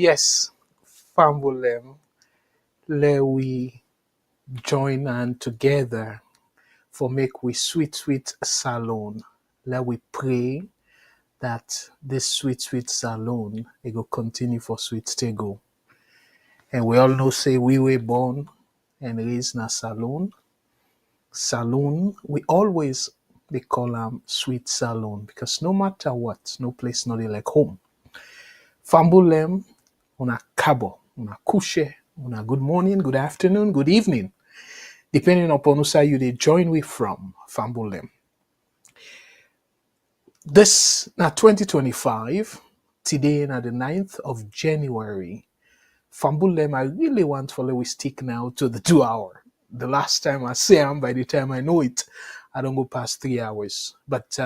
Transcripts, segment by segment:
Yes, Fambolem, let we join and together for make we sweet salon. Let we pray that this sweet salon it will continue for sweet to go. And we all know say we were born and raised in a saloon. Saloon, we always they call them sweet salon because no matter what, no place not like home. Fambolem, una cabo, una couche, una good morning, good afternoon, good evening, depending upon who side you they join we from Fambolem. This now 2025, today na the 9th of January. Fambolem, I really want for we stick now to the 2 hour. The last time I say am, by the time I know it, I don't go past 3 hours. But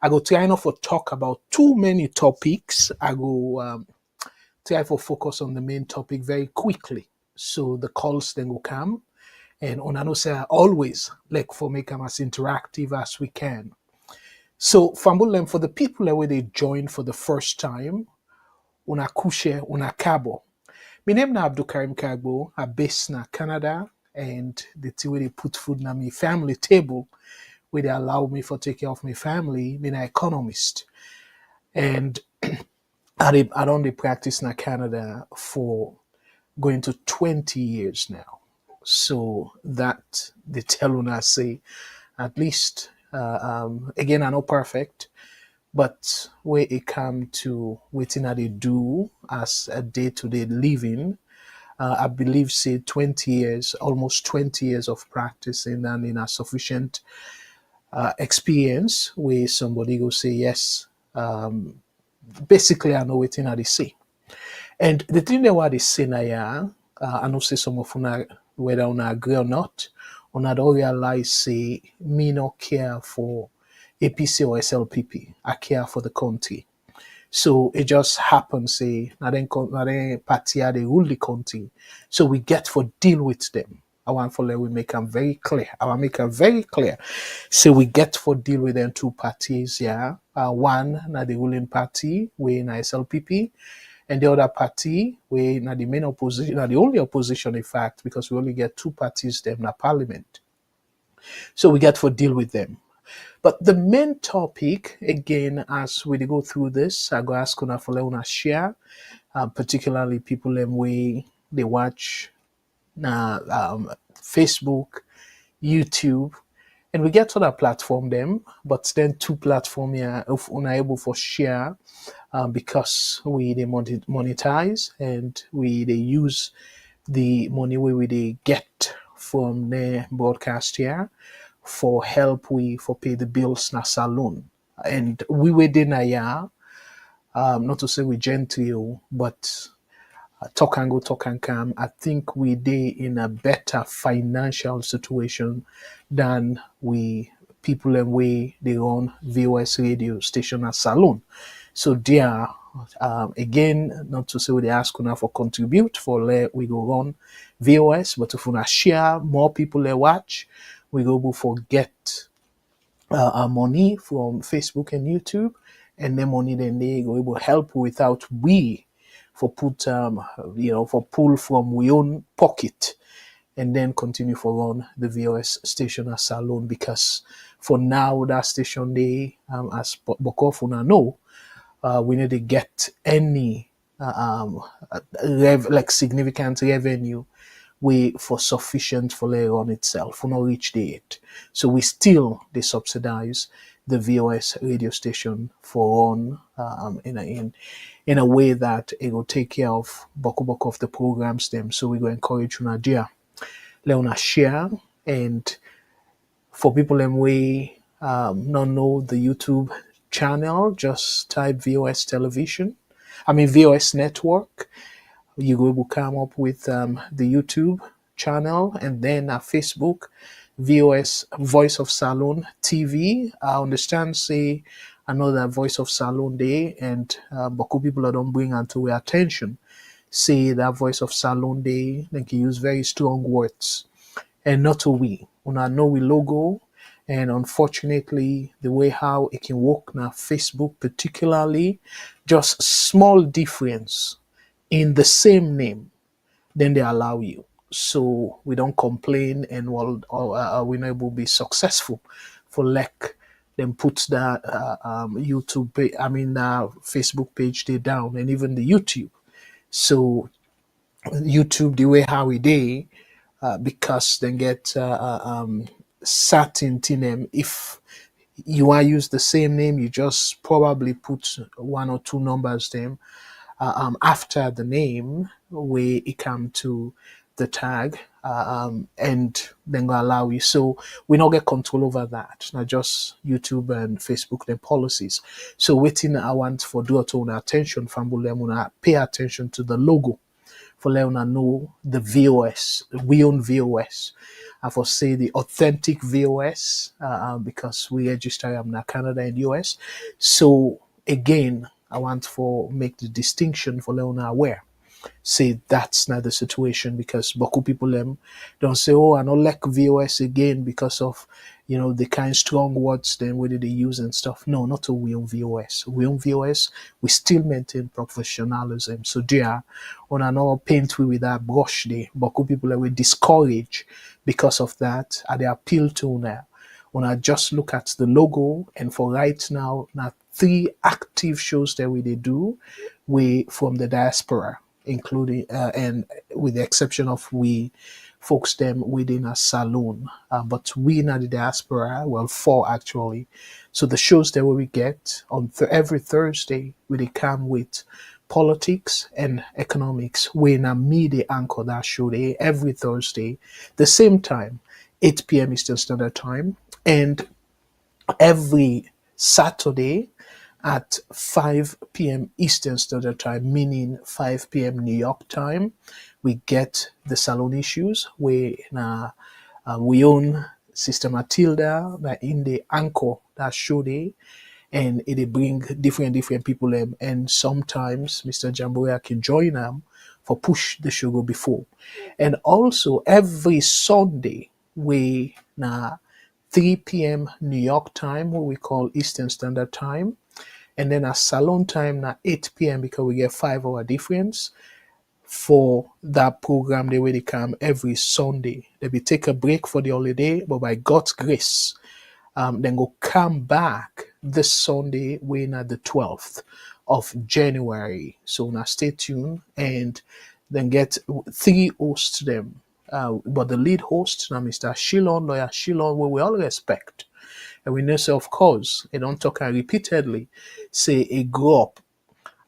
I go try not for talk about too many topics. I go try for focus on the main topic very quickly. So the calls then will come. And on I know say I always like for make them as interactive as we can. So Fambolem, for the people that where they join for the first time, una couche, una cabo. My name na Abdul Karim Kargbo. I'm based in Canada, and the thing where they put food na my family table, where they allow me for take care of my family, me an economist. And I don't practice in Canada for going to 20 years now. So that they tell una say, at least, again, I'm not perfect, but where it come to waiting that they do as a day-to-day living, I believe say 20 years, almost 20 years of practicing and in a sufficient experience where somebody go say yes. Basically, I know waiting that they say. And the thing that what they say now, I know say some of una whether una agree or not, una don't realize say me not care for APC or SLPP. I care for the country. So it just happens say na then party they rule the country. So we get for deal with them. I want for let we make them very clear. I want make them very clear. So we get for deal with them two parties, yeah. One na the ruling party, we na SLPP, and the other party, we na the main opposition, na the only opposition in fact, because we only get two parties them na parliament. So we get for deal with them. But the main topic, again, as we go through this, I go ask una for una share, particularly people them way they watch Facebook, YouTube, and we get to that platform them, but then two platform here if unable for share because we they monetize and we they use the money we they get from the broadcast here for help we for pay the bills na saloon. And we were in a year, not to say we gentle, but talk and go, talk and come. I think we they in a better financial situation than we people and we they own VOS radio station and saloon. So there, again, not to say we they ask now for contribute for let we go on VOS, but if we share more people they watch, we go for get our money from Facebook and YouTube, and then money then they go able help without we for put for pull from we own pocket and then continue for run the VOS station as alone because for now that station they as Bokov una know we need to get any like significant revenue we for sufficient for layer on itself, for not reach the 8. So we still they subsidize the VOS radio station for on in a way that it will take care of boko of the programs them. So we go encourage Nadia. Leona share and for people them way not know the YouTube channel, just type VOS television. VOS network. You will come up with the YouTube channel and then Facebook, VOS Voice of Salon TV. I understand say I know that Voice of Salon Day and Boku people don't bring unto our attention. Say that Voice of Salon Day, they can use very strong words. And not to we. Una know we logo. And unfortunately, the way how it can work now, Facebook particularly, just small difference in the same name, then they allow you. So we don't complain and we're not able to be successful for lack then put that YouTube page, Facebook page they down and even the YouTube. So YouTube the way how we day because then get certain name if you want to use the same name you just probably put one or two numbers them after the name where it come to the tag and then go allow you. So we not get control over that. Not just YouTube and Facebook then policies. So waiting I want for do to own attention from Bulemuna pay attention to the logo for Leona know the VOS, we own VOS. I for say the authentic VOS because we register in Canada and US. So again, I want for make the distinction for Leona aware. Say that's not the situation because Boku people don't say, oh, I don't like VOS again because of the kind of strong words then whether they use and stuff. No, not all we own VOS. We own VOS, we still maintain professionalism. So there on another paint with that brush there. Boku people will discourage because of that and they appeal to now. When I just look at the logo and for right now 3 active shows that we they do we from the diaspora including and with the exception of we folks them within a saloon but we in the diaspora 4 actually so the shows that we get on every Thursday we they come with politics and economics we in a media anchor that show day every Thursday the same time 8 p.m. Eastern Standard Time and every Saturday at 5 p.m. Eastern Standard Time, meaning 5 p.m. New York time, we get the salon issues where we own Sister Matilda that in the anchor that show day and it bring different people and sometimes Mr. Jamboya can join them for push the show go before. And also every Sunday we 3 p.m. New York time, what we call Eastern Standard Time. And then at salon time, 8 p.m. because we get 5-hour difference for that program. The way they come every Sunday. They will take a break for the holiday, but by God's grace, then go come back this Sunday, when at the 12th of January. So now stay tuned and then get 3 hosts them. But the lead host, now Mr. Shilon, lawyer Shilon, where we all respect. And we know, so of course, they don't talk repeatedly, say a grow up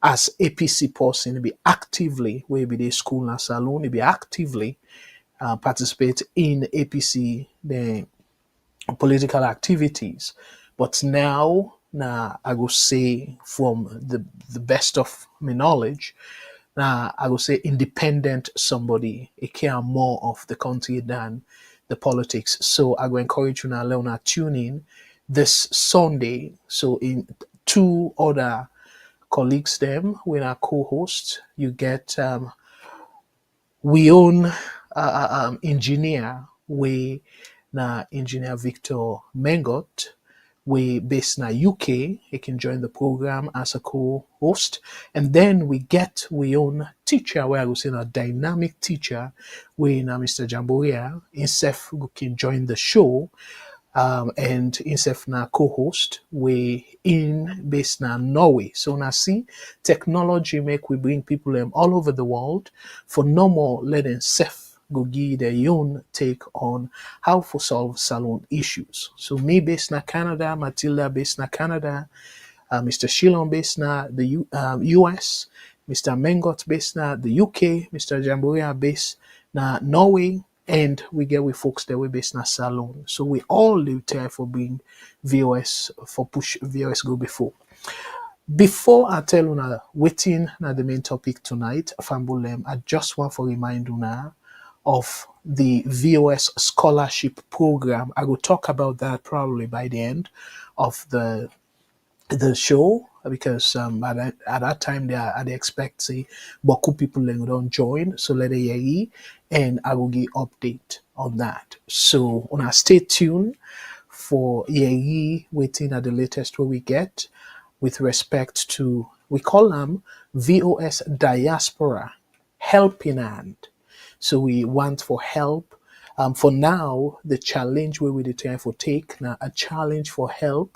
as APC person, be actively, where be the school and salon, be actively participate in APC, the political activities. But now I will say from the best of my knowledge, I would say independent somebody. It care more of the country than the politics. So I will encourage you now, Leona, tune in this Sunday. So in 2 other colleagues, them with our co-hosts, you get we own engineer engineer Victor Mengot. We based in the UK. He can join the program as a co-host. And then we own teacher, where I would say a dynamic teacher, where Mr. Jamboria, himself can join the show. And himself na co-host, we in based na Norway. So now see, technology make we bring people all over the world for no more letting self go give their own take on how to solve salon issues. So me based na Canada, Matilda based na Canada, Mr. Shilon based na the US, Mr. Mengot based na the UK, Mr. Jamboria based na Norway, and we get with folks that we based na salon. So we all live there for being VOS, for push VOS go before. Before I tell you now, waiting na the main topic tonight, Fambulem, I just want to remind you now of the VOS scholarship program. I will talk about that probably by the end of the show because at that time they expect say beaucoup people don't join, so let it and I will give update on that. So when I stay tuned for waiting at the latest what we get with respect to, we call them VOS diaspora helping hand. So we want for help. For now, the challenge where we try for take now a challenge for help,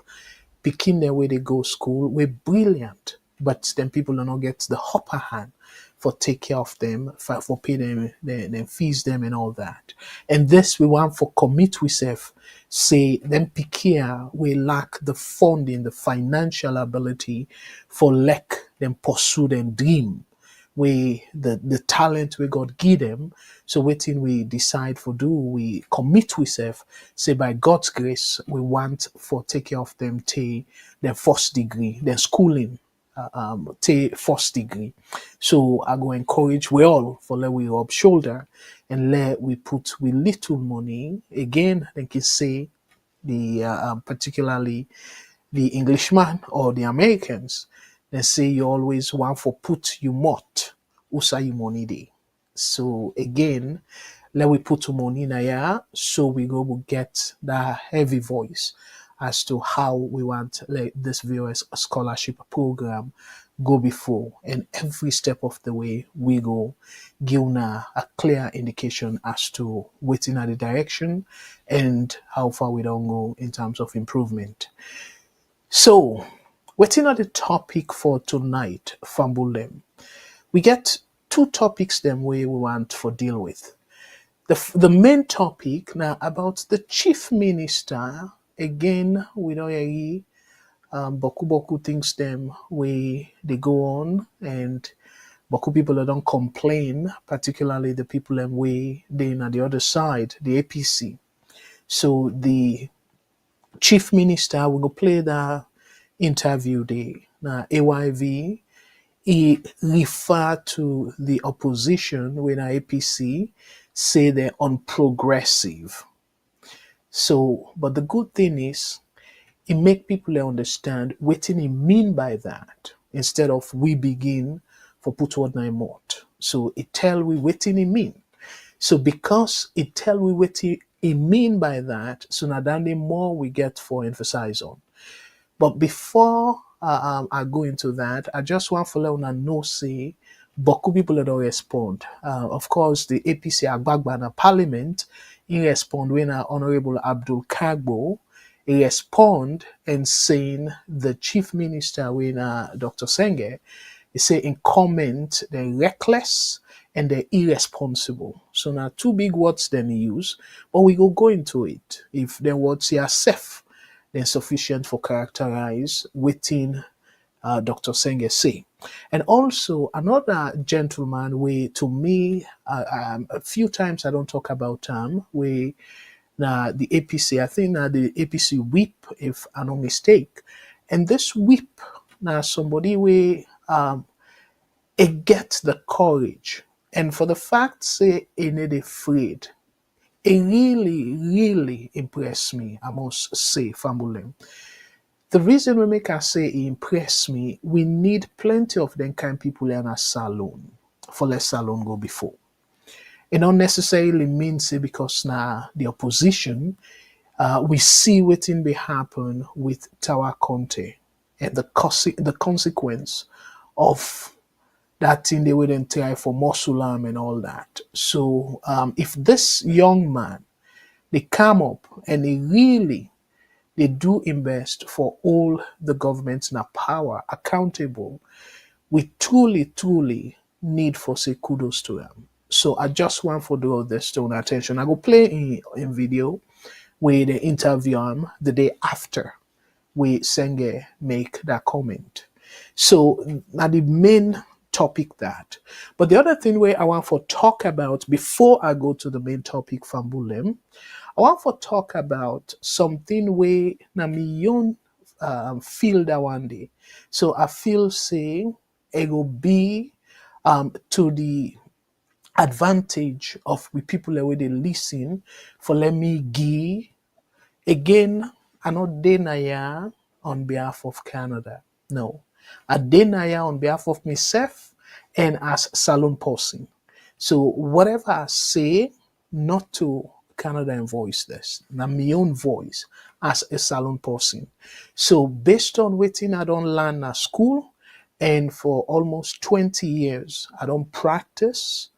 picking their way they go school, we're brilliant. But then people do not get the upper hand for take care of them, for pay them fees them and all that. And this we want for commit we say them pick here we lack the funding, the financial ability for lack them pursue them dream we the talent we God give them. So waiting we decide for do we commit we say by God's grace we want for take care of them till their first degree, their schooling till first degree. So I go encourage we all for let we rub shoulder and let we put we little money again. They can say the particularly the Englishman or the Americans, they say you always want for put you mot, usa you money day. So again, let we put money in here so we go will get that heavy voice as to how we want like, this VOS scholarship program go before, and every step of the way we go give una a clear indication as to waiting at the direction and how far we don't go in terms of improvement. So, waiting at the topic for tonight, fumble them. We get two topics them we want for deal with. The main topic now about the chief minister. Again, we don't really boku boku things them we they go on, and boku people that don't complain, particularly the people them we they on the other side, the APC. So the chief minister will go play the interview day. Now AYV he refer to the opposition when APC say they're unprogressive. So, but the good thing is it make people understand what he mean by that instead of we begin for put what I mouth. So it tell we what he mean. So because it tell we what he mean by that, so now then the more we get for emphasize on. But before I go into that, I just want to let una know say Boku people that don't respond. Of course, the APC Agbagbana Parliament, he respond when Honorable Abdul Kargbo, he respond and saying the Chief Minister when Dr. Sengeh, he say in comment they're reckless and they're irresponsible. So now two big words then he use, but we go into it. If the words here safe, then sufficient for characterize within Dr. Sengeh say. And also another gentleman, we to me a few times I don't talk about we now the APC. I think now the APC whip, if I'm not mistake, and this whip now somebody we it get the courage, and for the fact say he need afraid. It really, really impressed me, I must say, family. The reason we make us say it impressed me, we need plenty of them kind people in a salon for let salon go before. It don't necessarily mean say because now the opposition, we see what in be happen with Tower Conte and the consequence of that thing they wouldn't try for Mosulam and all that. So if this young man they come up and they do invest for all the governments in power accountable, we truly need for say kudos to them. So I just want for draw this to attention. I go play in video where they interview him the day after we Sengeh make that comment. So now the main topic that. But the other thing where I want for talk about before I go to the main topic from Bulem, I want to talk about something where na me own feel that one day. So I feel saying it will be to the advantage of we people that way they listen for let me give again. I not deny on behalf of Canada. No, I deny on behalf of myself and as salon person. So whatever I say, not to Canada and voice this, now my own voice as a salon person. So based on waiting I don't learn at school, And for almost 20 years, I don't practice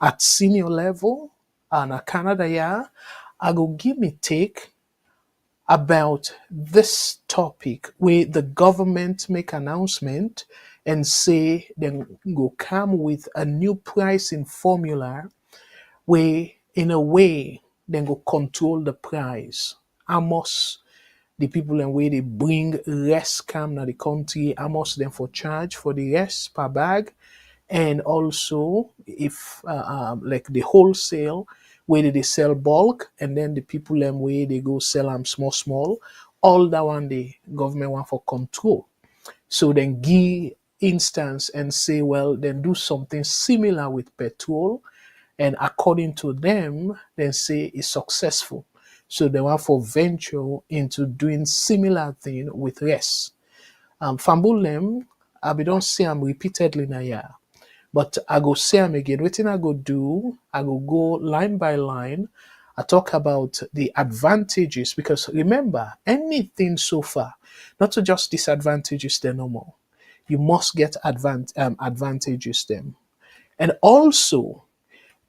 at senior level. And at Canada, yeah, I go give me take about this topic where the government make announcement and say then go come with a new pricing formula where in a way then go control the price. Almost the people and way they bring less come to the country, almost them for charge for the rest per bag. And also if like the wholesale where they sell bulk and then the people them where they go sell them small, all that one the government want for control. So then give instance and say, well, then do something similar with petrol, and according to them, then say it's successful. So they want for venture into doing similar thing with rest. Fambulem, I be don't say I'm repeatedly na yeah. But I go say am again. What I go do, I go line by line. I talk about the advantages because remember, anything so far, not to just disadvantages them no more. You must get advantages them. And also,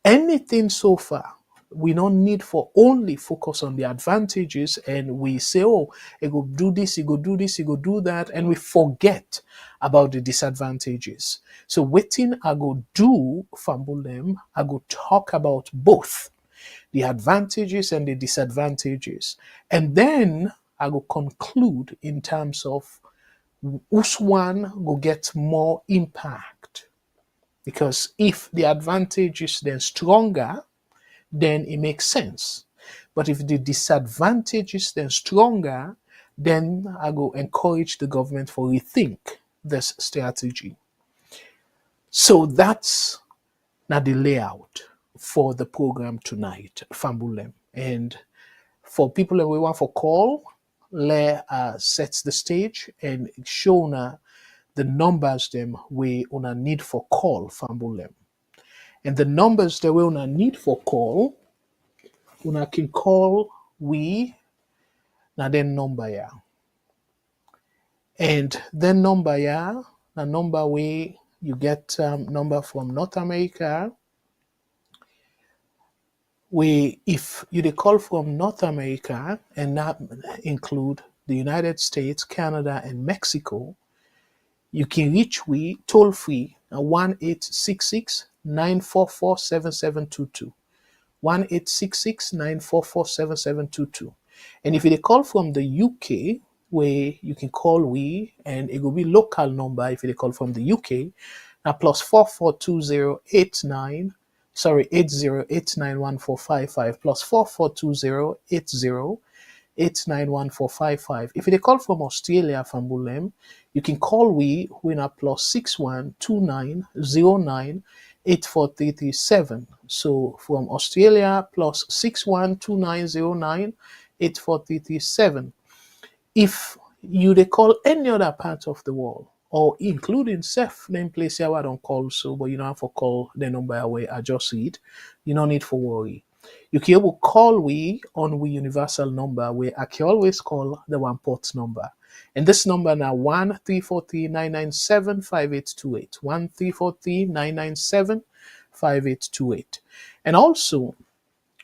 anything so far, we don't need for only focus on the advantages and we say, oh, it go do this, it go do this, it go do that, and we forget about the disadvantages. So waiting I go do Fambulem, I go talk about both the advantages and the disadvantages. And then I go conclude in terms of which one will get more impact. Because if the advantage is then stronger, then it makes sense. But if the disadvantage is then stronger, then I go encourage the government for rethink this strategy. So that's now the layout for the program tonight, Fambulem. And for people that we want for call, let sets the stage and show na the numbers them we una need for call Fambulem. And the numbers that we una need for call, una can call we na then number ya. And then number ya, the number we you get number from North America. We if you dey call from North America and that include the United States, Canada, and Mexico, you can reach we toll free at 1-866-944-7722. 1-866-944-7722. And if you call from the UK, where you can call we, and it will be local number if you call from the UK, now plus 442089, sorry, 80891455 plus 442080891455. If you call from Australia, from Bulem, you can call we when a plus 612909 84337. So from Australia plus 612909 84337. If you they call any other part of the world, or including self name place here I don't call so, but you don't have to call the number away, I just see it. You don't need for worry. You can able call we on we universal number where I can always call the one port number. And this number now 1-343-997-5828. 1-343-997-5828. And also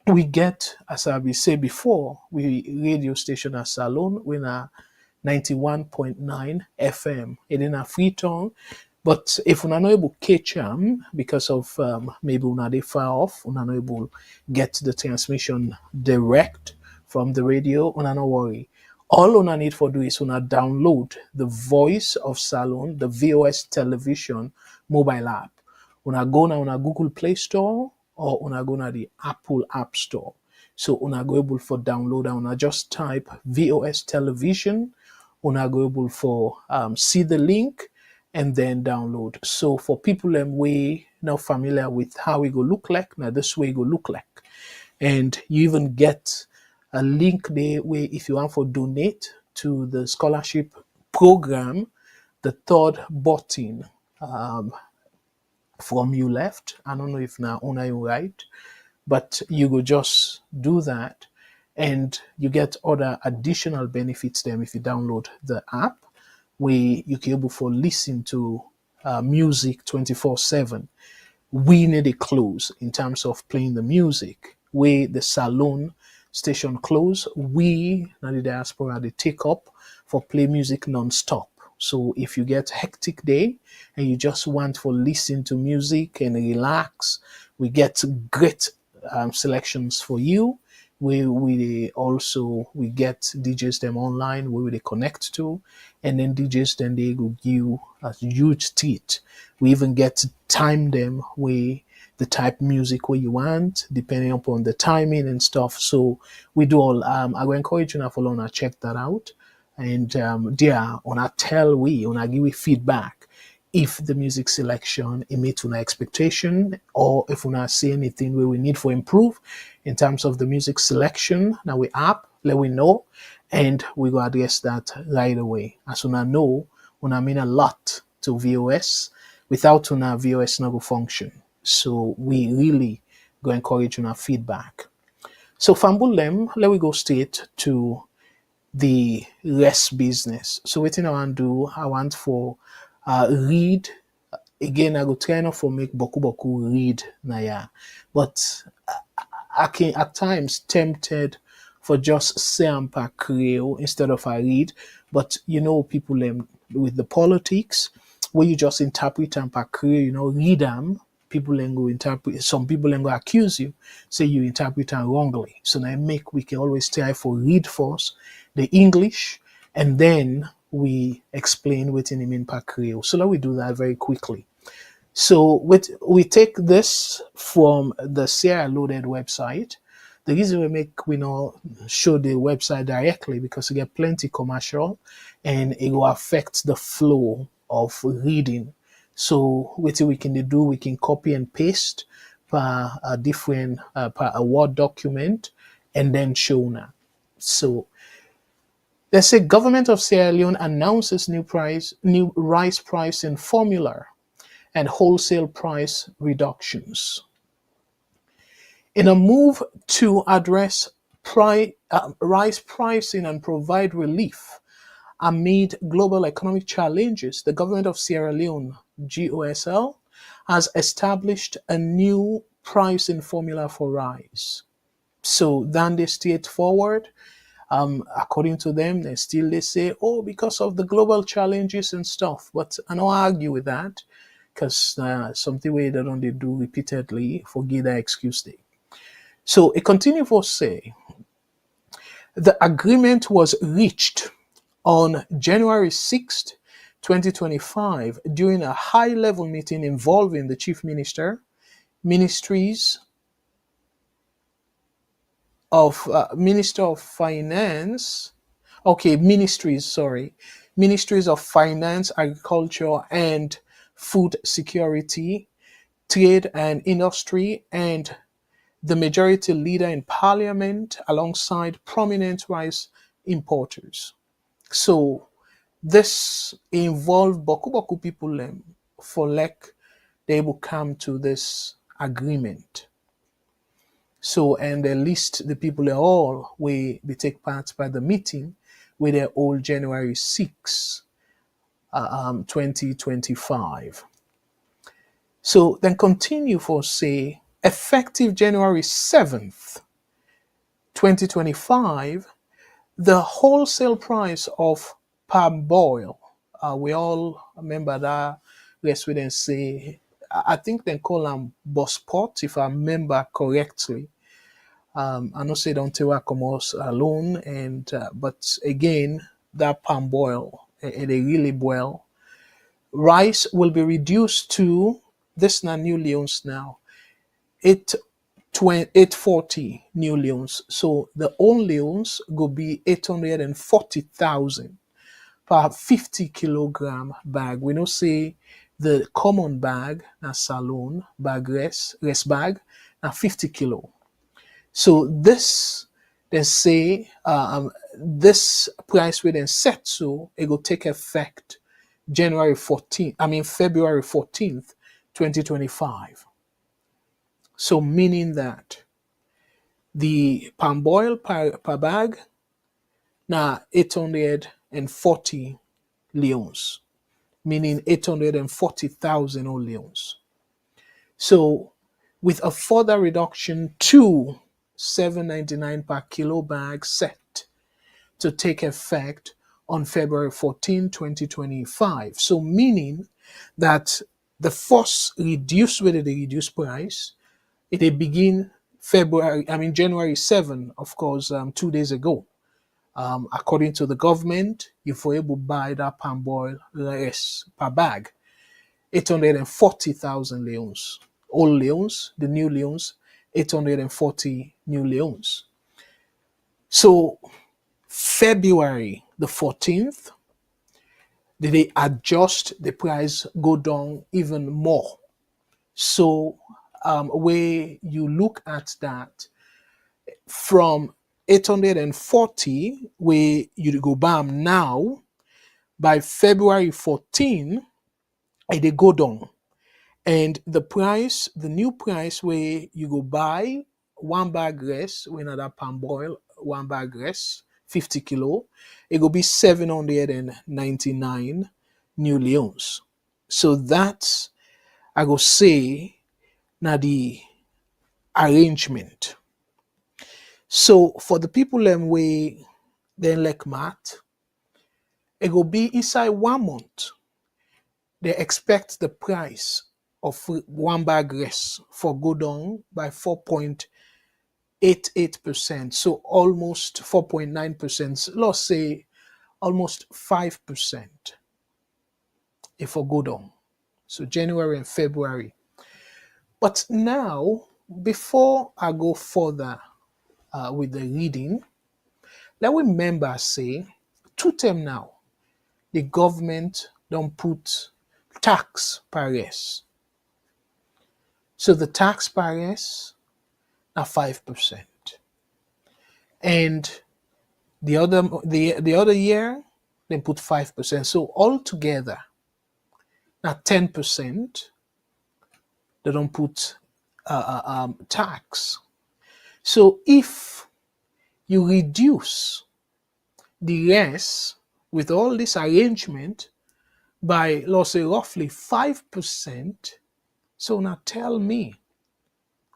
we get, as I will say before, we radio station at Salon with a 91.9 FM. It in a free tone. But if we're not able to catch them because of maybe we're not far off, we're not able to get the transmission direct from the radio, we're not worry. All we need for do is we download the Voice of Salon, the VOS television mobile app. We go now on Google Play Store or we go to the Apple App Store. So we go able for download and we just type VOS television. We go able for see the link and then download. So for people that way now familiar with how it go look like, now this way it go look like. And you even get a link there where if you want to donate to the scholarship program, the third button from you left. I don't know if now on you right, but you go just do that and you get other additional benefits them if you download the app, where you can able for listen to music 24/7. We need a close in terms of playing the music. Where the salon station close, we, not the diaspora, they take up for play music non-stop. So if you get hectic day and you just want for listen to music and relax, we get great selections for you. We also we get DJs them online where they connect to, and then DJs then they will give you a huge treat. We even get to time them where the type music where you want, depending upon the timing and stuff. So we do all. I will encourage you to follow and check that out. And there, on a tell we, on a give we feedback if the music selection it meet una expectation, or if una see anything where we need for improve in terms of the music selection that we app, let we know, and we go address that right away. As una know, una mean a lot to VOS. Without una, VOS not go function. So we really go encourage una feedback. So Fambulem, let we go straight to the rest business. So what I want to do, I want for read again. I go try not for make boku read na ya, but I can at times tempted for just say I'm per Creole instead of I read. But you know, people with the politics where you just interpret and per Creole, read them. People then go interpret. Some people then go accuse you, say you interpret them wrongly. So now we can always try for read first the English, and then we explain what it mean per Creole. So let we do that very quickly. So we take this from the Sierra Leone website. The reason we not show the website directly because we get plenty commercial and it will affect the flow of reading. So what we can do, we can copy and paste per a different per a Word document and then show now. So they say government of Sierra Leone announces new rice pricing formula and wholesale price reductions. In a move to address rice pricing and provide relief amid global economic challenges, the government of Sierra Leone, GOSL, has established a new pricing formula for rice. So then they straightforward. According to them, they say, oh, because of the global challenges and stuff. But I don't argue with that because something way they don't they do repeatedly, forgive that excuse they. So it continues to say, the agreement was reached on January 6th, 2025, during a high-level meeting involving the chief minister, ministries of Minister of Finance, ministries of Finance, Agriculture, and Food Security, Trade and Industry, and the majority leader in parliament alongside prominent rice importers. So this involved Boku people for like they will come to this agreement. So and they list the people they all will be take part by the meeting with their all January 6, 2025. So then continue for say effective January 7th, 2025, the wholesale price of palm oil, we all remember that, yes, we then say, I think they call them Bospot, if I remember correctly. I know say don't take commerce alone, and but again, that palm oil, they really boil. Rice will be reduced to this now new leons now. 840 new leons. So the old leons go be 840,000 per 50 kilogram bag. We know say the common bag, na salon bag rest bag, na 50 kilo. So this they say this price will then set so it will take effect February 14th, 2025. So meaning that the palm oil per bag now 840 leones, meaning 840,000 old leones. So with a further reduction to 7.99 per kilo bag set to take effect on February 14, 2025. So meaning that the first reduced with the reduced price, it begin January 7, of course, 2 days ago. According to the government, if we're able to buy that palm oil less per bag, 840,000 leones. Old leones, the new leones, 840 new leones. So February the 14th, did they adjust the price go down even more? So where you look at that from 840 where you go bam now, by February 14, they go down. And the new price where you go buy one bag less, when another palm oil, one bag less, 50 kilo, it will be 799 new leons. So that's, I go say, now the arrangement. So for the people way then like Matt, it will be inside 1 month. They expect the price of one bag less for go down by 4.88%. So almost 4.9%. Let's say almost 5% if for go down. So January and February. But now, before I go further with the reading, let me remember say, to them now, the government don't put tax barriers. So the tax barriers are 5%. And the other year, they put 5%. So altogether, now 10%, they don't put tax. So if you reduce the rest with all this arrangement by, let's say, roughly 5%, so now tell me,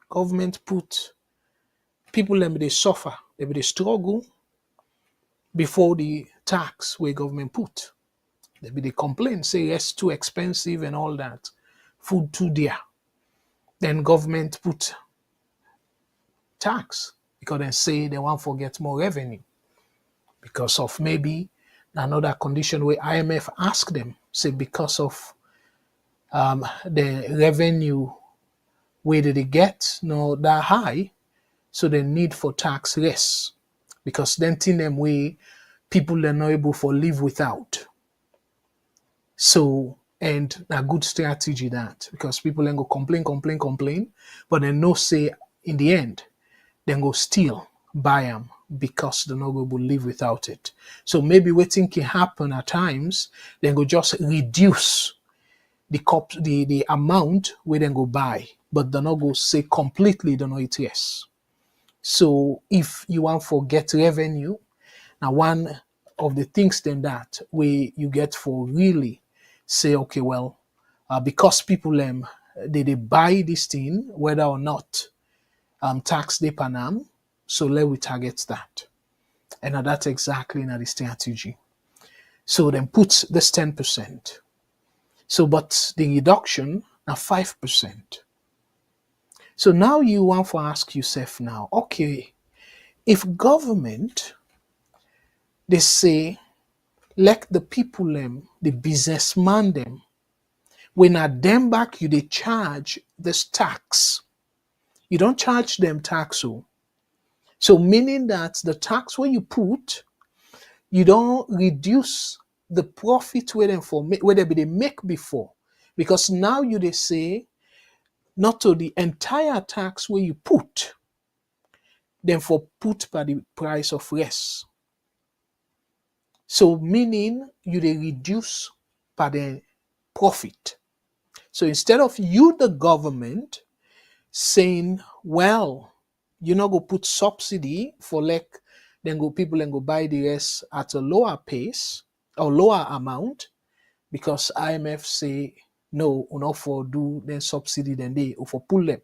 government put people them they suffer, they struggle before the tax where government put. They complain, say it's too expensive and all that, food too dear. Then government put tax because they say they want to get more revenue because of maybe another condition where IMF ask them, say because of the revenue where did they get no that high, so the need for tax less because then think them way people are not able to live without. So and a good strategy that because people then go complain, but then no say in the end, then go still buy them because they're not going to live without it. So maybe waiting can happen at times, then go just reduce the amount we then go buy, but they're not go say completely they not it yes. So if you want to get revenue, now one of the things then that way you get for really say, okay, well, because people they buy this thing whether or not tax they panam, so let we target that, and that's exactly now the strategy. So then put this 10%. So but the reduction now 5%. So now you want to ask yourself now, okay, if government they say let the people the businessman them, when at them back you they charge this tax. You don't charge them tax. So meaning that the tax where you put, you don't reduce the profit where they make before. Because now you they say not to the entire tax where you put, then for put by the price of less. So meaning you they reduce by the profit. So instead of you, the government, saying, well, you're not going to put subsidy for then go people and go buy the rest at a lower pace, or lower amount because IMF say no, not for do then subsidy then they or for pull them.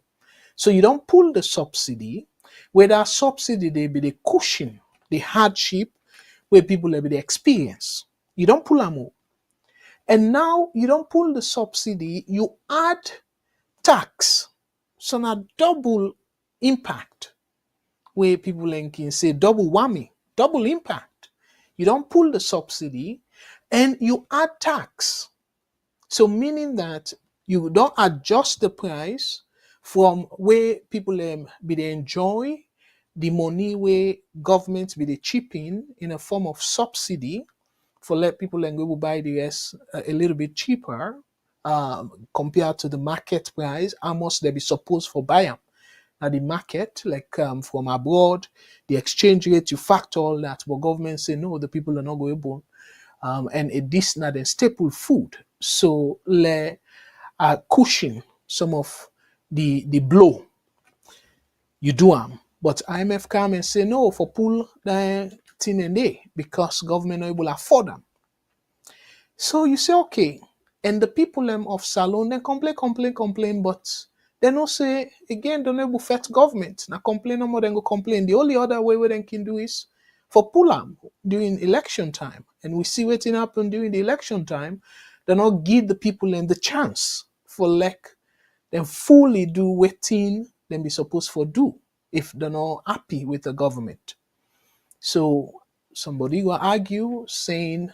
So you don't pull the subsidy, where that subsidy they be the cushion, the hardship where people have the experience. You don't pull them out. And now you don't pull the subsidy, you add tax. So now double impact where people can say double whammy, double impact. You don't pull the subsidy and you add tax. So meaning that you don't adjust the price from where people be they enjoy the money where government be they chipping in a form of subsidy for let people and go buy the rest a little bit cheaper compared to the market price. How much they be supposed for buy them at the market, like from abroad, the exchange rate, you factor all that, but government say no, the people are not going to and this not a staple food. So le cushion some of the blow you do am. But IMF come and say no for pull the thing and day because government not able to afford them. So you say okay, and the people of Salon they complain, but they no say again don't able fet government. Now complain no more than go complain. The only other way they can do is for pull am during election time. And we see what's happen during the election time. They not give the people them the chance for like them fully do waiting them be supposed for do if they're not happy with the government. So somebody will argue saying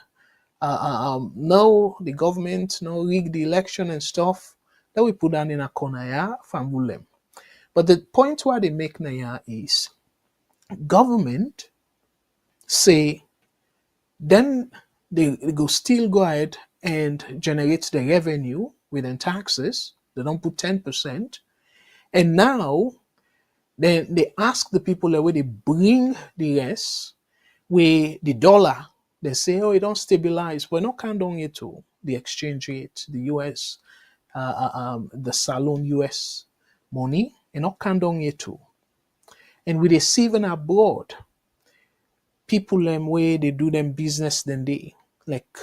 no, the government no rig the election and stuff. That we put down in a corner yeah, from Willem. But the point why they make now is government say then they go still go ahead and generate the revenue within taxes. They don't put 10%. And now then they ask the people that where they bring the rest, where the dollar, they say, oh, it don't stabilize. We're not count on it to the exchange rate, the US, the Salon US money, and not count on it to. And with the even abroad, people where they do them business then they like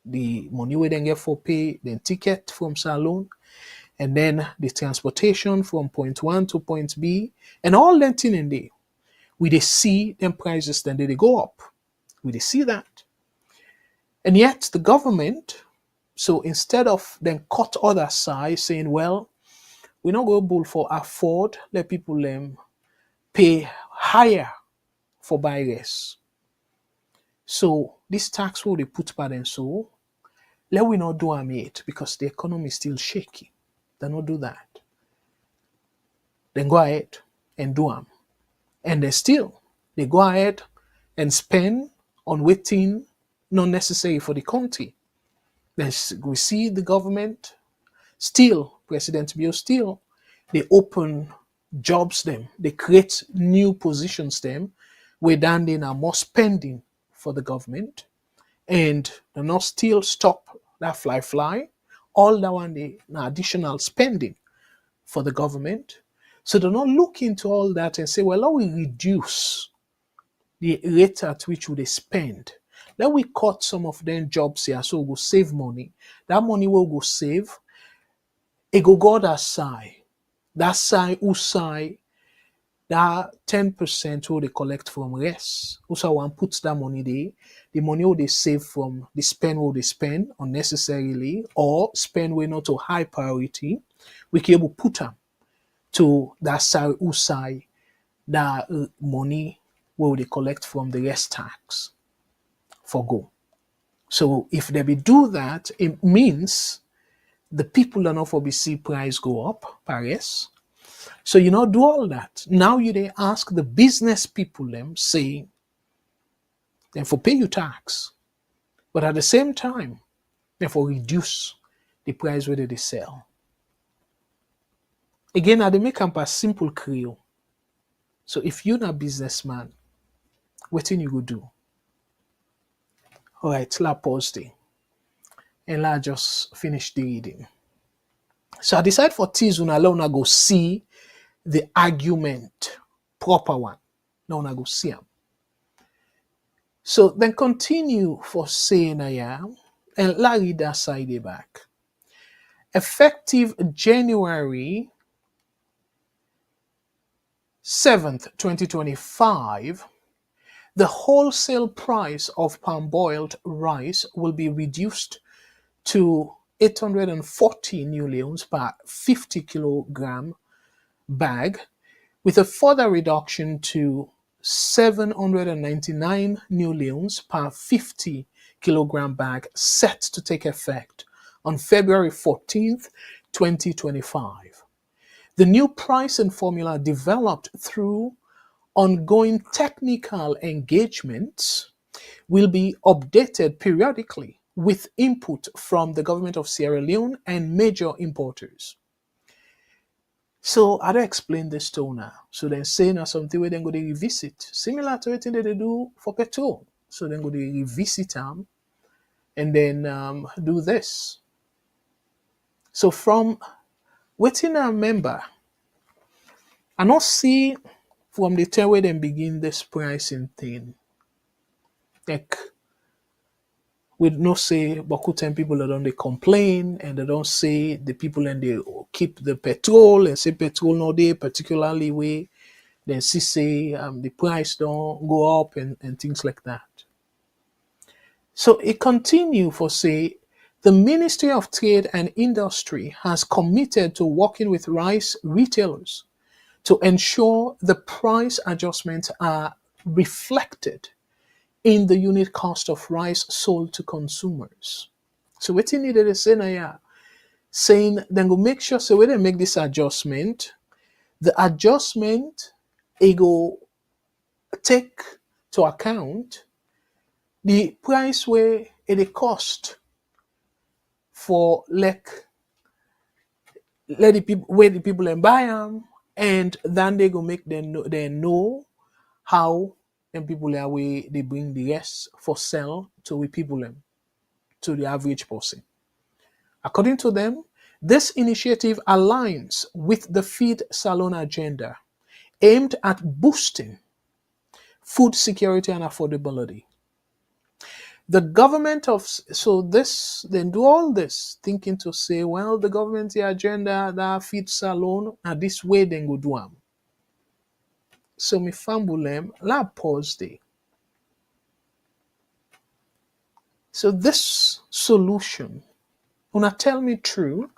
the money where they get for pay, then ticket from Salon, and then the transportation from point one to point B, and all that thing in there. We they see them prices, then they go up. We they see that. And yet the government, so instead of then cut other side saying, well, we're not going for afford, let people pay higher for buyers. So this tax will they put by them so let we not do it because the economy is still shaky. They not do that. Then go ahead and do them. And they go ahead and spend on waiting not necessary for the country. Then we see the government still, President Bill still, they open jobs them, they create new positions them, where then they are more spending for the government, and they not still stop that fly. All that one they additional spending for the government. So they're not look into all that and say, well, let we reduce the rate at which they spend. Let we cut some of them jobs here so we'll save money. That money will go save. It go that side. That side who side that 10% will they collect from rest. Also one puts that money there. The money will they save from the spend will they spend unnecessarily or spend way not to high priority. We can able put them to that side who side that money will they collect from the rest tax for go. So if they be do that, it means the people are not for BC price go up, Paris. So you know do all that. Now you they ask the business people them say then for pay you tax, but at the same time, then for reduce the price where they sell. Again, they make up a simple creole. So if you're not a businessman, what thing you go do? All right, let's pause there. And let's just finish the reading. So I decide for tease when I go see the argument, proper one. Now I go see them. So then continue for saying and Larry that side back. Effective January 7th, 2025, the wholesale price of palm boiled rice will be reduced to 840 new leones per 50 kilogram bag, with a further reduction to 799 new leones per 50 kilogram bag set to take effect on February 14th, 2025. The new pricing formula developed through ongoing technical engagements will be updated periodically with input from the government of Sierra Leone and major importers. So I don't explain this to now. So then say now something where then go to revisit. Similar to anything that they do for petrol. So then go to revisit them and then do this. So from waiting I remember, I not see from the time where they begin this pricing thing. Like we no say Boku time people that don't they complain and they don't say the people and they keep the petrol and say petrol no day particularly way then see say the price don't go up and things like that. So it continue for say the Ministry of Trade and Industry has committed to working with rice retailers to ensure the price adjustments are reflected in the unit cost of rice sold to consumers. So what you needed to say now, yeah, saying then go make sure so when they make this adjustment, the adjustment it go take to account the price where it cost for like let the people where the people and buy them, and then they go make them know how and people are way they bring the rest for sell to we people them to the average person. According to them, this initiative aligns with the Feed Salon agenda aimed at boosting food security and affordability. The government of so this then do all this thinking to say, well, the government's agenda that Feed Salon and this way then go do am. So me fambulem la pause day. So this solution, una tell me true,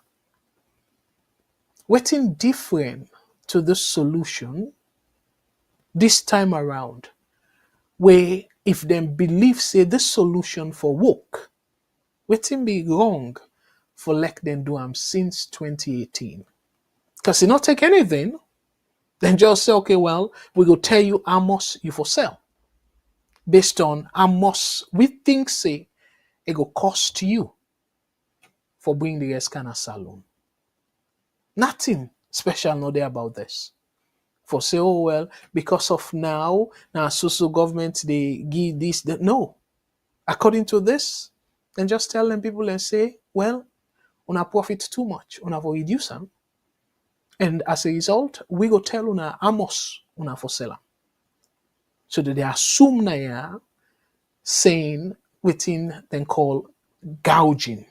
waiting different to this solution this time around, where if them believe say this solution for work, waiting be wrong for like them do am since 2018. Because you not take anything, then just say, okay, well, we go tell you how much you for sell. Based on how much we think say it go cost you for bringing the rest kind of salon. Nothing special no there about this. For say, oh well, because of now so government they give this, that. No. According to this, then just tell them people and say, well, una profit too much, una for reduce them. And as a result, we go tell una how much una for sell 'em. So that they assume na saying within then call gouging.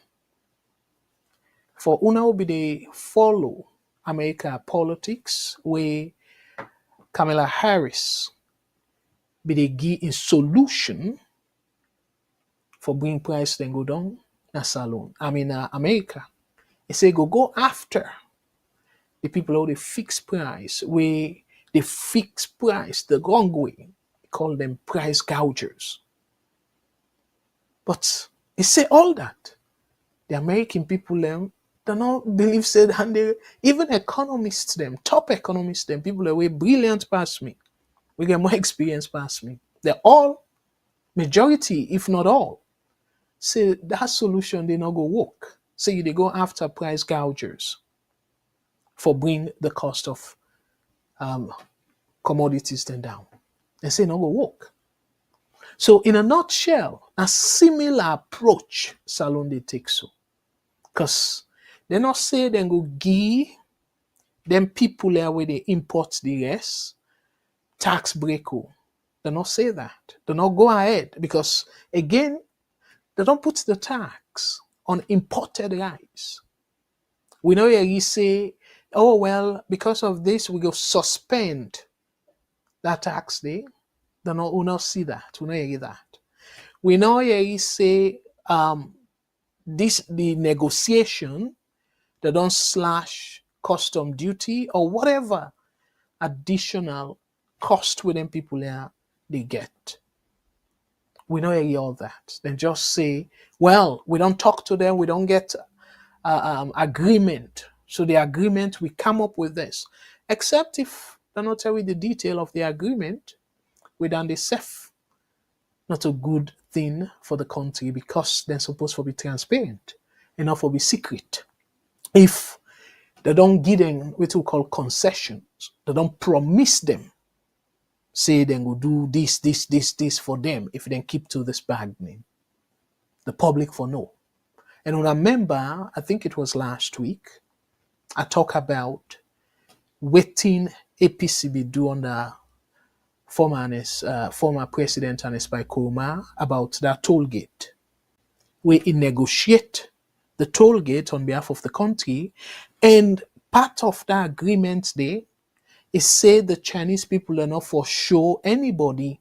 For una will be they follow America politics where Kamala Harris be they give a solution for bring price then go down na salon. America. It say go after the people who they fix price where they fix price the wrong way. Call them price gougers. But they say all that. The American people them do not believe said and they even economists them, top economists them, people that way brilliant past me. We get more experience past me. They're all majority, if not all, say that solution they not go work. Say they go after price gougers for bring the cost of commodities then down. They say no go work. So in a nutshell, a similar approach Salon they take so. Because they not say they go give them people there where they import the rest tax break. They not say that. They not go ahead because again, they don't put the tax on imported rice. We know you say, oh well, because of this, we go suspend that tax day. They not we not see that. We know you that. We know you say this the negotiation, they don't slash custom duty or whatever additional cost within people here they get. We know all that. Then just say, well, we don't talk to them, we don't get agreement. So the agreement, we come up with this. Except if they not tell you the detail of the agreement, we done the safe. Not a good thing for the country because they're supposed to be transparent, enough to be secret. If they don't give them what we call concessions, they don't promise them, say they will do this for them if they keep to this bargaining. The public for no. And when I remember, I think it was last week, I talked about waiting APCB do under former president Anis Kurma about that toll gate, where he negotiate the toll gate on behalf of the country, and part of that agreement there is say the Chinese people are not for show anybody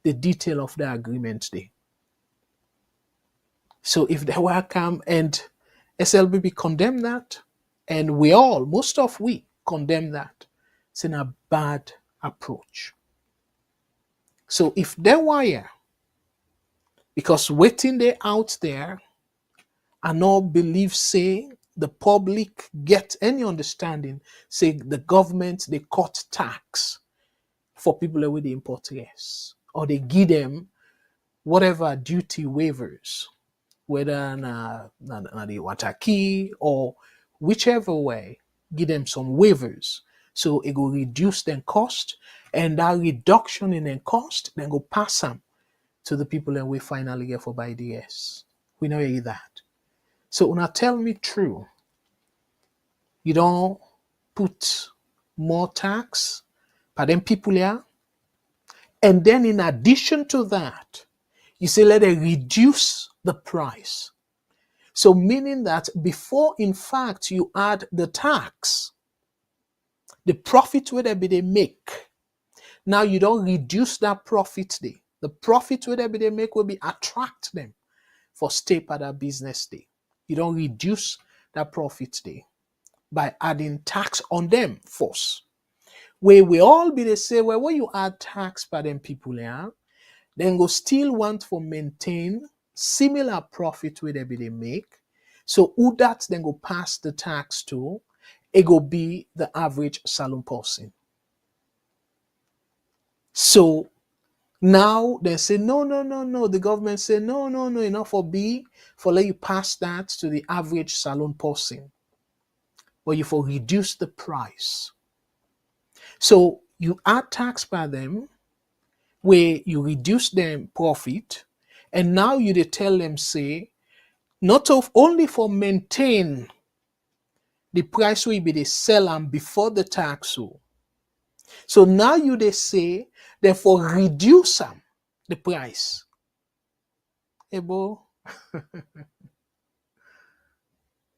the detail of the agreement there. So if they were come and SLBB condemn that, and we all, most of we condemn that, it's in a bad approach. So if they were, because waiting they out there, I not believe say the public get any understanding, say the government they cut tax for people with the import yes, or they give them whatever duty waivers, whether na the Wataki or whichever way, give them some waivers. So it will reduce their cost, and that reduction in their cost then go pass them to the people that we finally get for by DS. We know you that. So now tell me true. You don't put more tax, but then people here, and then in addition to that, you say let it reduce the price. So meaning that before, in fact, you add the tax, the profit where they make, now you don't reduce that profit day. The profit where they make will be attract them for stay at that business day. You don't reduce that profit day by adding tax on them first. Where we all be they say, well, when you add tax by them people here, then go still want to maintain similar profit where they make. So who that then go pass the tax to, it go be the average salon person. So now they say, no. The government say, no, enough for let you pass that to the average salon person. But you for reduce the price. So you add tax by them, where you reduce them profit, and now you they tell them say, not of only for maintain the price where they sell them before the tax. So now you they say, therefore reduce them the price. Ebo.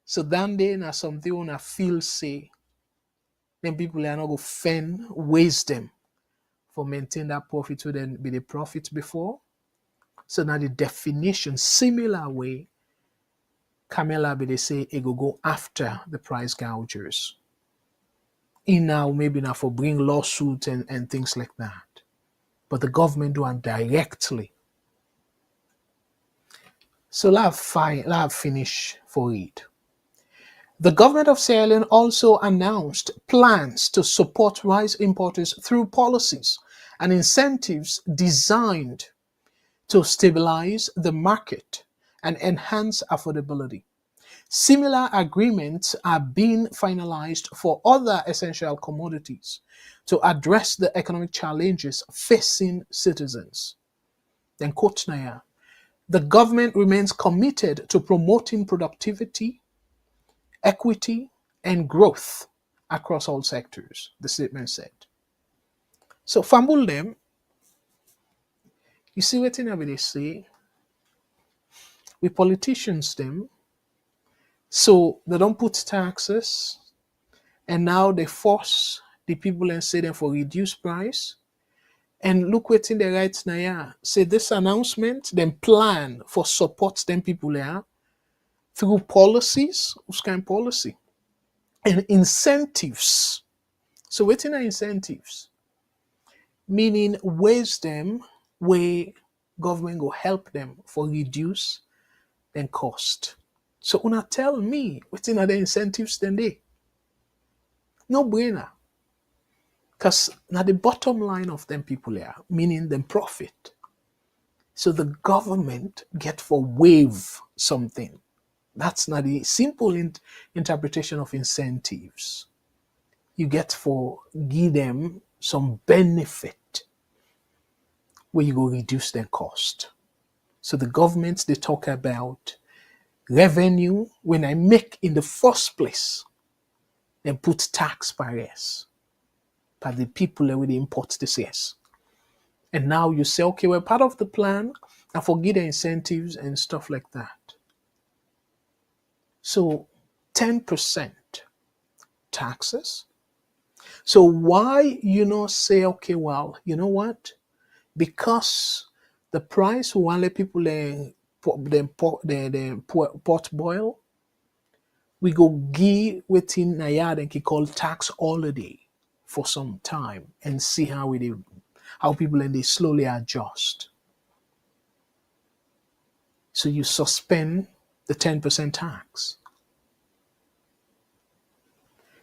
So then they na something wanna feel say, then people are not go fend wisdom for maintain that profit where then be the profit before. So now the definition, similar way, Camilla be they say it go after the price gougers. In now maybe now for bring lawsuit and things like that. But the government do it directly. So let's finish for it. The government of Sierra Leone also announced plans to support rice importers through policies and incentives designed to stabilize the market and enhance affordability. Similar agreements are being finalized for other essential commodities to address the economic challenges facing citizens. Then quote Naya, the government remains committed to promoting productivity, equity, and growth across all sectors, the statement said. So Fambulem, You see what they say? We politicians them, so they don't put taxes, and now they force the people and say them for reduced price. And look what in the right now, yeah. Say this announcement, then plan for support them people there through policies, whose kind of policy? And incentives. So waiting are incentives, meaning ways them where government will help them for reduce then cost. So una tell me waiting are the incentives then they? No brainer. Because now the bottom line of them people here, meaning them profit. So the government get for waive something. That's not the simple interpretation of incentives. You get for give them some benefit where you go reduce their cost. So the government they talk about revenue when I make in the first place, then put tax barriers by the people that will import this yes. And now you say, okay, we're part of the plan and forget the incentives and stuff like that. So 10% taxes. So why say, okay, well, you know what? Because the price we want let people pot boil, we go give within a yard and call tax holiday for some time and see how people and they slowly adjust. So you suspend the 10% tax.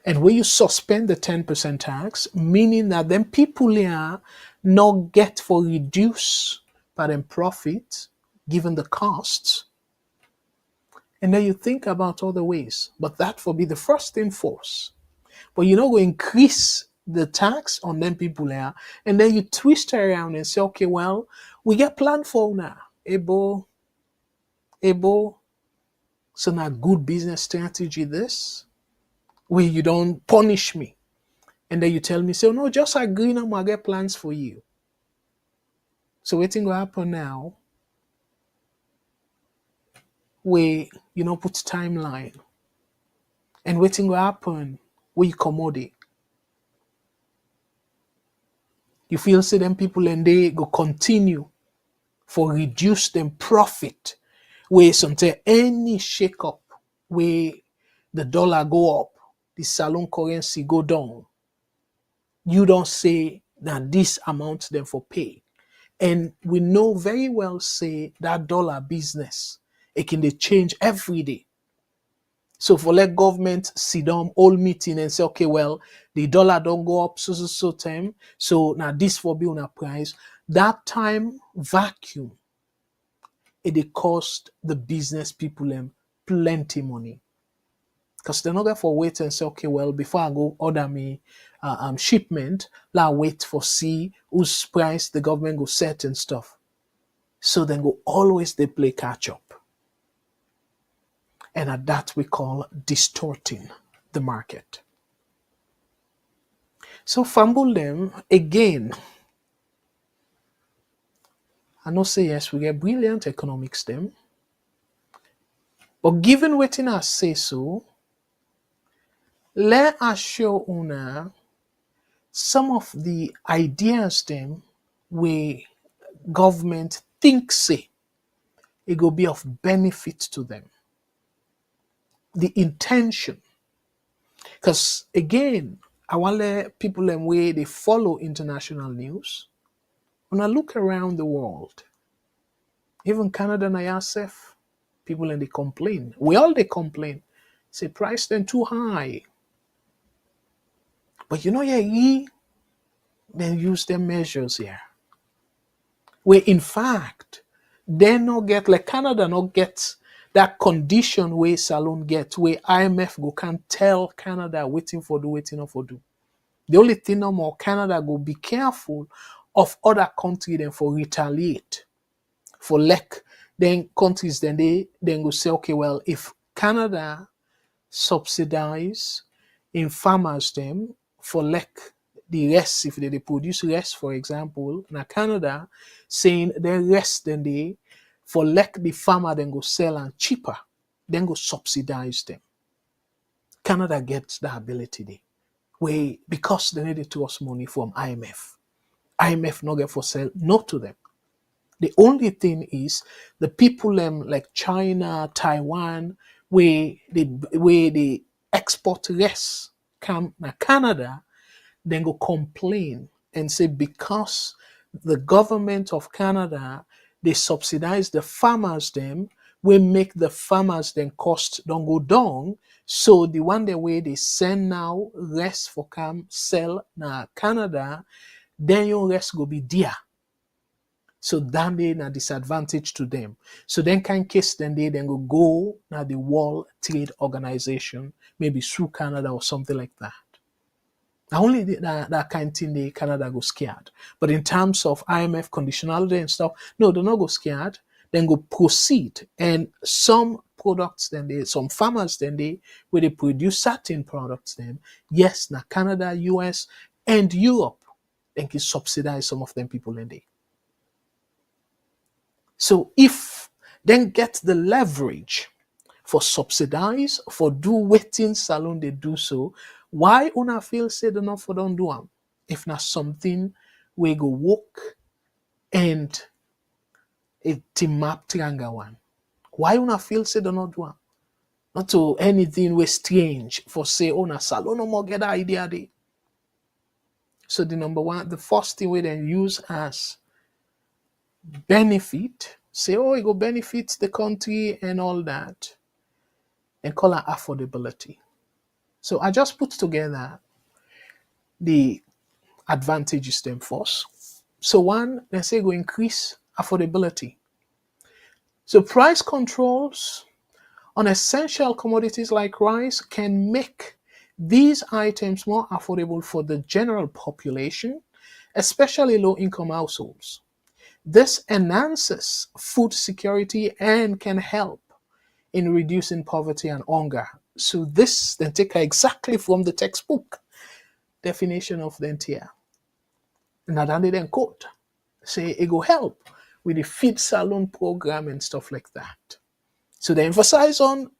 And when you suspend the 10% tax, meaning that then people here not get for reduce by them profit, given the costs. And then you think about other ways. But that will be the first in force. But you're not going to increase the tax on them people here. And then you twist around and say, okay, well, we get plan for now. Able. So now good business strategy this. Where you don't punish me. And then you tell me, say, oh, no, just agree now, I get plans for you. So waiting will happen now, where put timeline. And waiting will happen where you commodity. You feel say them people and they go continue for reduce them profit, where sometimes any shake up, where the dollar go up, the salon currency go down. You don't say that this amount them for pay. And we know very well say that dollar business, it can they change every day. So for let government sit down, all meeting and say, okay, well, the dollar don't go up so time. So now this for be on a price. That time vacuum, it cost the business people them plenty money. Because they're not there for wait and say, okay, well, before I go order me shipment, I'll wait for see whose price the government go set and stuff. So then go always they play catch up. And at that we call distorting the market. So fumble them again. I know say yes, we get brilliant economics them. But given waiting I say so, let us show una some of the ideas them where government thinks say it will be of benefit to them. The intention. Because again, I want to let people them where they follow international news. When I look around the world, even Canada and ISF, people and they complain. We all they complain. Say price then too high. But yeah, then use their measures here. Where in fact, they not get like Canada not get that condition where Salon get, where IMF go can't tell Canada waiting for do. The only thing no more Canada go be careful of other countries then for retaliate. For then countries then they then go say, okay, well, if Canada subsidize in farmers them for the rest, if they produce rest, for example, in Canada, saying the rest then they for let the farmer then go sell and cheaper, then go subsidize them. Canada gets the ability there. Where because they needed to us money from IMF. IMF not get for sell no to them. The only thing is the people like China, Taiwan, where they export less come na Canada, then go complain and say because the government of Canada they subsidize the farmers them, we make the farmers then cost don't go down. So the one the way they send now less for come sell na Canada, then your rest go be dear. So then they na disadvantage to them. So then can case then they then go na the World Trade Organization, maybe through Canada or something like that. Now only that kind of thing they Canada go scared. But in terms of IMF conditionality and stuff, no, they not go scared. Then go proceed. And some products then some farmers then where they produce certain products then, yes, now Canada, US, and Europe, then can subsidize some of them people in there. So if then get the leverage for subsidize, for do waiting salon they do so, why una feel say they not for don't do them? If not something we go work and a team map triangle one. Why una feel say they not do them? Not to anything we strange for say oh na salon no more get the idea there. So the first thing we then use as benefit, say, oh, it go benefit the country and all that, and call it affordability. So I just put together the advantages them first. So one, they say go increase affordability. So price controls on essential commodities like rice can make these items more affordable for the general population, especially low-income households. This enhances food security and can help in reducing poverty and hunger. So this then take exactly from the textbook definition of the entire. And that they then quote, say it will help with the feed salon program and stuff like that. So they emphasize on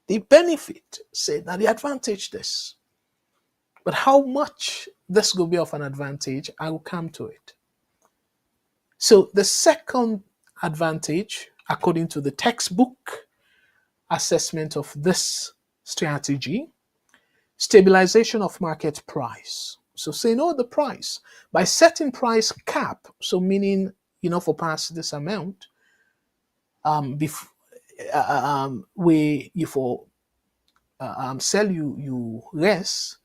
the benefit, say that the advantage this. But how much this will be of an advantage, I will come to it. So the second advantage, according to the textbook assessment of this strategy, stabilization of market price. So say no the price. By setting price cap, so meaning, for past this amount, where you for sell you less,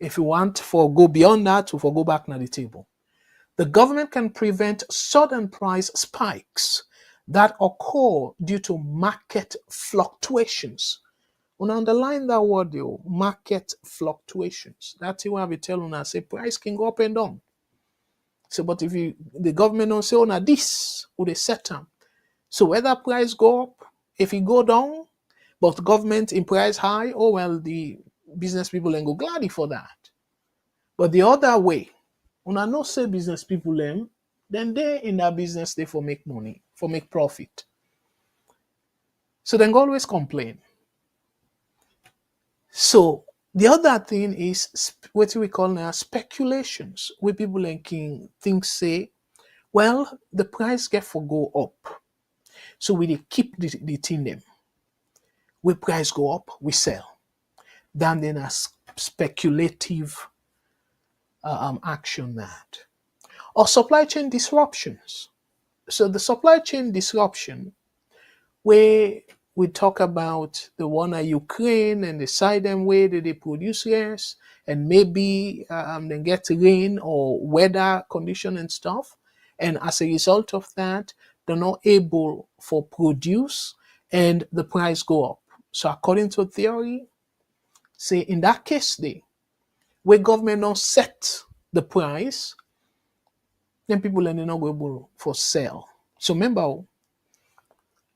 if you want for go beyond that or for go back na the table. The government can prevent sudden price spikes that occur due to market fluctuations. When I underline that word, market fluctuations. That's why we tell you, say price can go up and down. So, but if the government don't say, now this, would they set them. So whether price go up, if it go down, but government in price high, oh well, the business people then go gladly for that. But the other way, when I not say business people then they in that business they for make money, for make profit. So then go always complain. So the other thing is what we call now speculations, where people can think say, well, the price get for go up. So we keep the thing them. When price go up, we sell. Then a speculative action that. Or supply chain disruptions. So the supply chain disruption, where we talk about the one at Ukraine and the side them where they produce less and maybe then get rain or weather condition and stuff. And as a result of that, they're not able for produce and the price go up. So according to theory, say in that case, where government not set the price, then people are not able for sale. So remember,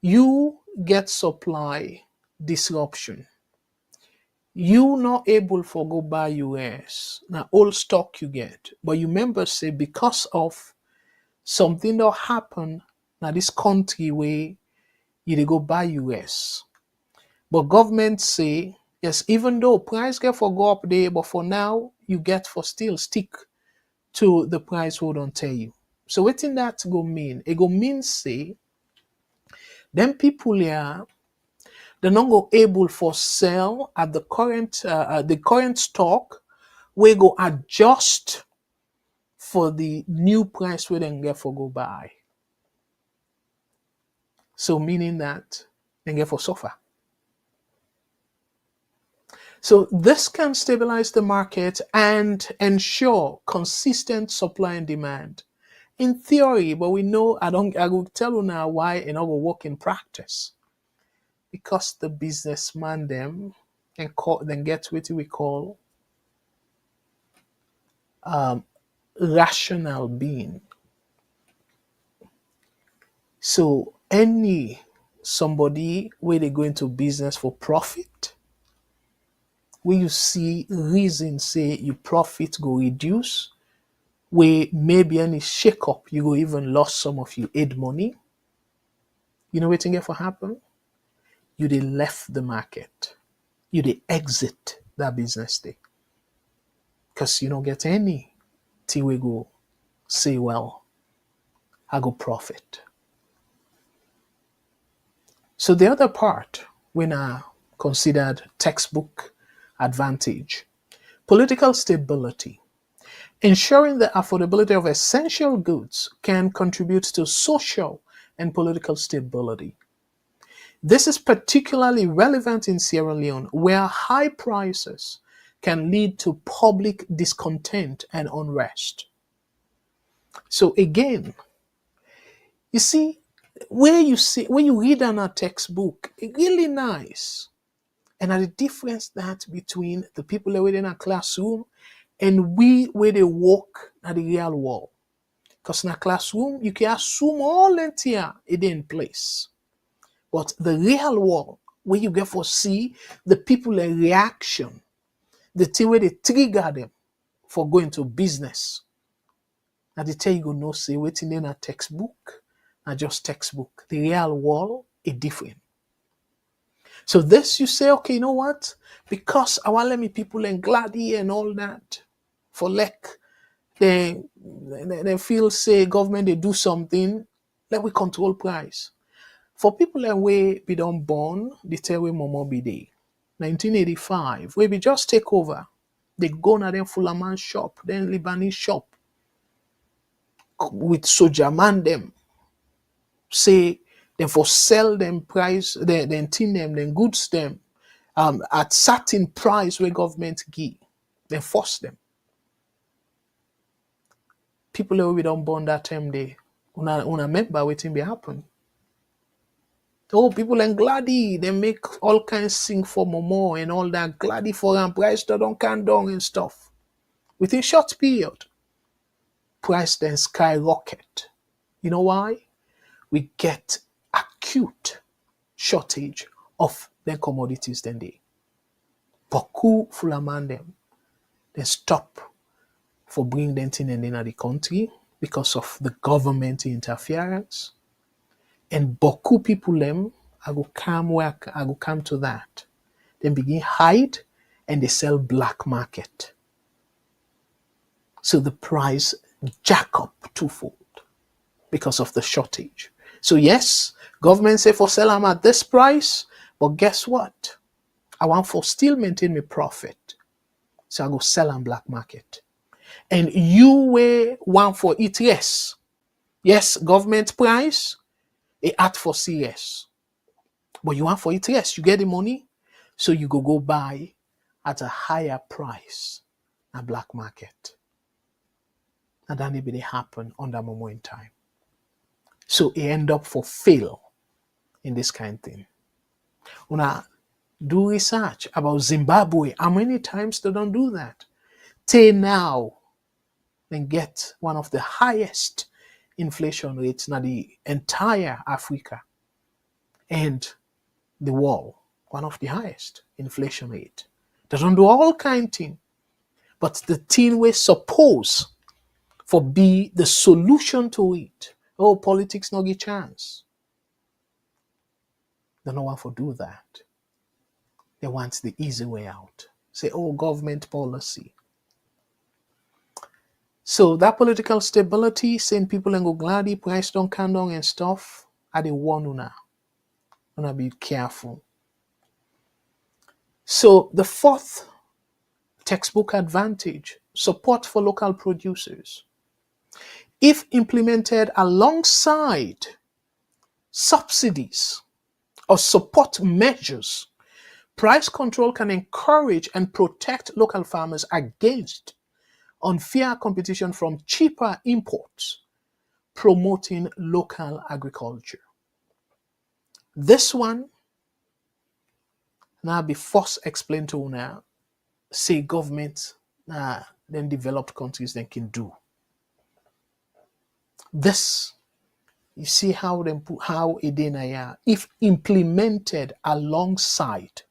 you get supply disruption. You not able for go buy US. Now all stock you get. But you remember say because of something that happen now this country where you dey go buy US. But government say, yes, even though price get for go up there, but for now you get for still stick to the price we don't tell you. So what in that go mean? It go mean say them people here they're not go able for sell at the current stock. We go adjust for the new price we then get for go buy. So meaning that they get for suffer. So this can stabilize the market and ensure consistent supply and demand. In theory, but we know I will tell you now why it not will work in practice. Because the businessman them then get what we call rational being. So any somebody where they go into business for profit, where you see reason say your profit go reduce, where maybe any shake up you go even lost some of your aid money. You know what thing for happen? You they left the market. You they exit that business day. Because you don't get any till we go say, well, I go profit. So the other part, when I considered textbook advantage, political stability. Ensuring the affordability of essential goods can contribute to social and political stability. This is particularly relevant in Sierra Leone, where high prices can lead to public discontent and unrest. So again, you see, when you read on a textbook, it's really nice. And the difference that between the people that were in a classroom and we where they walk at the real world. Because in a classroom, you can assume all that here it in place. But the real world, where you get for see the people in reaction, the thing where they trigger them for going to business. Now they tell you go no say waiting in a textbook, not just textbook. The real world is different. So this you say, okay, you know what? Because I want let me people and gladdy and all that for they feel say government they do something, let we control price. For people that way be done born, they tell we momo be day. 1985, we be just take over. They go na them Fullerman shop, then Lebanese shop with soldier man them. Say them for sell them price, then tin them goods them at certain price where government give. Then force them. People that we don't born that time they una remember waiting be happen. Oh, people and gladdy, they make all kinds sing for Momo and all that gladdy for them price that don't can down and stuff. Within short period, price then skyrocket. You know why? We get acute shortage of the commodities then they. Boku fulaman them. They stop for bringing them in and in the country because of the government interference. And boku people them, I go come to that. Then begin hide and they sell black market. So the price jack up twofold because of the shortage. So yes, government say for sell them at this price, but guess what? I want for still maintain my profit. So I go sell on black market. And you want for it, yes. Yes, government price, it at for CS. But you want for it, yes, you get the money, so you go buy at a higher price than black market. And that may happen on that moment in time. So it end up for fail in this kind of thing. When I do research about Zimbabwe, how many times they don't do that? Till now, they get one of the highest inflation rates in the entire Africa and the world, one of the highest inflation rate. They don't do all kind thing. But the thing we suppose for be the solution to it. Oh, politics no get chance. They don't want to do that. They want the easy way out. Say, oh, government policy. So that political stability, saying people and go gladly, price don't come down and stuff, are the one una. Una be careful. So the fourth textbook advantage, support for local producers. If implemented alongside subsidies or support measures, price control can encourage and protect local farmers against unfair competition from cheaper imports, promoting local agriculture. This one now be first explained to now, say government then developed countries then can do. This you see how them put how Edenaya if implemented alongside.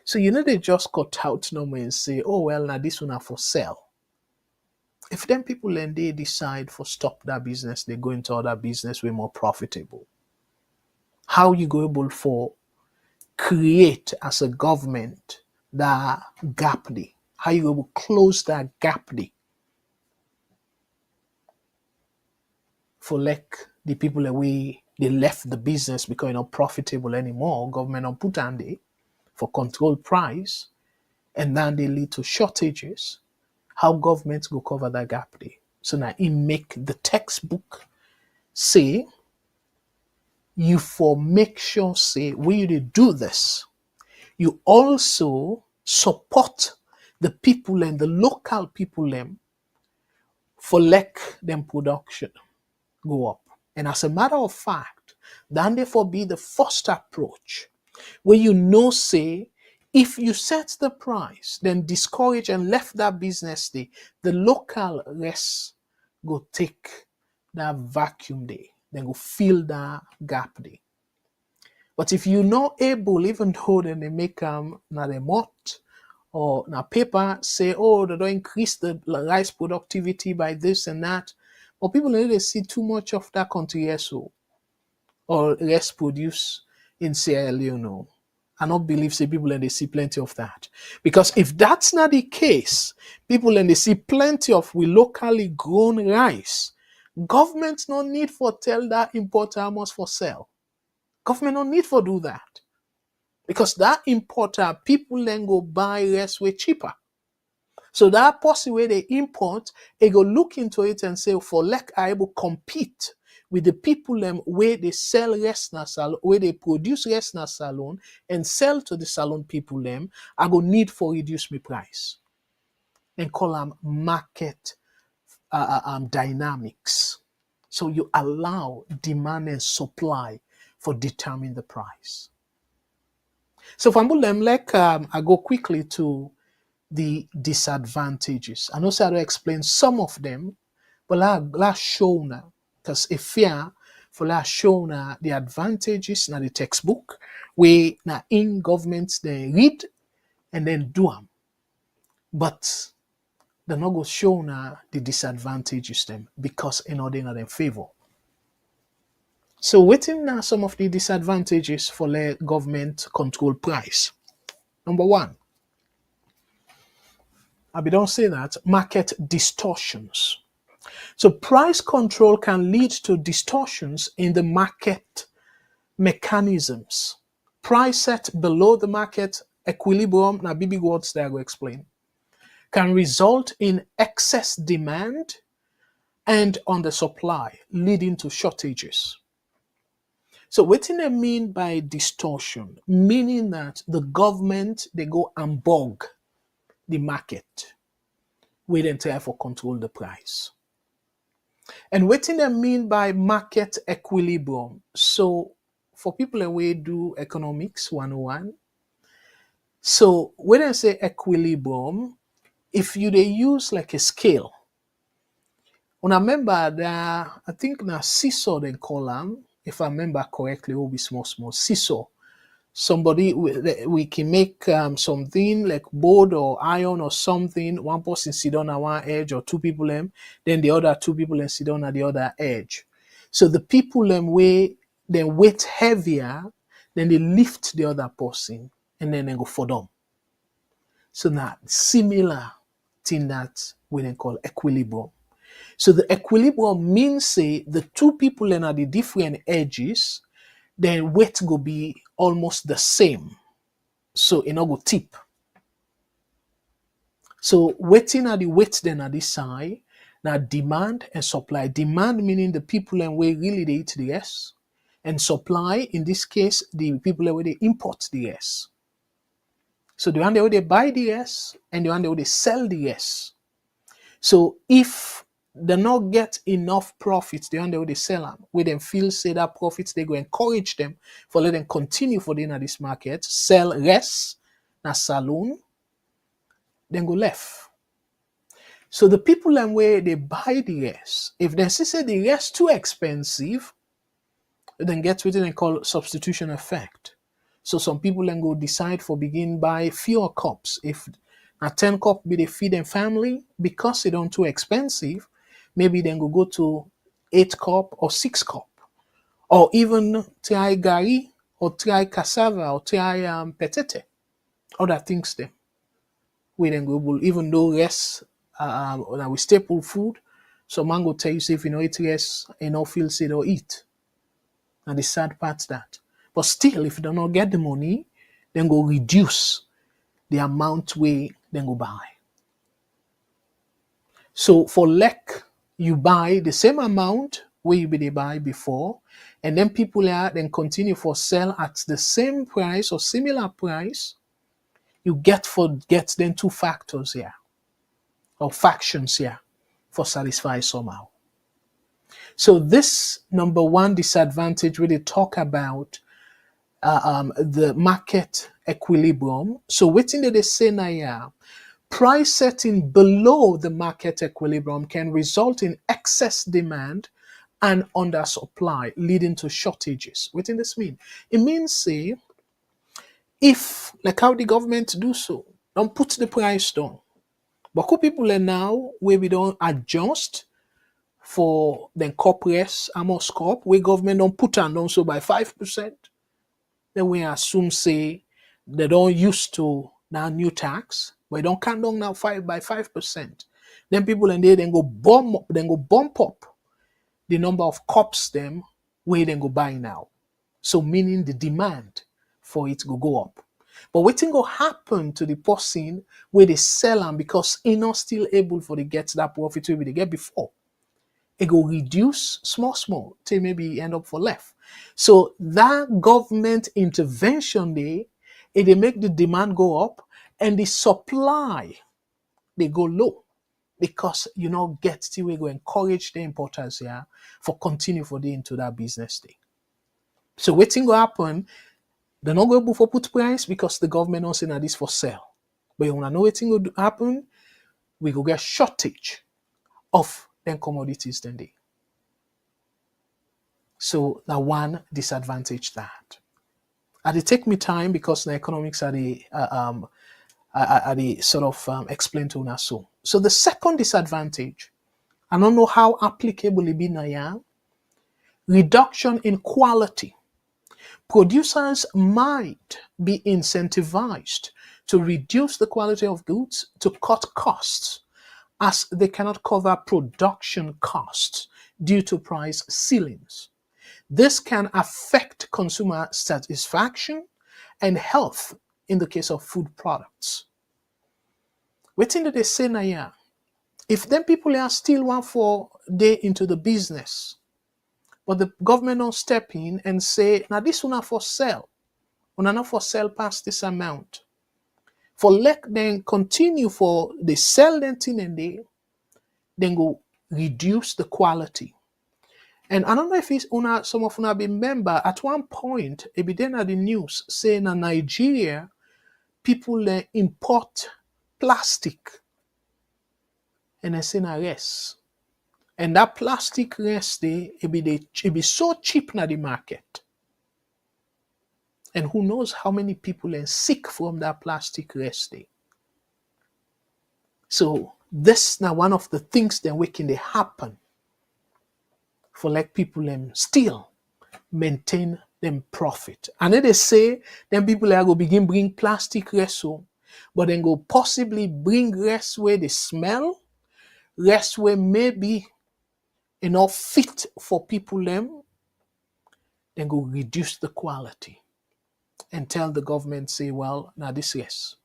So they just cut out no and say, oh well, now this one are for sale. If them people then they decide for stop that business, they go into other business way more profitable. How you go able for create as a government that gap there? How you able close that gap there? For like the people away, they left the business because it's not profitable anymore. Government don't put on there for control price, and then they lead to shortages. How governments go cover that gap there? So now it make the textbook say you for make sure say when you do this, you also support the people and the local people them for let them production go up. And as a matter of fact, then therefore be the first approach where say if you set the price, then discourage and left that business day, the local rest go take that vacuum day, then go fill that gap day. But if you're not able, even though then they make na the mot or na paper say, oh, they don't increase the rice productivity by this and that, but people they see too much of that country so or rice produce in Sierra Leone. I don't believe say people and they see plenty of that. Because if that's not the case, people and they see plenty of we locally grown rice. Governments no need for tell that importer how much for sell. Government no need for do that. Because that importer, people then go buy rice way cheaper. So that person where they import, they go look into it and say, for like I able compete with the people them where they sell rest na salon, where they produce rest na salon and sell to the salon people them, I go need for reduce my price. And call them market dynamics. So you allow demand and supply for determine the price. So for example, I go quickly to the disadvantages. I know I will explain some of them, but let's show now. Because if fear for let's show now the advantages now the textbook where now in governments they read and then do them. But they're not going to show now the disadvantages them because in order in their favor. So waiting now some of the disadvantages for the government control price. Number one, I don't say that, market distortions. So price control can lead to distortions in the market mechanisms. Price set below the market equilibrium, now big words that I will explain, can result in excess demand and under supply, leading to shortages. So what do I mean by distortion? Meaning that the government, they go and bog the market, we then therefore control the price. And what do I mean by market equilibrium? So for people who do economics 101, so when I say equilibrium, if you they use like a scale, when I remember that I think now seesaw they call them, if I remember correctly, it will be small seesaw. Somebody, we can make something like board or iron or something. One person sit on at one edge, or two people then the other two people sit on at the other edge. So the people way then weight heavier, then they lift the other person and then they go for them. So now similar thing that we then call equilibrium. So the equilibrium means say the two people then at the different edges, then weight go be almost the same. So it not go tip. So waiting at the weight then at this side. Now demand and supply. Demand meaning the people and way really they eat the S. And supply, in this case, the people where they import the S. So the one where they buy the S and the one where they sell the S. So if they not get enough profits, the one where they sell them, where them feel say that profits, they go encourage them for let them continue for the in this market, sell less, na saloon, then go left. So the people and where they buy the S, if they see say the S too expensive, then get what they call substitution effect. So some people then go decide for begin buy fewer cups. If a 10 cup be they feed them family, because they don't too expensive, maybe then go to 8 cup or 6 cup. Or even try gari, or try cassava, or try petete. Other things them. We then go, even though less we staple food, so man go tell you say if you know eat less, you know feel say don't eat. And the sad part's that. But still, if you do not get the money, then go reduce the amount we then go buy. So for lek, you buy the same amount where you be they buy before, and then people are then continue for sell at the same price or similar price. You get then two factors here, or factions here, for satisfy somehow. So this number one disadvantage where they talk about the market equilibrium. So waiting that they say now, yeah, price setting below the market equilibrium can result in excess demand and undersupply, leading to shortages. What does this mean? It means say, if like how the government do so, don't put the price down. But could people are now where we don't adjust for the corporates, amos corp, where government don't put down so by 5%. Then we assume say they don't used to now new tax, but they don't count down now 5%. Then people and they then go bump up the number of cups them where they go buy now. So meaning the demand for it go up. But what thing go happen to the person where they sell them because they not still able for they get that profit where they get before. It go reduce small till maybe end up for left. So that government intervention they make the demand go up and the supply they go low, because you know get still we go encourage the importers here for continue for the into that business day. So what thing go happen? They're not going to put price because the government not saying that this for sale. But you wanna know what thing will happen? We go get shortage of them commodities then they. So that one disadvantage that. And it take me time because the economics are the sort of explain to us so. So the second disadvantage, I don't know how applicable it be now, reduction in quality. Producers might be incentivized to reduce the quality of goods to cut costs, as they cannot cover production costs due to price ceilings. This can affect consumer satisfaction and health in the case of food products. Waiting that they say now, yeah, if them people are still want for day into the business, but the government don't step in and say, now this one not for sale, one not for sale past this amount. For let them continue for the sell them thing and they then go reduce the quality. And I don't know if it's some of una remember at one point, it be then at the news saying in Nigeria, people import plastic and they say na rest. And that plastic rest it be so cheap na the market. And who knows how many people are sick from that plastic rest day. So this now one of the things that we can they happen for like people still maintain them profit. And then they say then people are go begin bring plastic rest home, but then go possibly bring rest where they smell, rest where maybe enough fit for people them, then go reduce the quality and tell the government say, well, now this yes.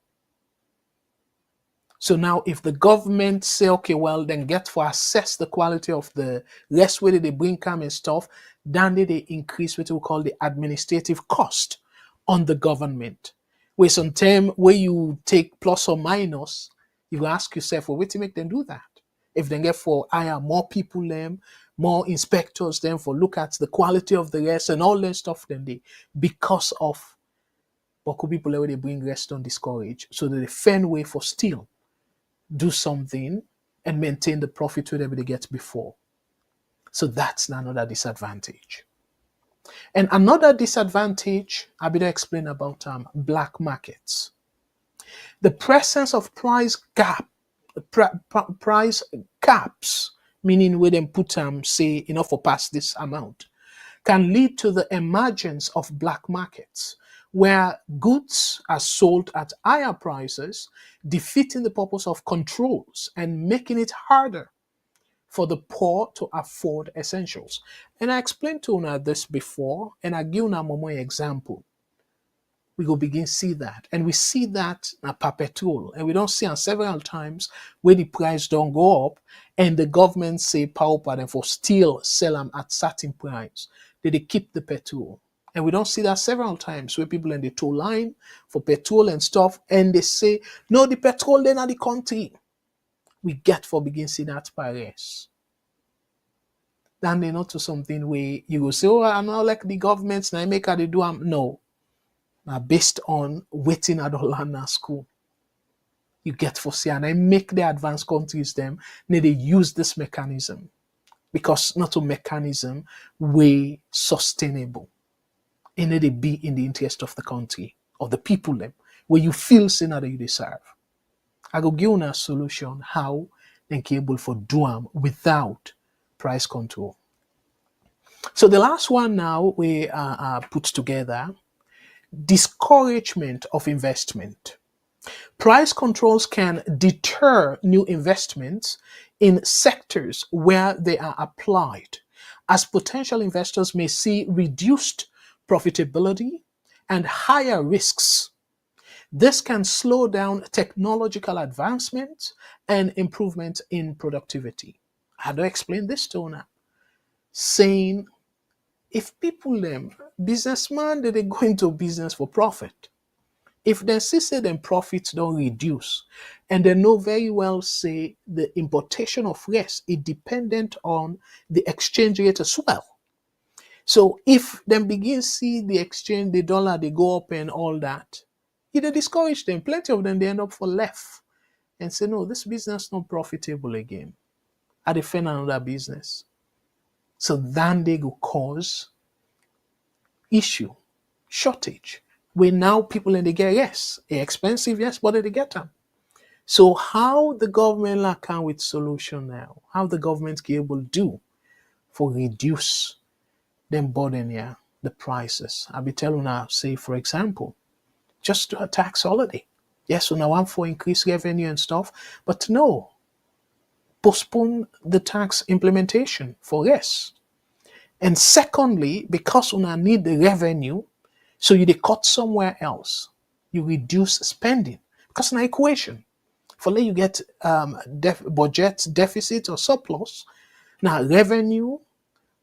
So now if the government say, okay, well, then get for assess the quality of the rest where they bring come and stuff, then they increase what we call the administrative cost on the government. Where some term where you take plus or minus, you ask yourself, well, what to make them do that? If they get for hire more people them, more inspectors them for look at the quality of the rest and all that stuff, then they because of what could people where they bring rest on discourage. So that they find way for still do something and maintain the profit whatever they get before. So that's another disadvantage. And another disadvantage, I better explain about black markets. The presence of price caps, meaning where them put say enough for past this amount, can lead to the emergence of black markets where goods are sold at higher prices, defeating the purpose of controls and making it harder for the poor to afford essentials. And I explained to you this before, and I give you more example. We go begin see that. And we see that per petrol. And we don't see on several times where the price don't go up and the government say power them for still sell them at certain price. They keep the petrol. And we don't see that several times where people in the toll line for petrol and stuff, and they say, no, the petrol then at the country. We get for begin see that Paris. Then they not to something where you go say, oh, I'm not like the governments, now make how they do them. No. Now based on waiting at Holland school. You get for see, and I make the advanced countries them, then they use this mechanism. Because not a mechanism way sustainable. And they be in the interest of the country, of the people them, where you feel say that you deserve. I go give you a solution how they can able for do them without price control. So the last one now we put together, discouragement of investment. Price controls can deter new investments in sectors where they are applied, as potential investors may see reduced profitability and higher risks. This can slow down technological advancement and improvement in productivity. How do I explain this to you? Saying if people businessman they go into business for profit. If they see say them profits don't reduce, and they know very well say the importation of rest is dependent on the exchange rate as well. So if them begin see the exchange, the dollar, they go up and all that, it discourage them. Plenty of them they end up for left and say, no, this business not profitable again. I defend another business. So then they go cause issue, shortage. Where now people in the get yes, expensive, yes, but they get them. So how the government can with solution now? How the government can able do for reduce them burden here, the prices? I'll be telling now, say for example, just do a tax holiday. Yes, so now I'm for increased revenue and stuff, but no, postpone the tax implementation for yes. And secondly, because we need the revenue, so you cut somewhere else, you reduce spending. Because in an equation, for let you get budget deficit or surplus, now revenue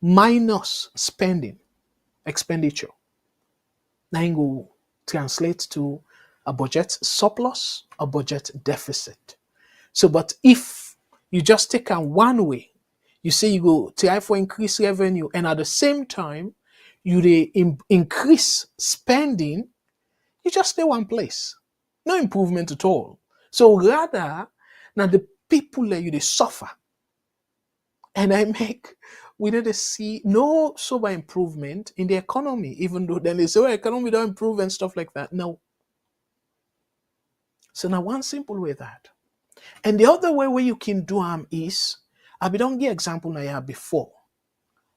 minus spending, expenditure. Now you go translate to a budget surplus, a budget deficit. So, but if you just take a one way, you say you go try for increase revenue, and at the same time, you increase spending, you just stay one place. No improvement at all. So rather, now the people that you they suffer. And I make we need to see no sober improvement in the economy, even though then they say, oh, economy don't improve and stuff like that. No. So now one simple way that. And the other way where you can do is, I be don't give example now yeah before,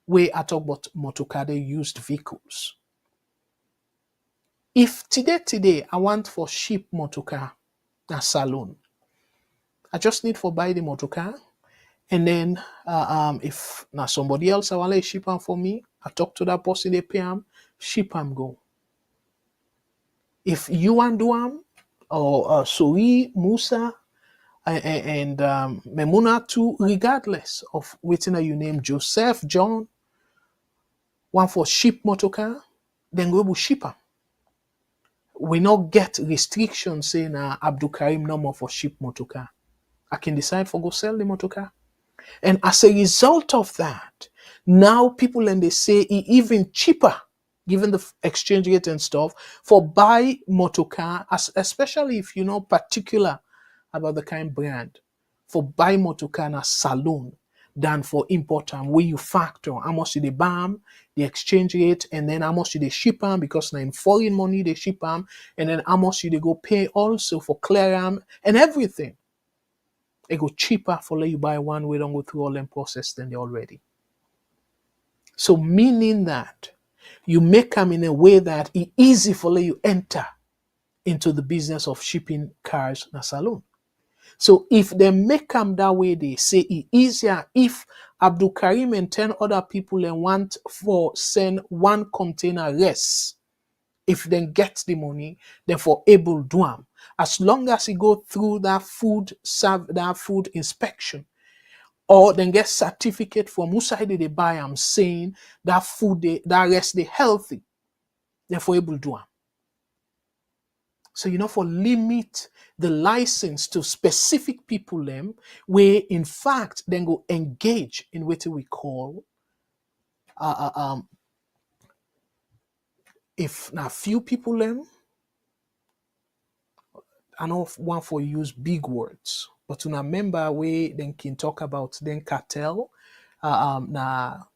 where I talk about motorcar used vehicles. If today I want for cheap motorcar, a salon, I just need for buy the motorcar, and then if now somebody else I want to ship them for me, I talk to that person, they pay them, ship them go. If you want do them, or Suri, Musa, and Memuna too, regardless of waiting you name Joseph, John, one for ship motorcar, then go ship them. We not get restrictions saying Abdul Karim no more for ship motorcar. I can decide for go sell the motorcar. And as a result of that, now people and they say it even cheaper, given the exchange rate and stuff, for buy motorcar, especially if you know particular about the kind brand, for buy motorcar in a saloon than for import them, where you factor how much they BAM, the exchange rate, and then how much they ship them, because now in foreign money they ship them, and then how much they go pay also for clear them and everything. It go cheaper for let you buy one, we don't go through all them process than they already. So meaning that you make them in a way that it's easy for let you enter into the business of shipping cars in a salon. So if they make them that way, they say it's easier if Abdul Karim and 10 other people and want for send one container less. If they get the money, then for able do them. As long as it go through that food inspection, or then get certificate from who side they buy them saying that food that rest they healthy, then for able do them. So for limit the license to specific people them, where in fact then go engage in what we call if now few people them, I know one for use big words, but to remember we then can talk about then cartel, now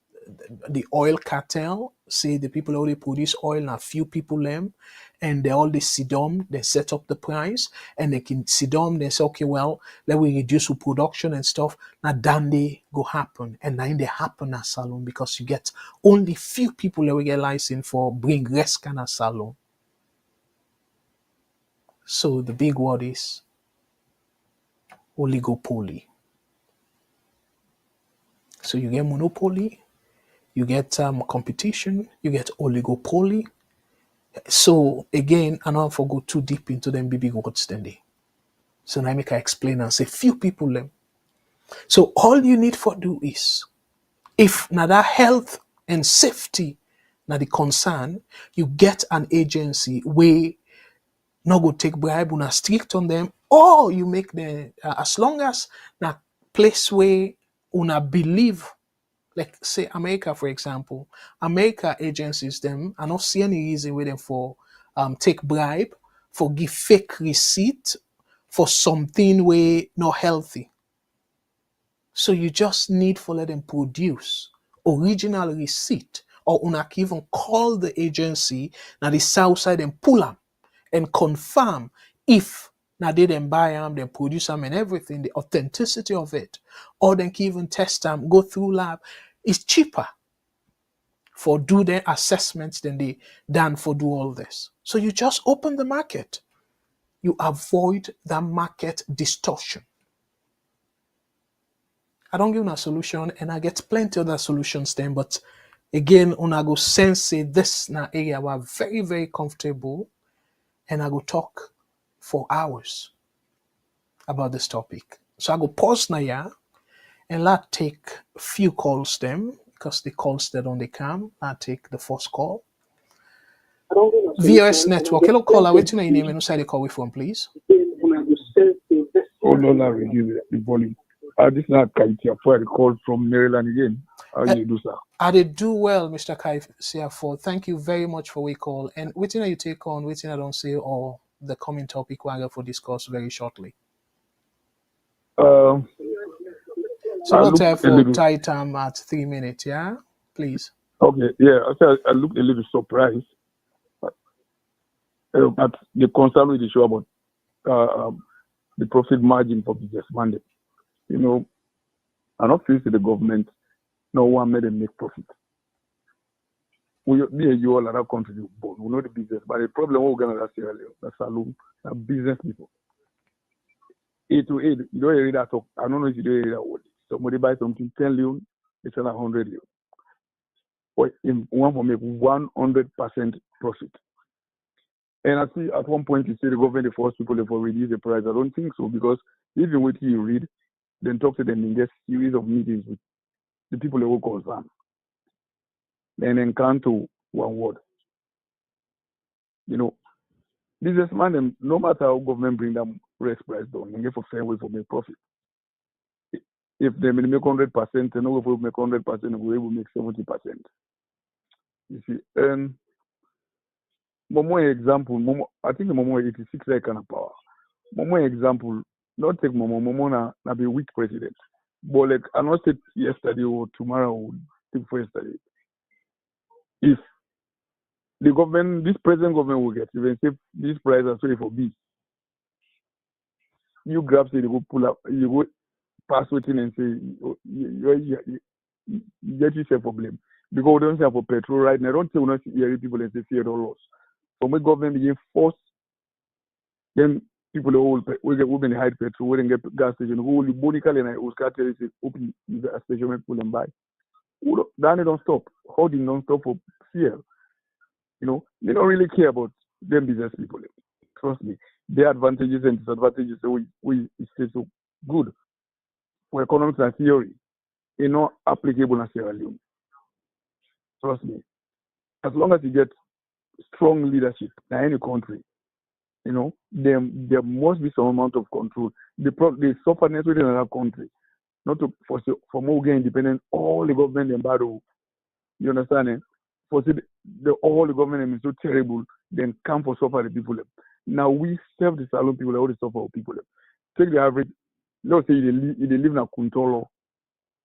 the oil cartel, say the people who they produce oil now few people them, and they all they sit down, they set up the price, and they can sit down, they say, okay, well, let we reduce the production and stuff. Now then they go happen, and then they happen at salon because you get only few people that will get license for bring risk in a salon. So the big word is oligopoly. So you get monopoly, you get competition, you get oligopoly. So again, I don't for go too deep into them big words then they. So now I make I explain and say few people them. So all you need for do is, if now that health and safety now the concern, you get an agency where not go take bribe, una strict on them, or you make the as long as na place where una believe, like say America for example, America agencies them, I don't see any reason with them for take bribe, for give fake receipt for something where not healthy. So you just need for let them produce original receipt, or una can even call the agency now the south side and pull them and confirm if now they then buy them, they produce them and everything, the authenticity of it, or then can even test them, go through lab. It's cheaper for do their assessments than for do all this. So you just open the market. You avoid that market distortion. I don't give you a solution, and I get plenty other solutions then, but again, when I go sense say this na area we're very, very comfortable, and I go talk for hours about this topic. So I go pause now, yeah, and let take few calls them, because the calls that on the cam, I take the first call. VOS network, hello caller, waiting on your name and who side you call from, please. Oh no, not reduce the volume. This is not Kaitia for a call from Maryland again. How you do, sir? I did do well, Mr. Kaitia. Thank you very much for we call. And waiting you take on, waiting I don't say, or the coming topic we're going to discuss very shortly. So I let's look have a for little. tight time at 3 minutes, yeah? Please. Okay, yeah. I said I looked a little surprised at the concern with the show about the profit margin for businessmen. You know, I'm not faced with the government. No one made them make profit. Me and you all are not contribute, but we know the business. But the problem we're going to Sierra Leone, the saloon, the business people. 8 to 8, you don't hear that talk. I don't know if you don't hear that word. Somebody buy something 10 leon, they sell 100 leon. Or in one for make 100% profit. And I see at one point you say the government force people to reduce the price. I don't think so, because even what you read, then talk to them in this series of meetings with the people who concerned. Then encounter one word. You know, businessman, no matter how government bring them raise price down, they get for fair way for make profit. If they make 100%, then no will make 100%, we will make 70%. You see, and Momo example, Momo, I think Momo 86 like kind of power. Momo example, not take Momo na be weak president. But like I not said yesterday or tomorrow or before yesterday. If the government, this present government will get, even say this price are sorry for B, you grab say they go pull up, you go pass waiting and say you get yourself a blame. Because we don't say for petrol right now. I don't say we not hear people and say fear or loss. From the government begin force then people will get hide petrol, we get gas station, who will bonically and I will start to open the station and pull them by. Then they don't stop. How do you don't stop for fear? You know, they don't really care about them business people. Trust me. Their advantages and disadvantages we say so good. For economics and theory, it's not applicable in Sierra Leone. Trust me. As long as you get strong leadership in any country, you know, there must be some amount of control. The sufferness within another country, not to for more get independent, all the government and battle. You understand? Eh? For all the government is so terrible, then come for suffer the people. Now we serve the salon people, all the suffer people. Take the average. Let's say they live in a Kuntolo.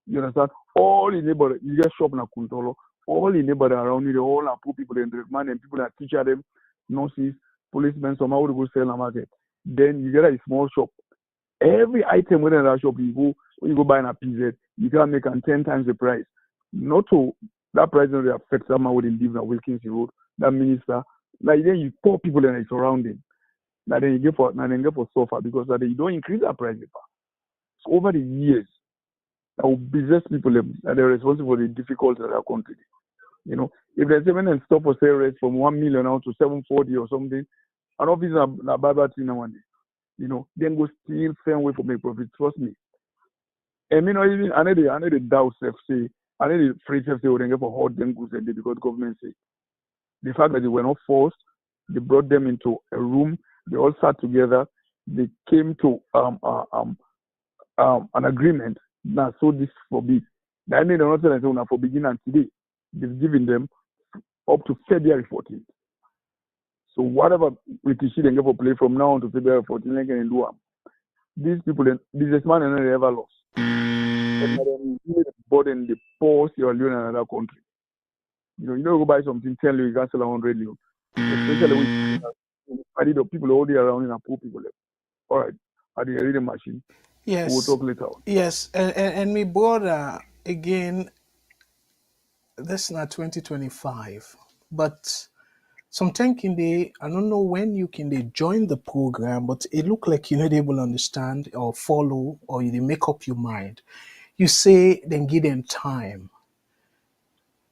You understand? All the neighbor, you get shop in a Kuntolo. All the neighbor around you, they all are poor people and man and people that teach them, nurses, policemen, somehow to go sell in the market. Then you get a small shop. Every item within that shop, when you go buy in a PZ, you can make 10 times the price. Not to that price doesn't affect someone who live in Wilkins Road, that minister. Like then you poor people in the surrounding. Now then you get for suffer because you don't increase that price. So over the years, our business people they're responsible for the difficulties of our country. You know, if there's even a stop for sale rate from 1 million now to 740 or something, an office na bad thing now one day. You know, then go still fair way for make profit. Trust me. And me not even I need the doubt say I need the free say we don't get for hot them goods and because government say the fact that they were not forced, they brought them into a room, they all sat together, they came to an agreement. Now so this forbid. That means they're not saying that for beginning today. They've given them up to February 14th. So whatever British they get for play from now on to February 14th, they can do them. These people, businessmen, and they ever lost. And then the burden, the poor Sierra Leone in another country. You go buy something, tell you can sell 100 leon. Especially with people all day around in a poor people. All right, at the reading machine. We'll Yes. talk later on. Yes. And me brother, again, this is not 2025, but sometimes can they, I don't know when you can they join the program, but it look like you're not able to understand or follow or you make up your mind. You say then give them time.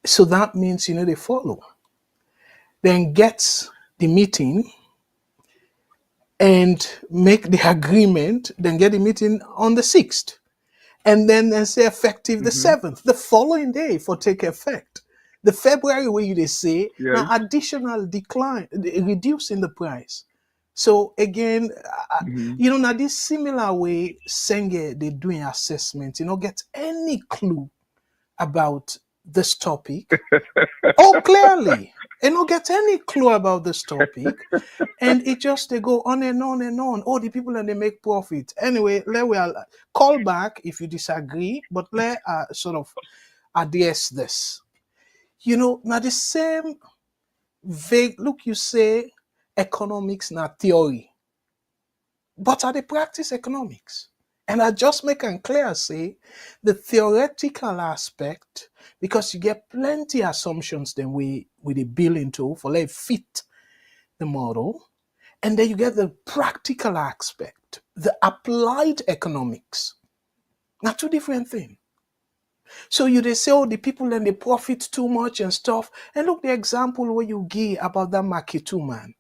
So that means they follow. Then get the meeting and make the agreement, then get the meeting on the 6th. And then they say effective the 7th, the following day for take effect. The February way they say now Yes. additional decline, reducing the price. So again, now this similar way Sengeh they doing assessment, get any clue about this topic. Oh, clearly. and not get any clue about this topic. And it just they go on and on and on. Oh, the people and they make profit. Anyway, let we call back if you disagree, but let sort of address this. Now the same vague look you say economics na theory, but are they practice economics? And I just make it clear, say, the theoretical aspect, because you get plenty assumptions then we they build into for like fit the model. And then you get the practical aspect, the applied economics. Now, two different things. So they say, oh, the people and they profit too much and stuff. And look, the example where you give about that market two man,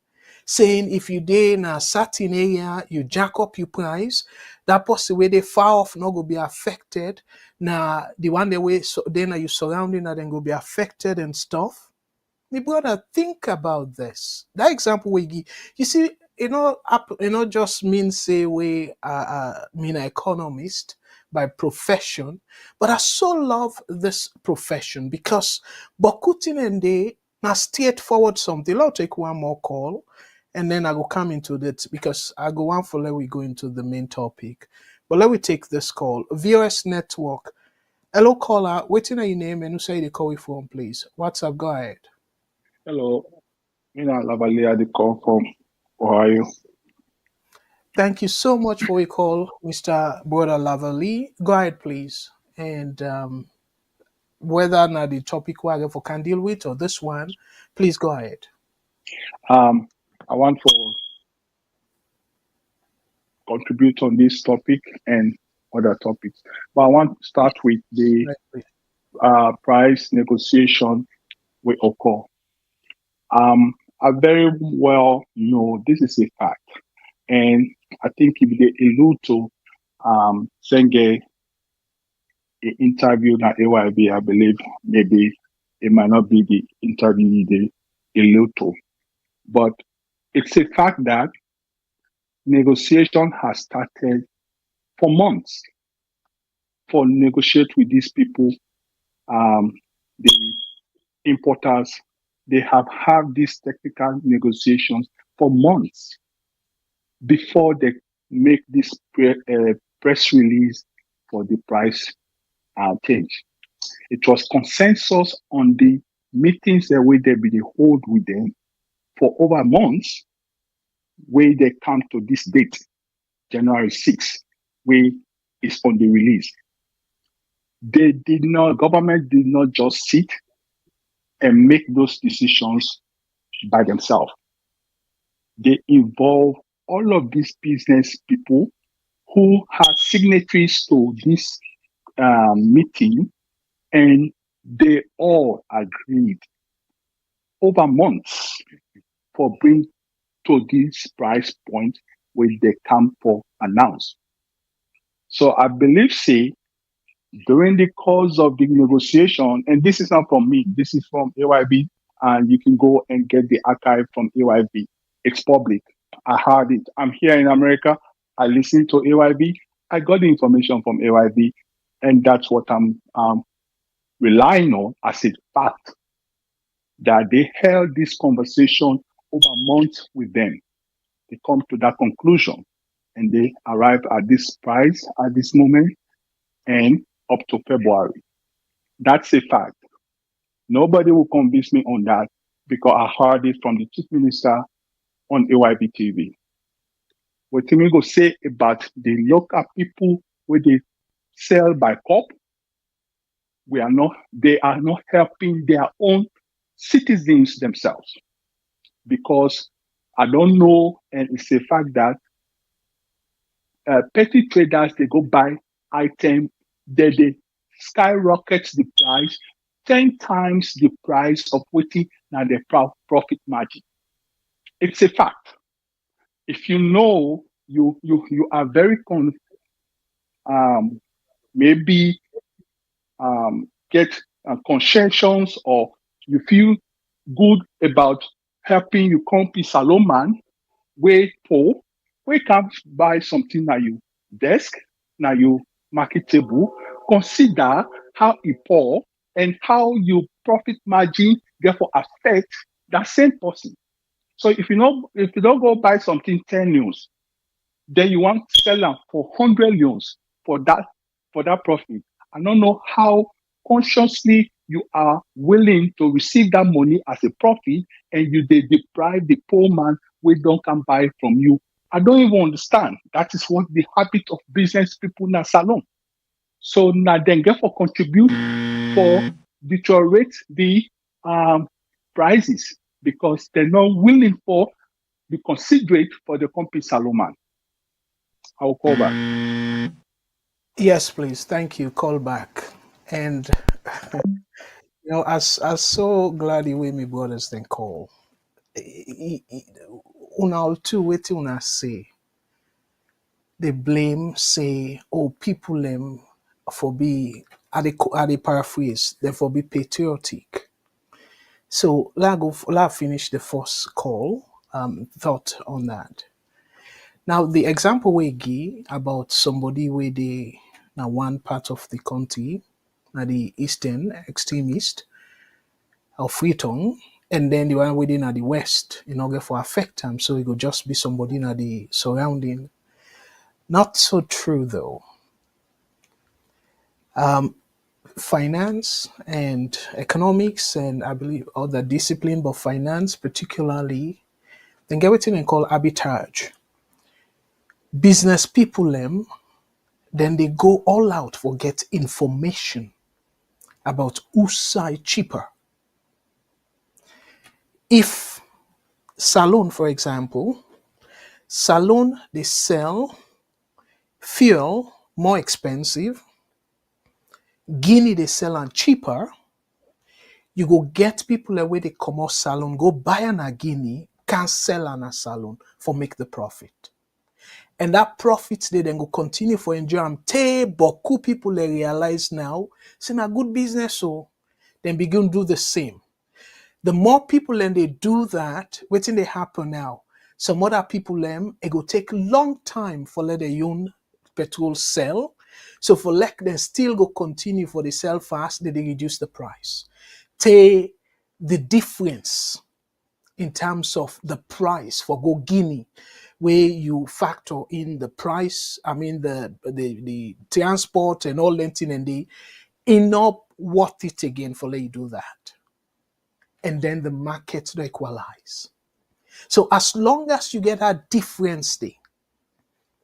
saying if you dey in a certain area, you jack up your price, that person where they far off not go be affected. Now, the one they way so then are you surrounding and then go be affected and stuff. My brother, think about this. That example we give, you see, just mean say we mean an economist by profession, but I so love this profession because Bokutin and they now straightforward something. I'll take one more call and then I will come into that because I go on for let we go into the main topic. But let me take this call. VOS network. Hello caller, waiting on your name and who say the call you from, please. What's up? Go ahead. Hello, Mina Lavalier, the call from Ohio. Thank you so much for your call, Mr. Brother Lavalley. Go ahead, please. And whether or not the topic we are for can deal with or this one, please go ahead. I want to contribute on this topic and other topics, but I want to start with the price negotiation will occur. I very well know this is a fact, and I think if they allude to Sengeh interview at AYB, I believe maybe it might not be the interview they allude to, but it's a fact that negotiation has started for months for negotiate with these people, the importers. They have had these technical negotiations for months before they make this press release for the price change. It was consensus on the meetings that we they be hold with them for over months, where they come to this date, January 6th, where is on the release. Government did not just sit and make those decisions by themselves. They involve all of these business people who have signatories to this meeting, and they all agreed over months for bring to this price point where they come for announce. So I believe, say, during the course of the negotiation, and this is not from me, this is from AYB, and you can go and get the archive from AYB. It's public. I heard it. I'm here in America. I listened to AYB. I got the information from AYB, and that's what I'm relying on as a fact, that they held this conversation over months with them. They come to that conclusion, and they arrive at this price at this moment and up to February. That's a fact. Nobody will convince me on that because I heard it from the chief minister on AYB TV. What Timmy go say about the local people where they sell by cup, they are not helping their own citizens themselves. Because I don't know, and it's a fact that petty traders, they go buy item, they skyrocket the price 10 times the price of waiting now the profit margin. It's a fact. If you know, you are very maybe get conscientious, or you feel good about helping you company Salomon, where poor, where can buy something na you desk, na you market table, consider how it poor and how your profit margin therefore affect That same person. So if you don't go buy something 10 news, then you want to sell them for 100 news for that profit. I don't know how consciously you are willing to receive that money as a profit, and you they deprive the poor man who don't come buy from you. I don't even understand. That is what the habit of business people now salon. So now then get for contribute for deteriorate the prices because they're not willing for be considerate for the company Salomon. I will call back. Yes, please. Thank you. Call back. And as so glad you with me brothers then call. Una all two waiting una say. They blame, say, oh, people for be are they paraphrase, they for be patriotic. So let finish the first call thought on that. Now the example we give about somebody where they now one part of the country, now the eastern extremist or Freetown, and then the one within at the west in order for affect them. So it could just be somebody in the surrounding. Not so true though. Finance and economics and I believe other discipline, but finance particularly, then get what they call arbitrage. Business people then they go all out for get information about whose side cheaper. If Salon, for example, Salon they sell fuel more expensive, Guinea they sell and cheaper, you go get people away they come out Salon, go buy an a Guinea, can sell an a Salon for make the profit. And that profit they then go continue for enjoy them. But people they realize now, it's a good business, so then begin do the same. The more people then they do that, waiting they happen now. Some other people it go take long time for let their own petrol sell. So for let them still go continue for the sell fast, they reduce the price. The difference in terms of the price for go Guinea, where you factor in the price, I mean the transport and all that thing and they enough worth it again for let you do that. And then the market to equalize. So as long as you get that difference there,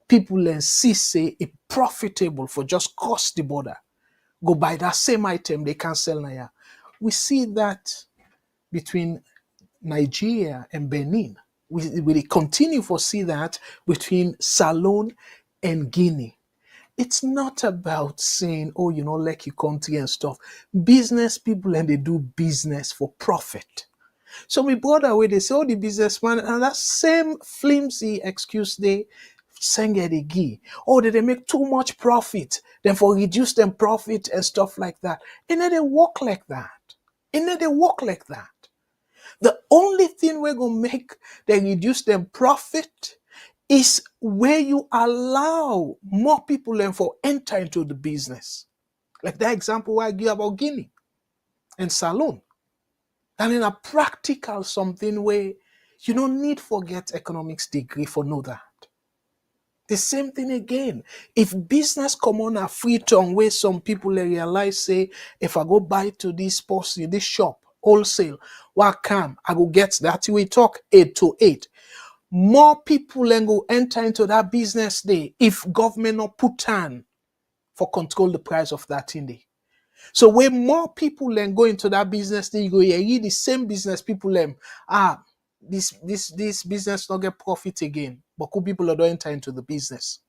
people then see say it profitable for just cross the border, go buy that same item they can sell now. We see that between Nigeria and Benin. We continue to see that between Salon and Guinea. It's not about saying, oh, like your country and stuff. Business people and they do business for profit. So my brother, where they say, oh, the businessman, and that same flimsy excuse they Sengeh they give. Oh, did they make too much profit? Then for reduce them profit and stuff like that. And then they work like that. The only thing we're gonna make them reduce them profit is where you allow more people and for enter into the business. Like that example I give about Guinea and Salon. And in a practical something where you don't need for get economics degree for know that. The same thing again. If business come on a free tongue where some people they realize say, if I go buy to this person, this shop, wholesale, what come, I go get that. We talk 8 to 8. More people then go enter into that business day if government not put on for control the price of that thing day. So when more people then go into that business, then you go hear the same business people this business not get profit again, but could people don't enter into the business.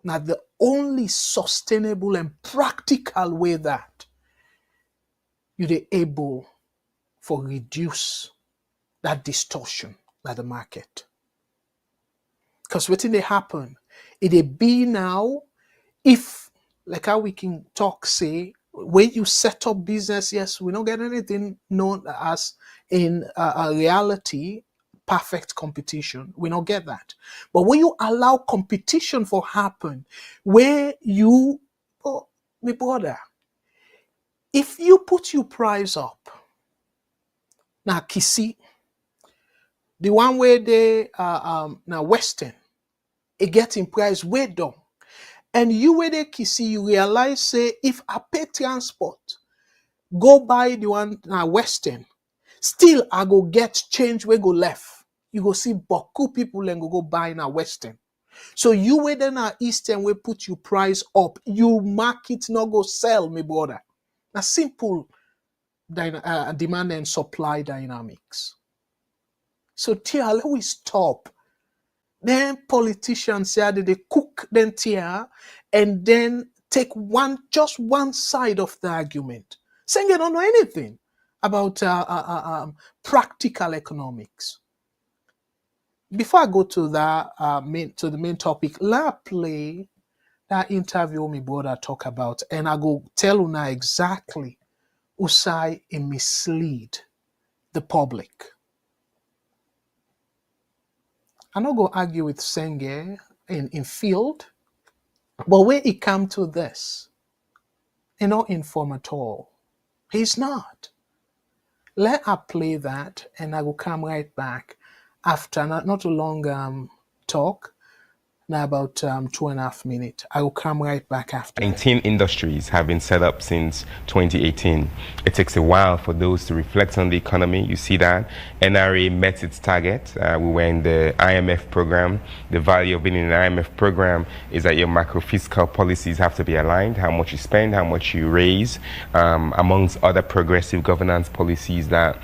Now the only sustainable and practical way that you're able for reduce that distortion by the market. Because what they happen, it be now if like how we can talk, say, when you set up business, yes, we don't get anything known as in a reality perfect competition. We don't get that. But when you allow competition for happen, where you, oh, my brother, if you put your price up, Now Kisi, the one where they now Western, it getting price way down. And you where they Kisi, you realize say if I pay transport, go buy the one now Western, still I go get change where go left. You go see boku people and go buy now Western. So you where then our Eastern will put you price up. You market not go sell, me brother. Now simple demand and supply dynamics. So tia, let we stop. Then politicians say that they cook then tia and then take just one side of the argument. Saying they don't know anything about practical economics. Before I go to that to the main topic, let's play that interview my brother talk about, and I go tell Una exactly usai mislead the public. I'm not going to argue with Sengeh in field, but when it comes to this, he not inform at all. He's not. Let us play that, and I will come right back after not too long talk. Now about 2.5 minutes. I will come right back after. 19 industries have been set up since 2018. It takes a while for those to reflect on the economy. You see that NRA met its target. We were in the IMF program. The value of being in an IMF program is that your macro fiscal policies have to be aligned, how much you spend, how much you raise, amongst other progressive governance policies that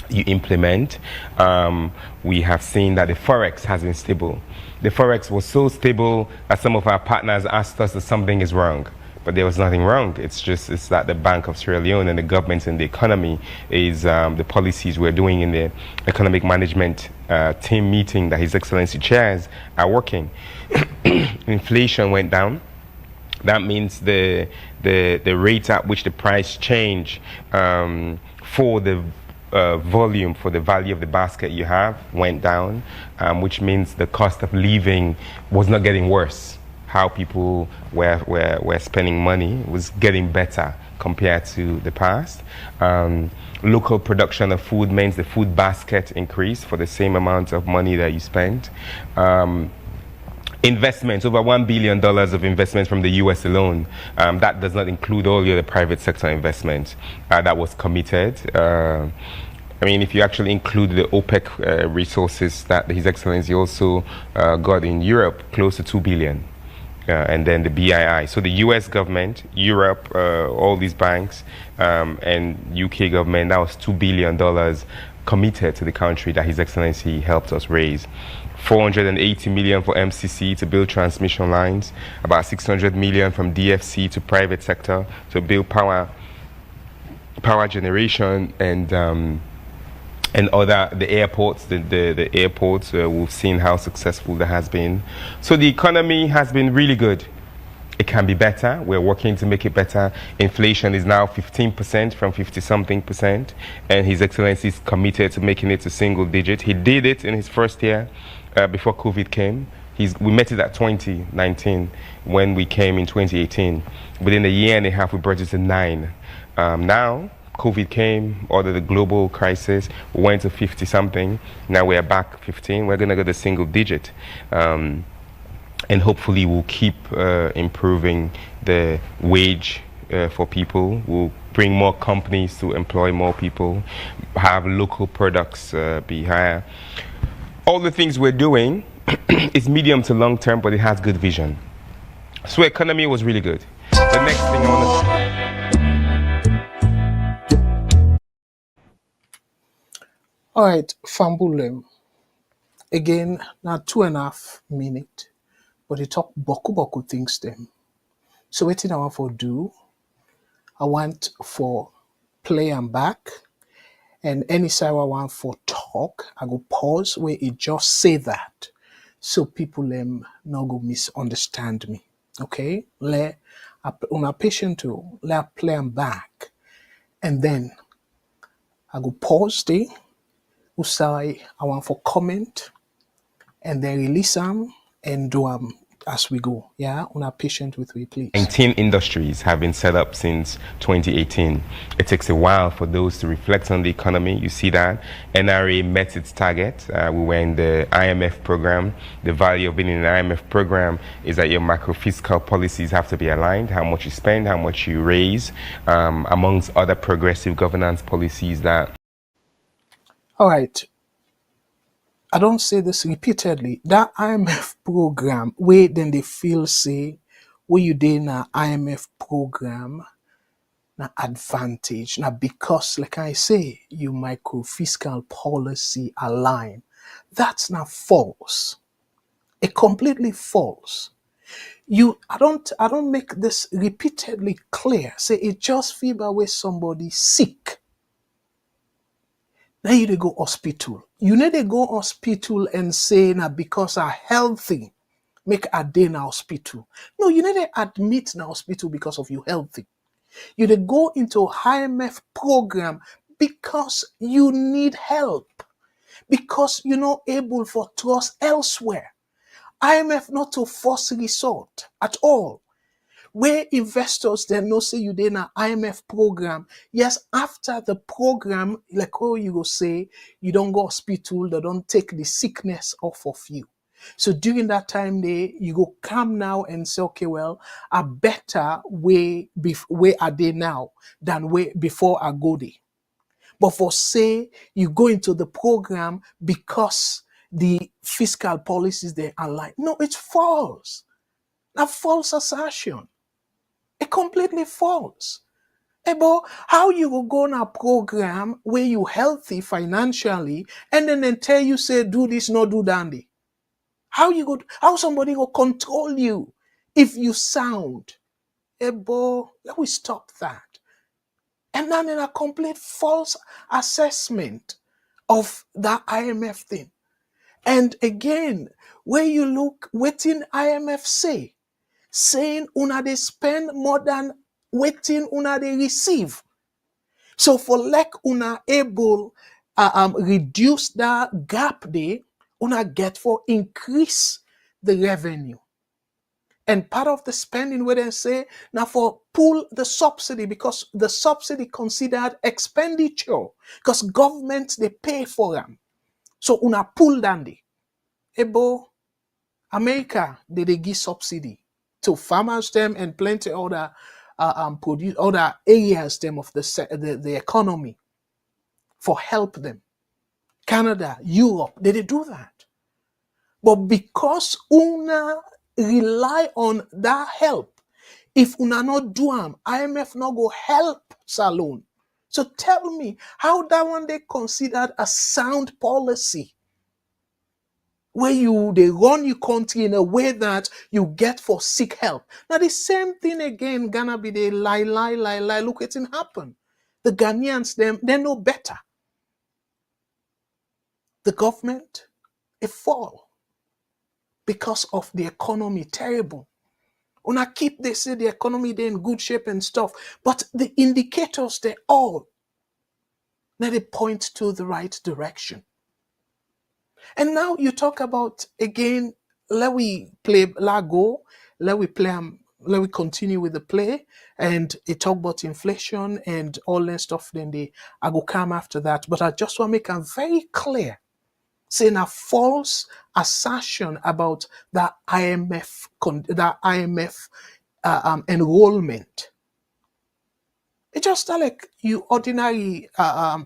you implement. We have seen that the Forex has been stable. The Forex was so stable that some of our partners asked us that something is wrong. But there was nothing wrong. It's that the Bank of Sierra Leone and the government and the economy is the policies we're doing in the economic management team meeting that His Excellency chairs are working. Inflation went down. That means the rate at which the price change for the volume for the value of the basket you have went down, which means the cost of living was not getting worse. How people were spending money was getting better compared to the past. Local production of food means the food basket increased for the same amount of money that you spent. Investments, over $1 billion of investments from the US alone. That does not include all the other private sector investments that was committed. I mean, if you actually include the OPEC resources that His Excellency also got in Europe, close to $2 billion. And then the BII. So the US government, Europe, all these banks, and UK government, that was $2 billion committed to the country that His Excellency helped us raise. 480 million for MCC to build transmission lines, about 600 million from DFC to private sector to build power generation and other the airports. The airports, we've seen how successful that has been. So the economy has been really good. It can be better. We're working to make it better. Inflation is now 15% from 50-something%, and His Excellency is committed to making it to single digit. He did it in his first year before COVID came. We met it at 2019 when we came in 2018. Within a year and a half, we brought it to 9. Now, COVID came, or the global crisis, we went to 50-something. Now we're back 15. We're going to go to single digit. And hopefully we'll keep improving the wage for people. We'll bring more companies to employ more people, have local products be higher. All the things we're doing is medium to long term, but it has good vision. So economy was really good. The next thing I want to... All right, Fambulem. Again, now 2.5 minutes, but they talk boku things them. So what I want for do, I want for play and back, and any side I want for talk, I go pause where it just say that, so people not go misunderstand me. Okay, let on patient to let play and back, and then I go pause there. Usai I want for comment, and then release them and do as we go. Yeah, una patient with me, please. 19 industries have been set up since 2018. It takes a while for those to reflect on the economy. You see that NRA met its target. We were in the IMF program. The value of being in an IMF program is that your macro fiscal policies have to be aligned, how much you spend, how much you raise, amongst other progressive governance policies that. All right. I don't say this repeatedly. That IMF program, where then they feel say, where you did na IMF program, na advantage. Now because, like I say, you micro fiscal policy align. That's not false. It completely false. I don't make this repeatedly clear. Say it just feel where somebody sick. Now you dey go hospital. You need to go hospital and say now because I healthy, make a day in hospital. No, you need to admit in hospital because of you healthy. You dey go into IMF program because you need help. Because you're not able for trust elsewhere. IMF not to force resort at all. Where investors then know say you did an IMF program. Yes, after the program, like you go say, you don't go hospital, they don't take the sickness off of you. So during that time you go come now and say, okay, well, a better way where are they now than way before I go there. But for say you go into the program because the fiscal policies they align. No, it's false. A false assertion. It completely false. But how you will go on a program where you healthy financially and then they tell you say do this, not do dandy? How somebody will control you if you sound? But let we stop that. And then in a complete false assessment of that IMF thing. And again, where you look, waiting IMF saying una they spend more than waiting una they receive. So for like una able reduce that gap there, una get for increase the revenue. And part of the spending where they say now for pull the subsidy because the subsidy considered expenditure because government they pay for them. So una pull down the ebo America they give subsidy to farmers them and plenty other produce other areas them of the economy for help them. Canada, Europe, they do that. But because una rely on that help, if una not do them, IMF not go help Salone. So tell me how that one they considered a sound policy where they run your country in a way that you get for seek help. Now the same thing again, Ghana be they lie. Look at it happen. The Ghanaians, they know better. The government, it fall because of the economy terrible. Una keep they say the economy they in good shape and stuff, but the indicators they all now they point to the right direction. And now you talk about again, let we play Lago, let we continue with the play and it talk about inflation and all that stuff, then I go come after that. But I just want to make it very clear, saying a false assertion about the IMF enrollment. It's just like you ordinary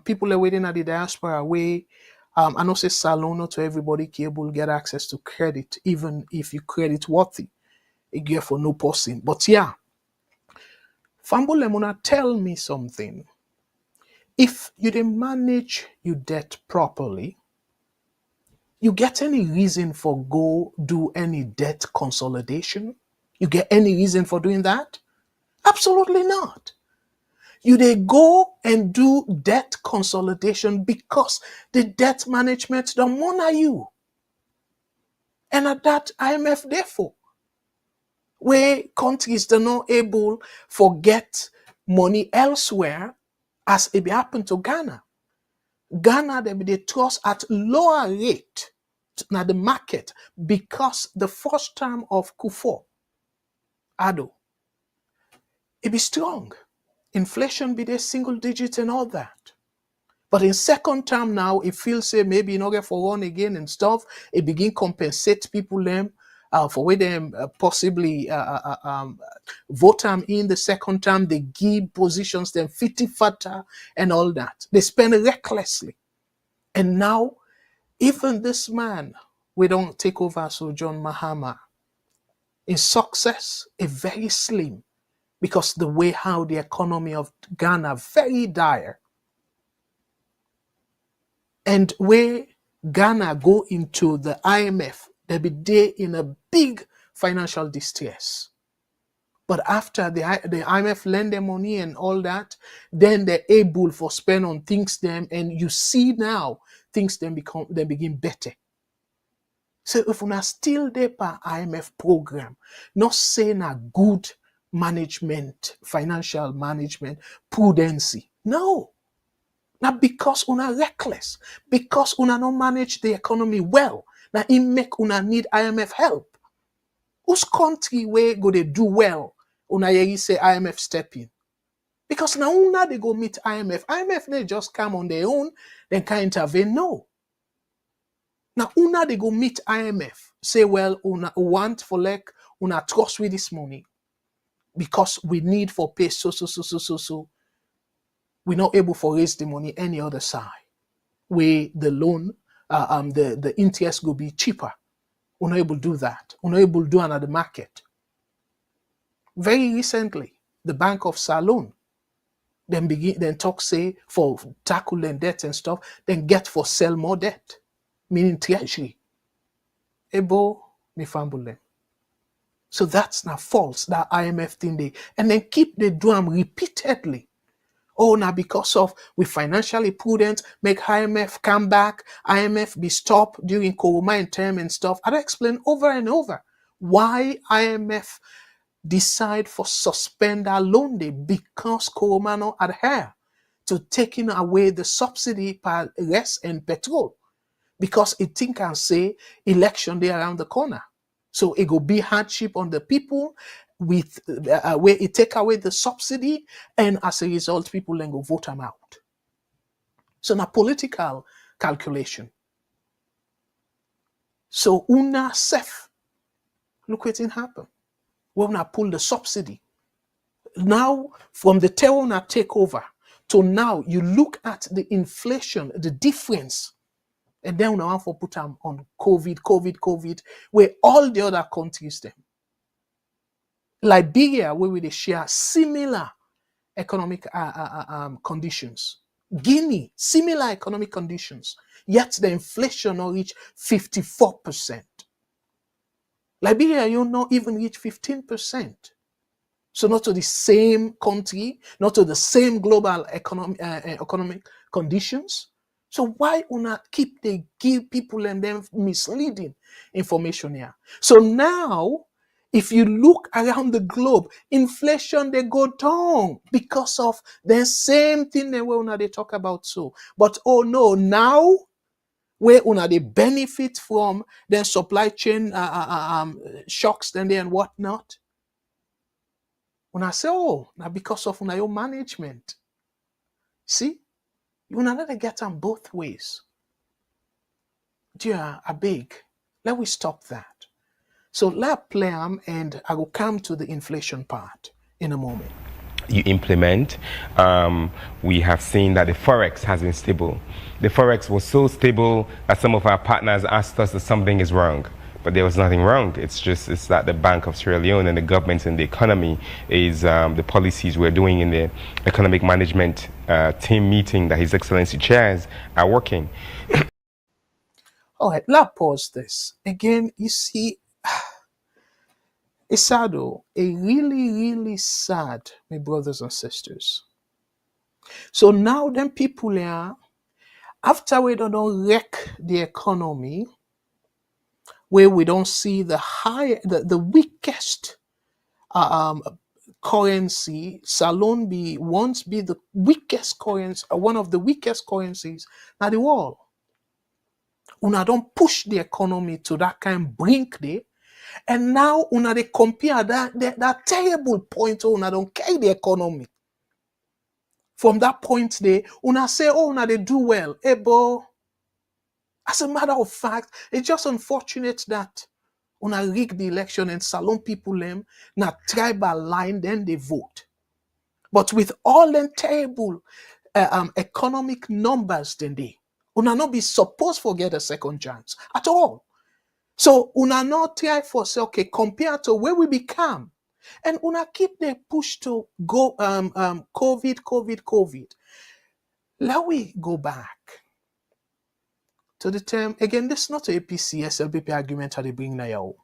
people are waiting at the diaspora way. I know say Salon not to everybody able get access to credit, even if you credit worthy. It get for no person. But yeah, Fambo Lemona tell me something. If you didn't manage your debt properly, you get any reason for go do any debt consolidation? You get any reason for doing that? Absolutely not. You they go and do debt consolidation because the debt management don't monitor you. And at that IMF therefore, where countries are not able to get money elsewhere as it happened to Ghana. Ghana they trust at lower rate Now the market, because the first term of Kufo, Ado, it be strong. Inflation be there single digits and all that. But in second term now, it feels say maybe in order for one again and stuff, it begin compensate people them for where them possibly vote them in the second term. They give positions them fitty fatter and all that. They spend recklessly. And now, even this man, we don't take over, so John Mahama, in success, a very slim, because the way how the economy of Ghana very dire. And where Ghana go into the IMF, they be there in a big financial distress. But after the IMF lend them money and all that, then they're able for spend on things them, and you see now things then begin better. So if we are still there per IMF program, not saying a good management, financial management, prudency. No. Not because una reckless, because una don't manage the economy well. Now it make una need IMF help. Whose country where go they do well? Una yeri say IMF step in. Because now una they go meet IMF. IMF they just come on their own, then can intervene. No. Now una they go meet IMF. Say, well, una want for like una trust with this money. Because we need for pay so. We're not able to raise the money any other side where the loan, the interest will be cheaper. We're not able to do that. We're not able to do another market. Very recently, the Bank of Salon then talk say for tackle and debt and stuff, then get for sell more debt, meaning treasury. Ebo ni fambule. So that's not false, that IMF thing they, and then keep the drum repeatedly. Oh, now because of we financially prudent, make IMF come back, IMF be stopped during Koroma term and stuff. I explain over and over why IMF decide for suspend our loan day, because Koroma no adhere to taking away the subsidy per less and petrol, because it think and say election day around the corner. So it will be hardship on the people with where it take away the subsidy, and as a result, people then go vote them out. So now political calculation. So una sef, look what happen. We una pull the subsidy. Now from the terror una take over to now, you look at the inflation, the difference. And then we want to put them on COVID, where all the other countries them. Liberia, where they share similar economic conditions. Guinea, similar economic conditions. Yet the inflation not reach 54%. Liberia, you not even reach 15%. So not to the same country, not to the same global economic conditions. So why not keep they give people and them misleading information here? So now, if you look around the globe, inflation they go down because of the same thing they talk about. So, but oh no, now where they benefit from their supply chain shocks and whatnot. When I say, oh, now because of your management, see. You not get them both ways. Dear, I beg, let we stop that. So let play them, and I will come to the inflation part in a moment. You implement, we have seen that the Forex has been stable. The Forex was so stable that some of our partners asked us that something is wrong. But there was nothing wrong. It's that the Bank of Sierra Leone and the government and the economy is the policies we're doing in the economic management team meeting that His Excellency chairs are working. All right, let's pause this. Again, you see, it's sad though, a really, really sad, my brothers and sisters. So now them people are, after we don't wreck the economy, where we don't see the weakest currency, Salon once be the weakest currency, one of the weakest currencies in the world. una don't push the economy to that kind of brink there. And now una they compare that terrible point, una don't carry the economy. From that point there, una say, oh, una they do well. But as a matter of fact, it's just unfortunate that una rig the election and salon people them na tribal line, then they vote. But with all them terrible economic numbers, then they una not be supposed to get a second chance at all. So una not try for say, okay, compared to where we become, and una keep the push to go COVID. Let we go back to the term again. This is not a APC SLBP argument that they bring now.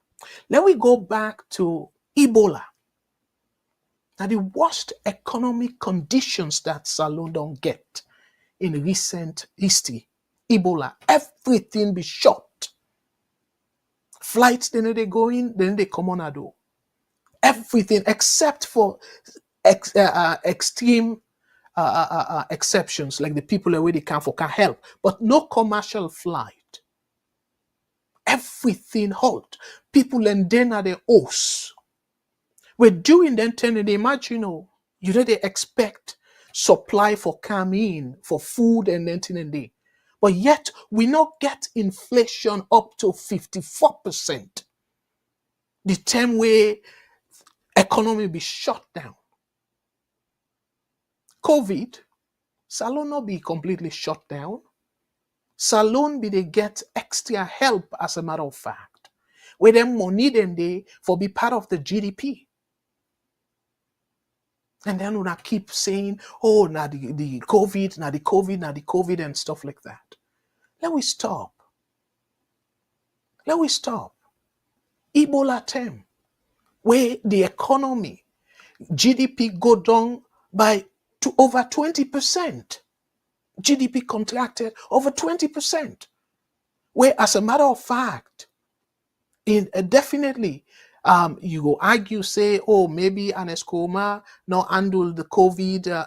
Let we go back to Ebola. Now the worst economic conditions that Salon don't get in recent history. Ebola, everything be shut. Flights, then they go in, then they come on a door. Everything except for extreme exceptions, like the people away they can help, but no commercial flight. Everything halt. People and then are the hosts. We're doing then turning the imagine, you know, they expect supply for come in for food and then in day. But yet we not get inflation up to 54%. The time where economy be shut down. COVID, Salon not be completely shut down. Salon be they get extra help, as a matter of fact. Where them money then they for be part of the GDP. And then we keep saying, oh, now the COVID and stuff like that. Let we stop. Ebola term, where the economy, GDP go down by over 20%. GDP contracted over 20%. Where, as a matter of fact, definitely, you go argue, say, oh, maybe an Escoma not handle the COVID, the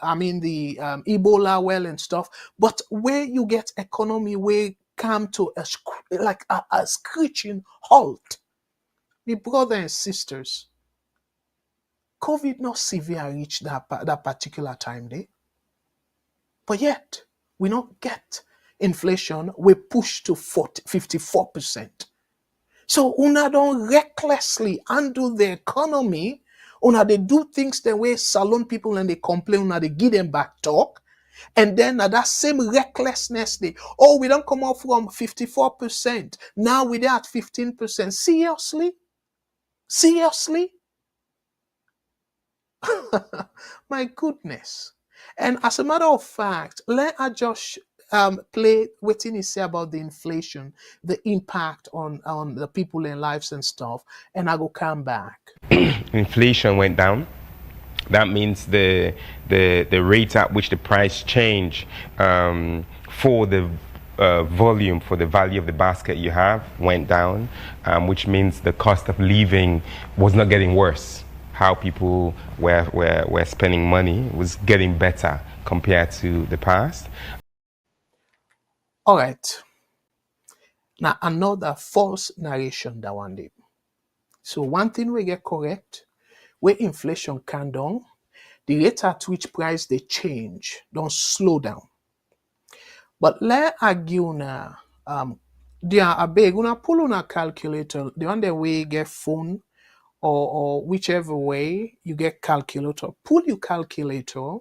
Ebola well and stuff. But where you get economy, where come to a screeching halt, my brother and sisters, COVID not severe reach that particular time there. But yet, we not get inflation, we push to 54%. So una don't recklessly handle the economy, una they do things the way salon people and they complain, una they give them back talk. And then that same recklessness, we don't come up from 54%. Now we're at 15%. Seriously? My goodness. And as a matter of fact, let us just play what he say about the inflation, the impact on the people and lives and stuff, and I go come back. Inflation went down. That means the rate at which the price change for the volume, for the value of the basket you have, went down, which means the cost of living was not getting worse. How people were spending money was getting better compared to the past. All right. Now another false narration that one day. So one thing we get correct, where inflation can down, the rate at which price they change don't slow down. But let argue now, there are a big una pull on a calculator, the one that way get phone or whichever way you get calculator, pull your calculator,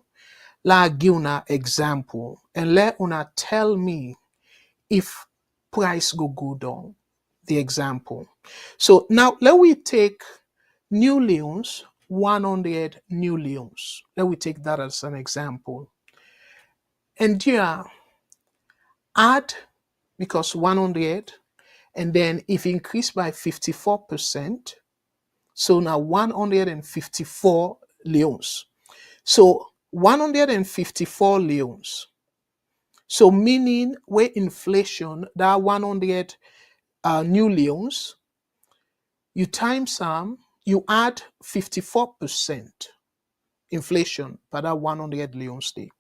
let give una example and let una tell me if price go down. The example. So now let we take New Leone'S, 100 New Leone'S. Let we take that as an example. And here, add, because 100, and then if increased by 54%, so now 154 Leone'S. So 154 Leone'S. So meaning where inflation, that 100 New Leone'S, you times some, you add 54% inflation per that 100 Leone'S day.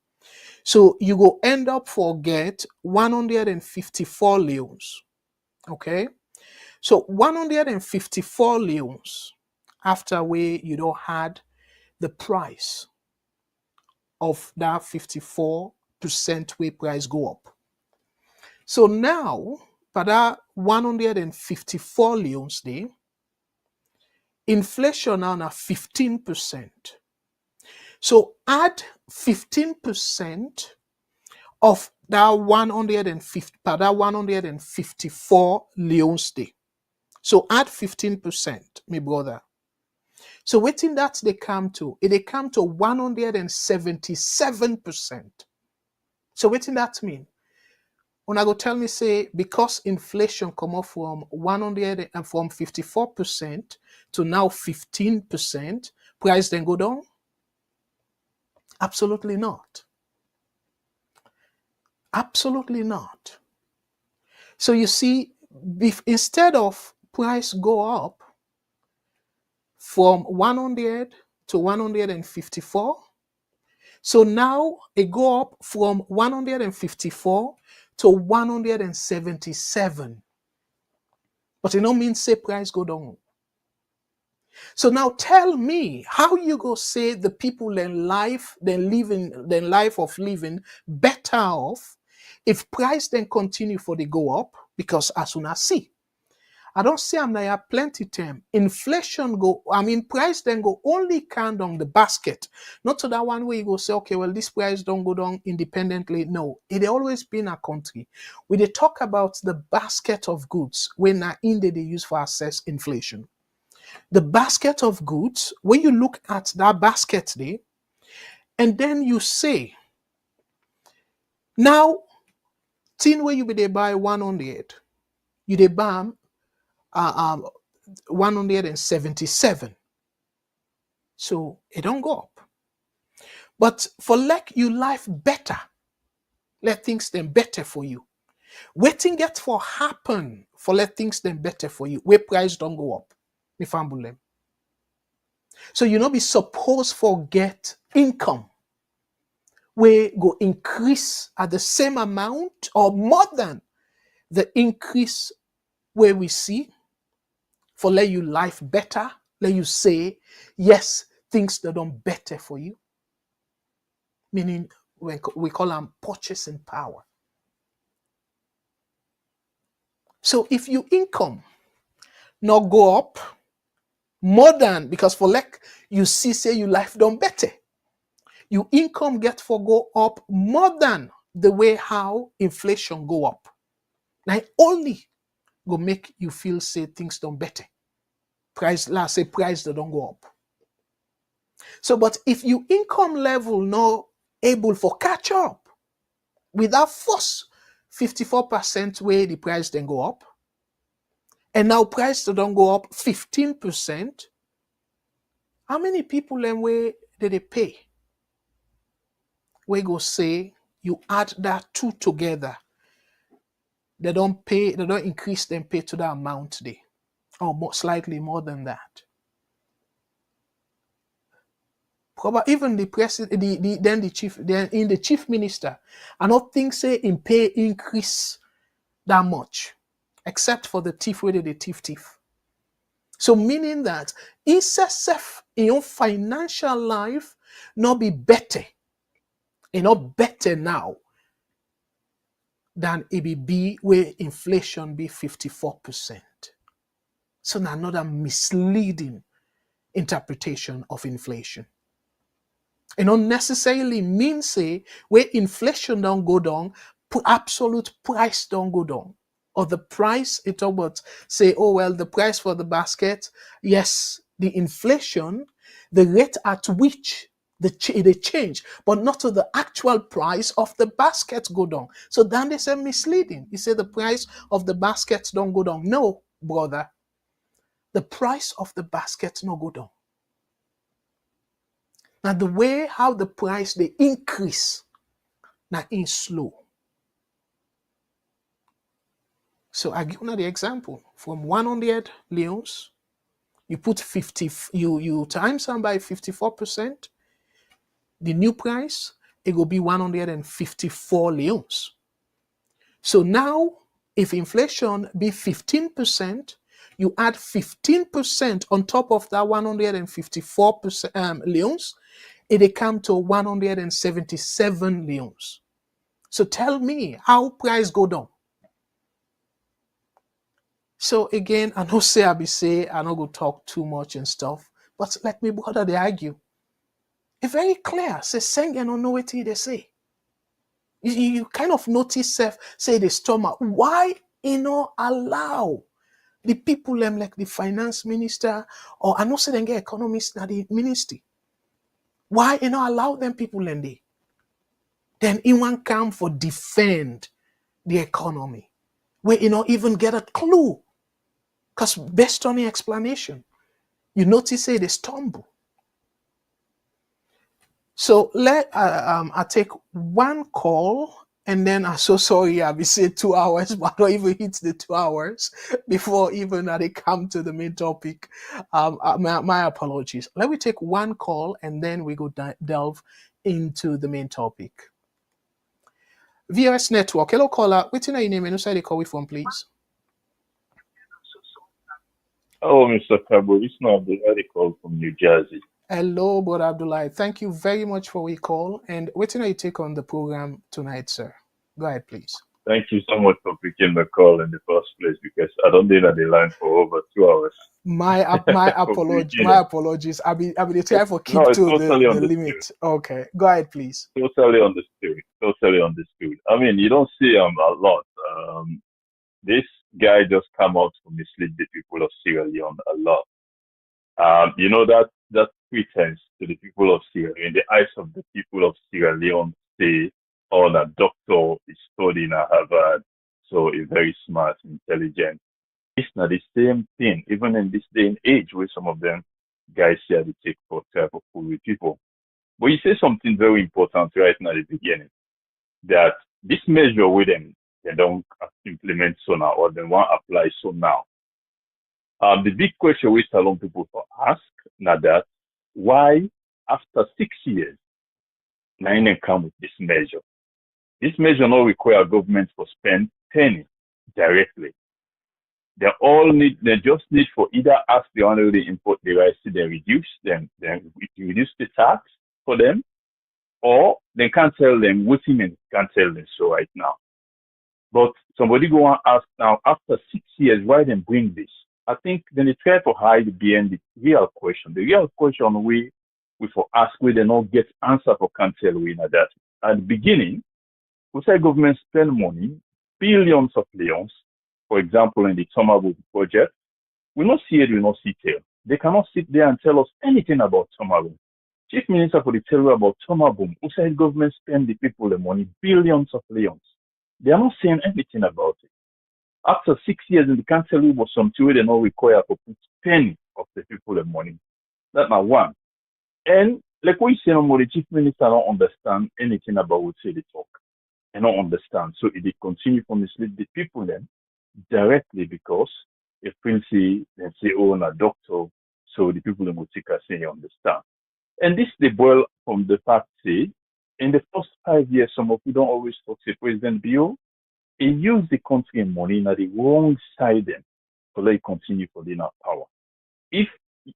So you go end up get 154 Leone'S. Okay. So 154 leones after you don't had the price of that 54% way price go up. So now, for that 154 leones day, inflation now 15%. So add 15% of that 150 per that 154 leones day. So add 15%, my brother. So waiting that they come to, they come to 177%. So waiting that mean? When I go tell me say because inflation come up from 100 and from 54% to now 15%, price then go down? Absolutely not. Absolutely not. So you see, instead of price go up from 100 to 154, so now it go up from 154 to 177. But it don't mean say price go down. So now tell me how you go say the people in life, then life of living better off if price then continue for the go up, because as soon as see, I don't see I'm there plenty time. Inflation price then go only count on the basket. Not to that one where you go say, okay, well, this price don't go down independently. No, it always been a country. We they talk about the basket of goods when in they use for assess inflation. The basket of goods, when you look at that basket there, and then you say, now, thing where you be they buy 100, you they buy 177. So it don't go up. But for like you life better, let things then better for you. Waiting get for happen for let things then better for you. Where price don't go up. So you not be supposed forget income where go increase at the same amount or more than the increase where we see for let you life better, let you say, yes, things that don't better for you. Meaning we call them purchasing power. So if your income not go up more than, because for like you see say your life done better, your income get for go up more than the way how inflation go up. Now only go make you feel say things done better. Price that don't go up. So but if your income level not able for catch up with that first 54% way the price then go up, and now price that don't go up 15%, how many people then way did they pay? We go say you add that two together, they don't increase them pay to that amount today, or slightly more than that. Probably even the president, the chief minister, I don't think say in pay increase that much, except for the thief where they thief. So meaning that itself in your financial life not be better, and not better now than it be where inflation be 54%. So now another misleading interpretation of inflation. It don't necessarily mean say where inflation don't go down, absolute price don't go down. Or the price, it about say, oh well, the price for the basket, yes, the inflation, the rate at which they change, but not to the actual price of the basket go down. So then they say misleading. You say the price of the basket don't go down. No, brother. The price of the basket no go down. Now the way how the price they increase, now in slow. So I give you the example. From 100 leones, you put 50, you times them by 54%, the new price, it will be 154 leones. So now If inflation be 15%, you add 15% on top of that 154% leons, it come to 177 leons. So tell me how price go down. So again, I know say I be say I not go talk too much and stuff, but let me brother they argue. It's very clear. Say Sengeh no know what they say. You kind of notice say the stomach. Why allow the people them like the finance minister or I know say them get economists na the ministry? Why allow them people them they? Then one come for defend the economy. Where even get a clue. Because based on the explanation, you notice say they stumble. So I take one call and then I'm so sorry I be say 2 hours, but I don't even hit the 2 hours before even they come to the main topic. My apologies. Let me take one call and then we go delve into the main topic. VOS Network. Hello caller. What's your name and who call we from, please? Oh, Mr. Kargbo, it's not the article from New Jersey. Hello, Brother Abdullah. Thank you very much for your call. And what's your take on the program tonight, sir? Go ahead, please. Thank you so much for picking the call in the first place because I don't think that the line for over 2 hours. My apologies. I'll be trying for keep No, to totally the limit. Okay, go ahead, please. Totally understood. Totally understood. I mean, you don't see a lot. This guy just come out to mislead the people of Sierra Leone a lot. You know that pretense to the people of Sierra Leone, in the eyes of the people of Sierra Leone, say, "Oh, that doctor is studying at Harvard, so he's very smart, intelligent." It's not the same thing, even in this day and age, where some of them guys here they take for type of fool with people. But you say something very important right now at the beginning, that this measure with them, they don't implement so now, or they won't apply so now. The big question we tell people to ask now that why after 6 years, now they come with this measure. This measure not require government to spend penny directly. They just need for either ask the owner they import the rice, they reduce the tax for them, or they can't tell them what women can't tell them so right now. But somebody go and ask now after 6 years why they bring this. I think then they try to hide behind the real question. The real question we for ask we they not get answer for can't tell we know that. At the beginning, we say government spend money, billions of leons, for example in the Tomahawk project. We not see it, we not see tail. They cannot sit there and tell us anything about Tomahawk. Chief Minister for the tell you about Tomahawk, who said government spend the people the money, billions of leons. They are not saying anything about it. After 6 years, they can't tell you what something they don't require to put penny of the people the money. That's not one. And like we say, the chief minister don't understand anything about what say they talk. They don't understand. So it continue to mislead the people then directly because if Princey then say, oh, a doctor, so the people in Mutika say understand. And this they boil from the fact say in the first 5 years, some of you don't always talk to President Bio. He used the country and money now the wrong side them to let it continue for the power. If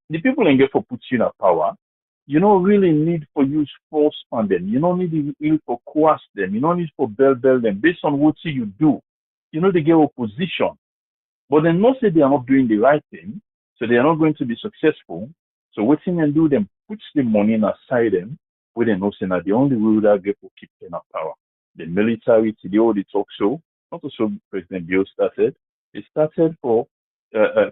the people in get for put you in power, you don't really need for use force on them. You don't need for coerce them. You don't need for bell them based on what you do. You know they get opposition, but then not say they are not doing the right thing, so they are not going to be successful. So what thing and do them puts the money aside them, where they know say that the only way that get for keep them power. The military today all the talk show. Not so President Bill started. It started for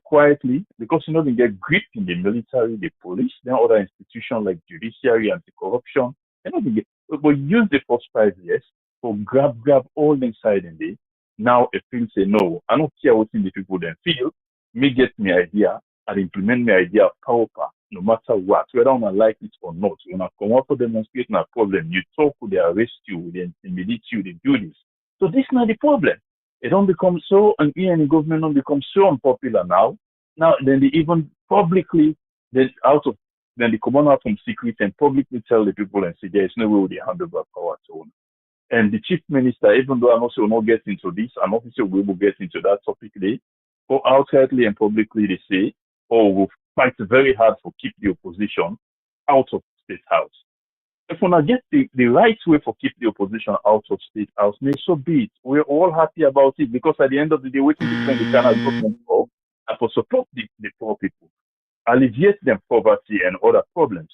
quietly because you know they get grip in the military, the police, then other institutions like judiciary, anti-corruption. You know they get, but use the first 5 years for grab all inside in there. Now if people say no, I don't care what the people then feel. Me get me idea and implement my idea of power, no matter what, whether I like it or not. When I come out to demonstrate a problem, you talk, they arrest you, they intimidate you, they do this. So this is not the problem. It don't become so, and the government don't become so unpopular now. Now, then they even publicly, then they come out from secret and publicly tell the people and say there is no way they hand over power to them. And the chief minister, even though I'm also not get into this, I'm obviously we will get into that topic today, go outrightly and publicly they say, oh, we'll fight very hard for keep the opposition out of state house. If we not get the right way for keep the opposition out of state house, may so be it. We're all happy about it because at the end of the day, waiting to spend the Ghana government for and for support the poor people, alleviate them poverty and other problems.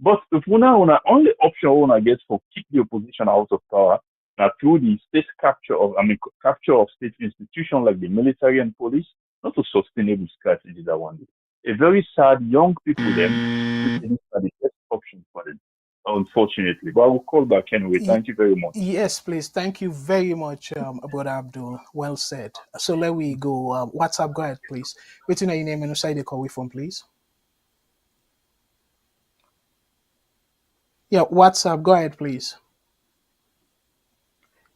But if we now only option we want get for keep the opposition out of power, now through the state capture of state institutions like the military and police, not a sustainable strategy that one. A very sad young people them, these are the best option for them, unfortunately. But I will call back anyway. Thank you very much. Yes, please. Thank you very much, Brother Abdul. Well said. So let we go. WhatsApp, go ahead, please. Waiting on your name and side the call from, please. Yeah, WhatsApp, go ahead, please.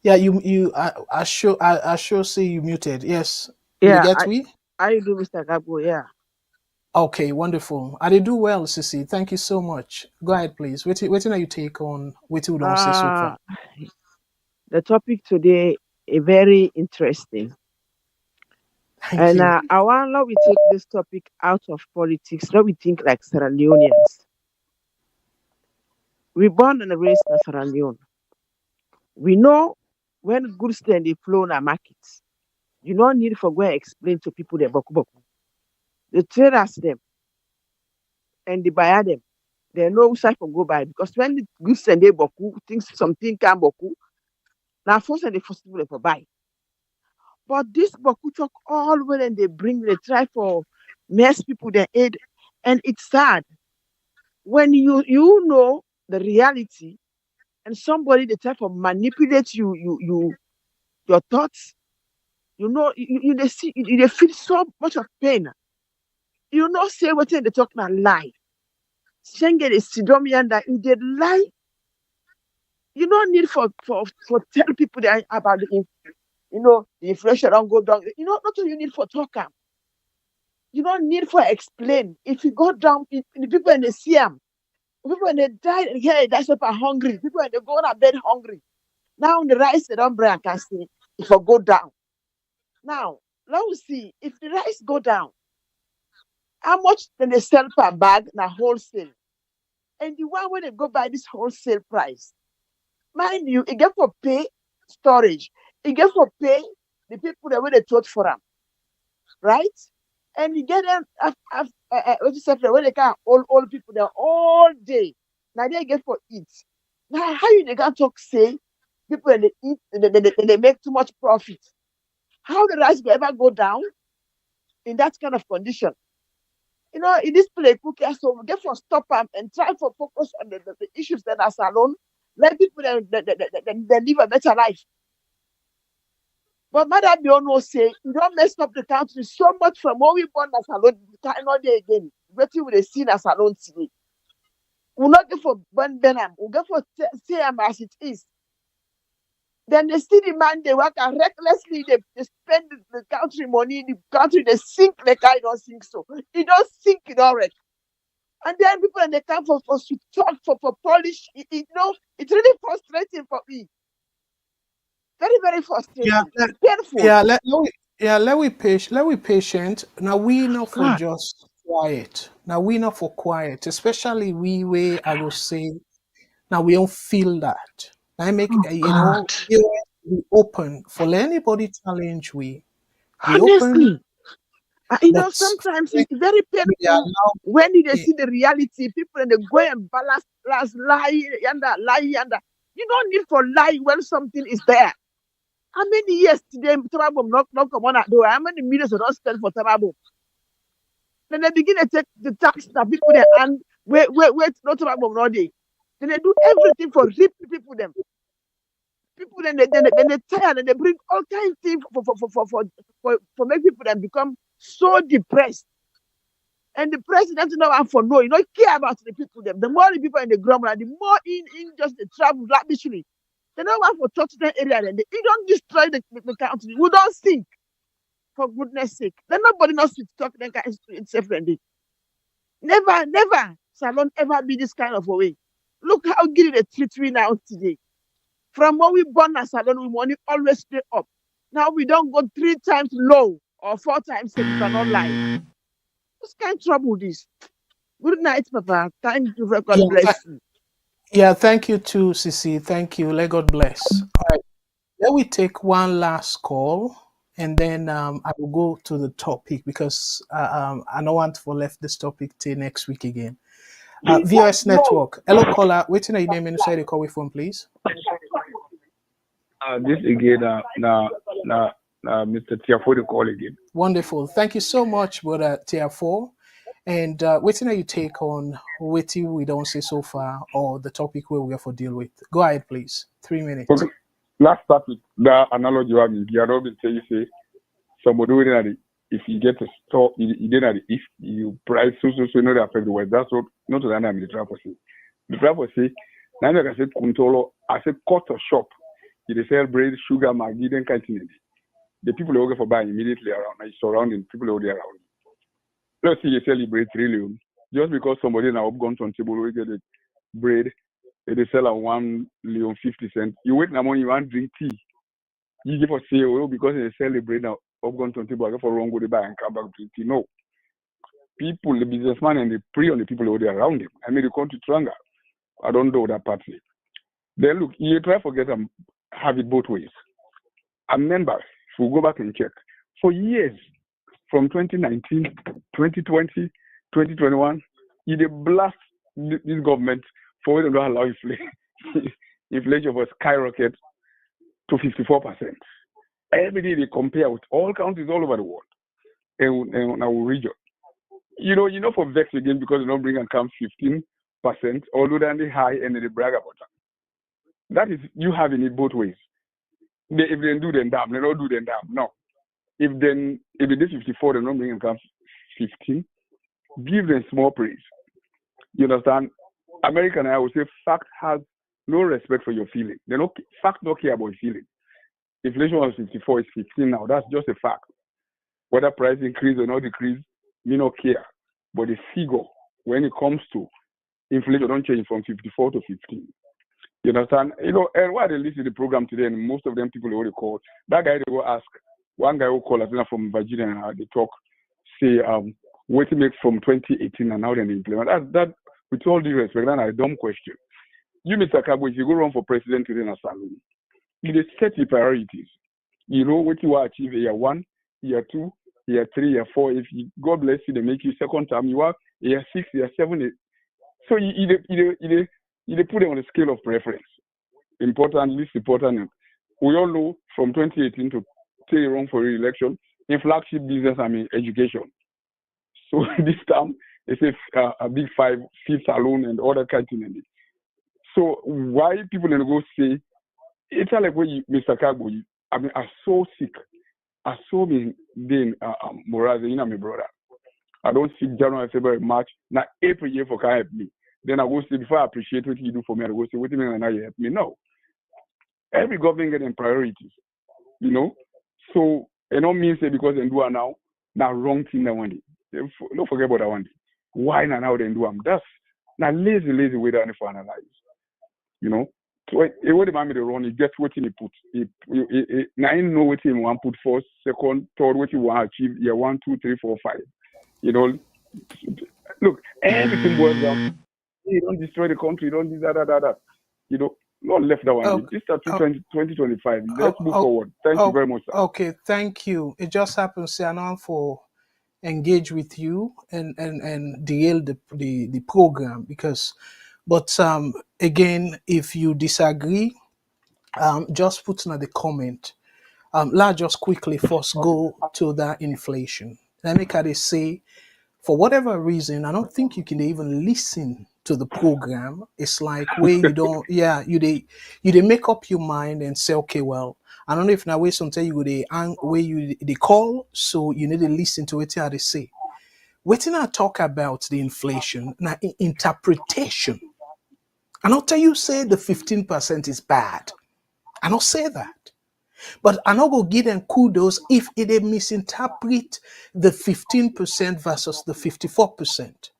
Yeah, I sure see you muted. Yes, you Yeah, get me? I do, Mr. Kargbo. Yeah. Okay, wonderful. I did do well, Sissy. Thank you so much. Go ahead, please. Waiting are you take on what you don't say so far? The topic today is very interesting. Thank And you. I want now we take this topic out of politics. Now we think like Sierra Leoneans. We born and raised in Sierra Leone. We know when goods then they flow in our markets. You don't need for go and explain to people the boku boku. The traders them and the buyer them. They know which side for go buy because when the goods and they boku, things something can boku. Now first and the first people for buy. But this boku talk all when they bring they try for mess people their aid. And it's sad when you know the reality and somebody they try to manipulate your thoughts. You know they feel so much of pain. You know say what they talk now lie. Sengeh is sidom yanda if they lie. You don't need for tell people that about the inflation don't go down. You know not all you need for talk am. You don't need for explain. If you go down, the people in the CM, people when they die and here that's up are hungry. People when they go to bed hungry. Now the rice they don't bring can see if I go down. Now let's see if the rice go down, how much then they sell per bag na wholesale. And the one when they go by this wholesale price, mind you, it get for pay storage, it get for pay the people that when they taught for them, right? And you get them what you say when they can old people there all day. Now they get for eat. Now how you they can talk say people when they eat they make too much profit. How the rice will ever go down in that kind of condition? You know, in this play cookie, so we get for stop them and try for focus on the issues that are alone. Let people they live a better life. But Madam Biono say, you don't mess up the country so much from what we born as alone, not there again. Waiting with the scene as alone today. We'll not go for Ben Benham, we'll go for CM as it is. Then they see the man, they work and recklessly, they spend the country money, the country, they sink like I don't think so. It don't sink, it don't wreck. And then people and they come for talk, for polish, it's really frustrating for me. Very, very frustrating. Yeah, Painful. let we patient. Now we not for just quiet. Now we not for quiet, especially we way I will say. Now we don't feel that. I make we open for anybody challenge we Honestly, open. But sometimes it's very painful when you see the reality. People and they go and balance lie and lie and you don't need for lie when something is there. How many years today Tababum not come on at door? How many millions are not spent for Tababum? Then they begin to take the tax that people there and wait, not Tababum no day. Then they do everything for rip people them. People then they tired and they bring all kinds of things for make people then become so depressed. And the president you know and for no, you don't care about the people them. The more the people in the grumble, the more in just the travel lavishly. They don't want for touch that area and you don't destroy the country. We don't think. For goodness sake. Then nobody knows to talk then it's friendly. Never, Salon ever be this kind of a way. Look how good they treat me now today. From when we born as alone, we money always stay up. Now we don't go 3 times low or 4 times if you cannot lie. This kind of trouble this. Good night, Papa. Thank you. God Yeah, bless you. yeah. Thank you too, Sisi. Thank you. Let God bless. All right. Let me take one last call, and then I will go to the topic because I don't want to left this topic till next week again. VOS Network. Hello, caller. Waiting, are you name inside the call with phone, please? This again, Mr. Tiafo, the call again. Wonderful. Thank you so much, brother TR4. And waiting, are you take on waiting we don't say so far or the topic where we have to deal with? Go ahead, please. 3 minutes. Okay, let's start with the analogy you have in the other you say somebody with it. If you get a store, you didn't if you price so know that affect the word. That's what not to that I'm the trapper say. The trapper say, now I said control, I said cut or shop. You sell bread, sugar, maggi, then continue. The people are working for buying immediately around, like surrounding people are there around. Let's say you celebrate 3 million. Just because somebody now up gone to table will get the bread, they sell at 1 million 50 cents. You wait now money, you want drink tea. You give for sale because they sell the bread now up gone to table, I go for wrong go to buy and come back drink tea. No. People, the businessman and the prey on the people who are around him. I mean the country stronger. I don't know that part. Then look, you try to forget and have it both ways. I remember, if we go back and check, for years, from 2019, 2020, 2021, they blast this government for them not allow inflation. Inflation was skyrocket to 54%. Every day they compare with all countries all over the world and our region. You know, for vex again because they don't bring and come 15%, although then they high and they brag about that. That is, you having it both ways. If they do them damn, they don't do them damn. No. If they do 54, they don't bring and come 15. Give them small praise. You understand? American, I would say, fact has no respect for your feeling. Fact don't care about feeling. Inflation was 54, it's 15 now. That's just a fact. Whether price increase or not decrease, me not care. But the figure, when it comes to inflation, don't change from 54 to 15. You understand? And why they listen to the program today, and most of them people they already call. That guy they will ask. One guy who called us from Virginia, and they talk, say, what to make from 2018 and how they implement. That with all due respect, that's a dumb question. You, Mr. Kargbo, if you go run for president today in a salon, you set your priorities. You know what you want to achieve year 1, year 2, year 3, year 4. If God bless you, they make you second time. You are year 6, year 7. So you put them on a scale of preference. Important, least important. We all know from 2018 to stay wrong for re-election in flagship business, education. So this time it's a big 5, 5th alone and other kind of thing. So why people then go say it's like when Mr. Kargbo, I'm so sick. I saw me then Moraz, my brother. I don't see January, February, March. Now April year for can help me. Then I go say before I appreciate what you do for me, I go say, what do you mean now you help me? No. Every government getting priorities, you know. So it don't mean say because they do it now wrong thing that one day. Don't forget about that one day. Why now they do them? That's not lazy way down for analyze. You know. So what the man they run, he gets what he put. Now he know what he want put first, second, third, what he want to achieve. Year 1, 2, 3, 4, 5. You know. Look, everything boils down. You don't destroy the country. Don't do that. You know, not left that one. Okay. This is 2025. Let's move forward. Thank you very much, sir. Okay, thank you. It just happens to I'm for engage with you and derail the program because, but again, if you disagree, just put in the comment. Let's just quickly first go to that inflation. Let me kind of say, for whatever reason, I don't think you can even listen to the program. It's like where you don't, you make up your mind and say, okay, well, I don't know if now way sometimes you where you they call, so you need to listen to it how they say. Waiting I talk about the inflation now interpretation. I don't tell you say the 15% is bad. I don't say that. But I'm not going to give them kudos if they misinterpret the 15% versus the 54%.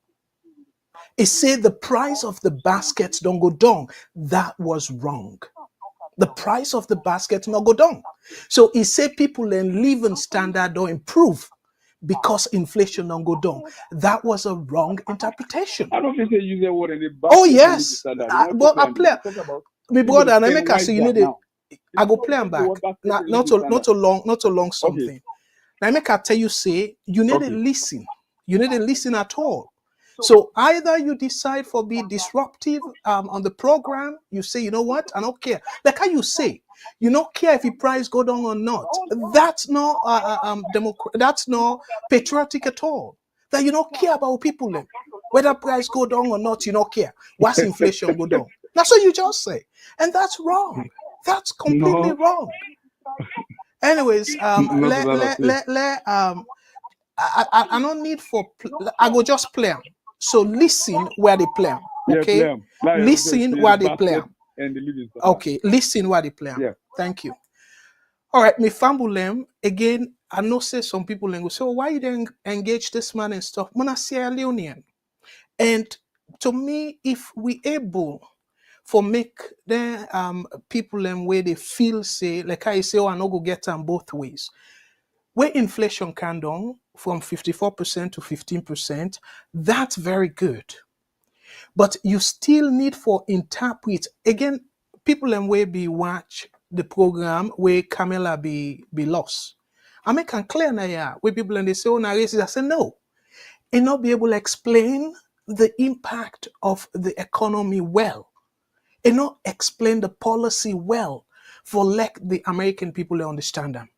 It said the price of the baskets don't go down. That was wrong. the price of the basket not go down. So he say people then living standard don't improve because inflation don't go down. That was a wrong interpretation. I don't think they use the word in the basket. Oh yes, Standard. but I play Talk about me brother and I make us say you need it. now. I go play them back. Not a long something. Okay. Now make I tell you say you need to listen. You need to listen at all. So either you decide for be disruptive on the program, you say, you know what, I don't care. Like how you say, you don't care if the price go down or not. That's not that's not patriotic at all. That you don't care about people then. Whether price go down or not, you don't care. What's inflation go down? That's what you just say. And that's wrong. That's completely wrong. Anyways, I don't need for I go just play them. So listen where they play them. Okay, yeah, listen where they play them. Okay, listen where they play them. Yeah. Thank you. All right, me fambulem again. I know say some people go say, why you didn't engage this man and stuff? I'm a Sierra Leonean, and to me, if we able for make the people them where they feel say like I say, I no go get them both ways. Where inflation can down from 54% to 15%, that's very good. But you still need for interpret again. People them where be watch the program where Camilla be lost. I make it clear now, yeah. Where people and they say, oh, now racist. I say no, and not be able to explain the impact of the economy well, and not explain the policy well for let the American people to understand them.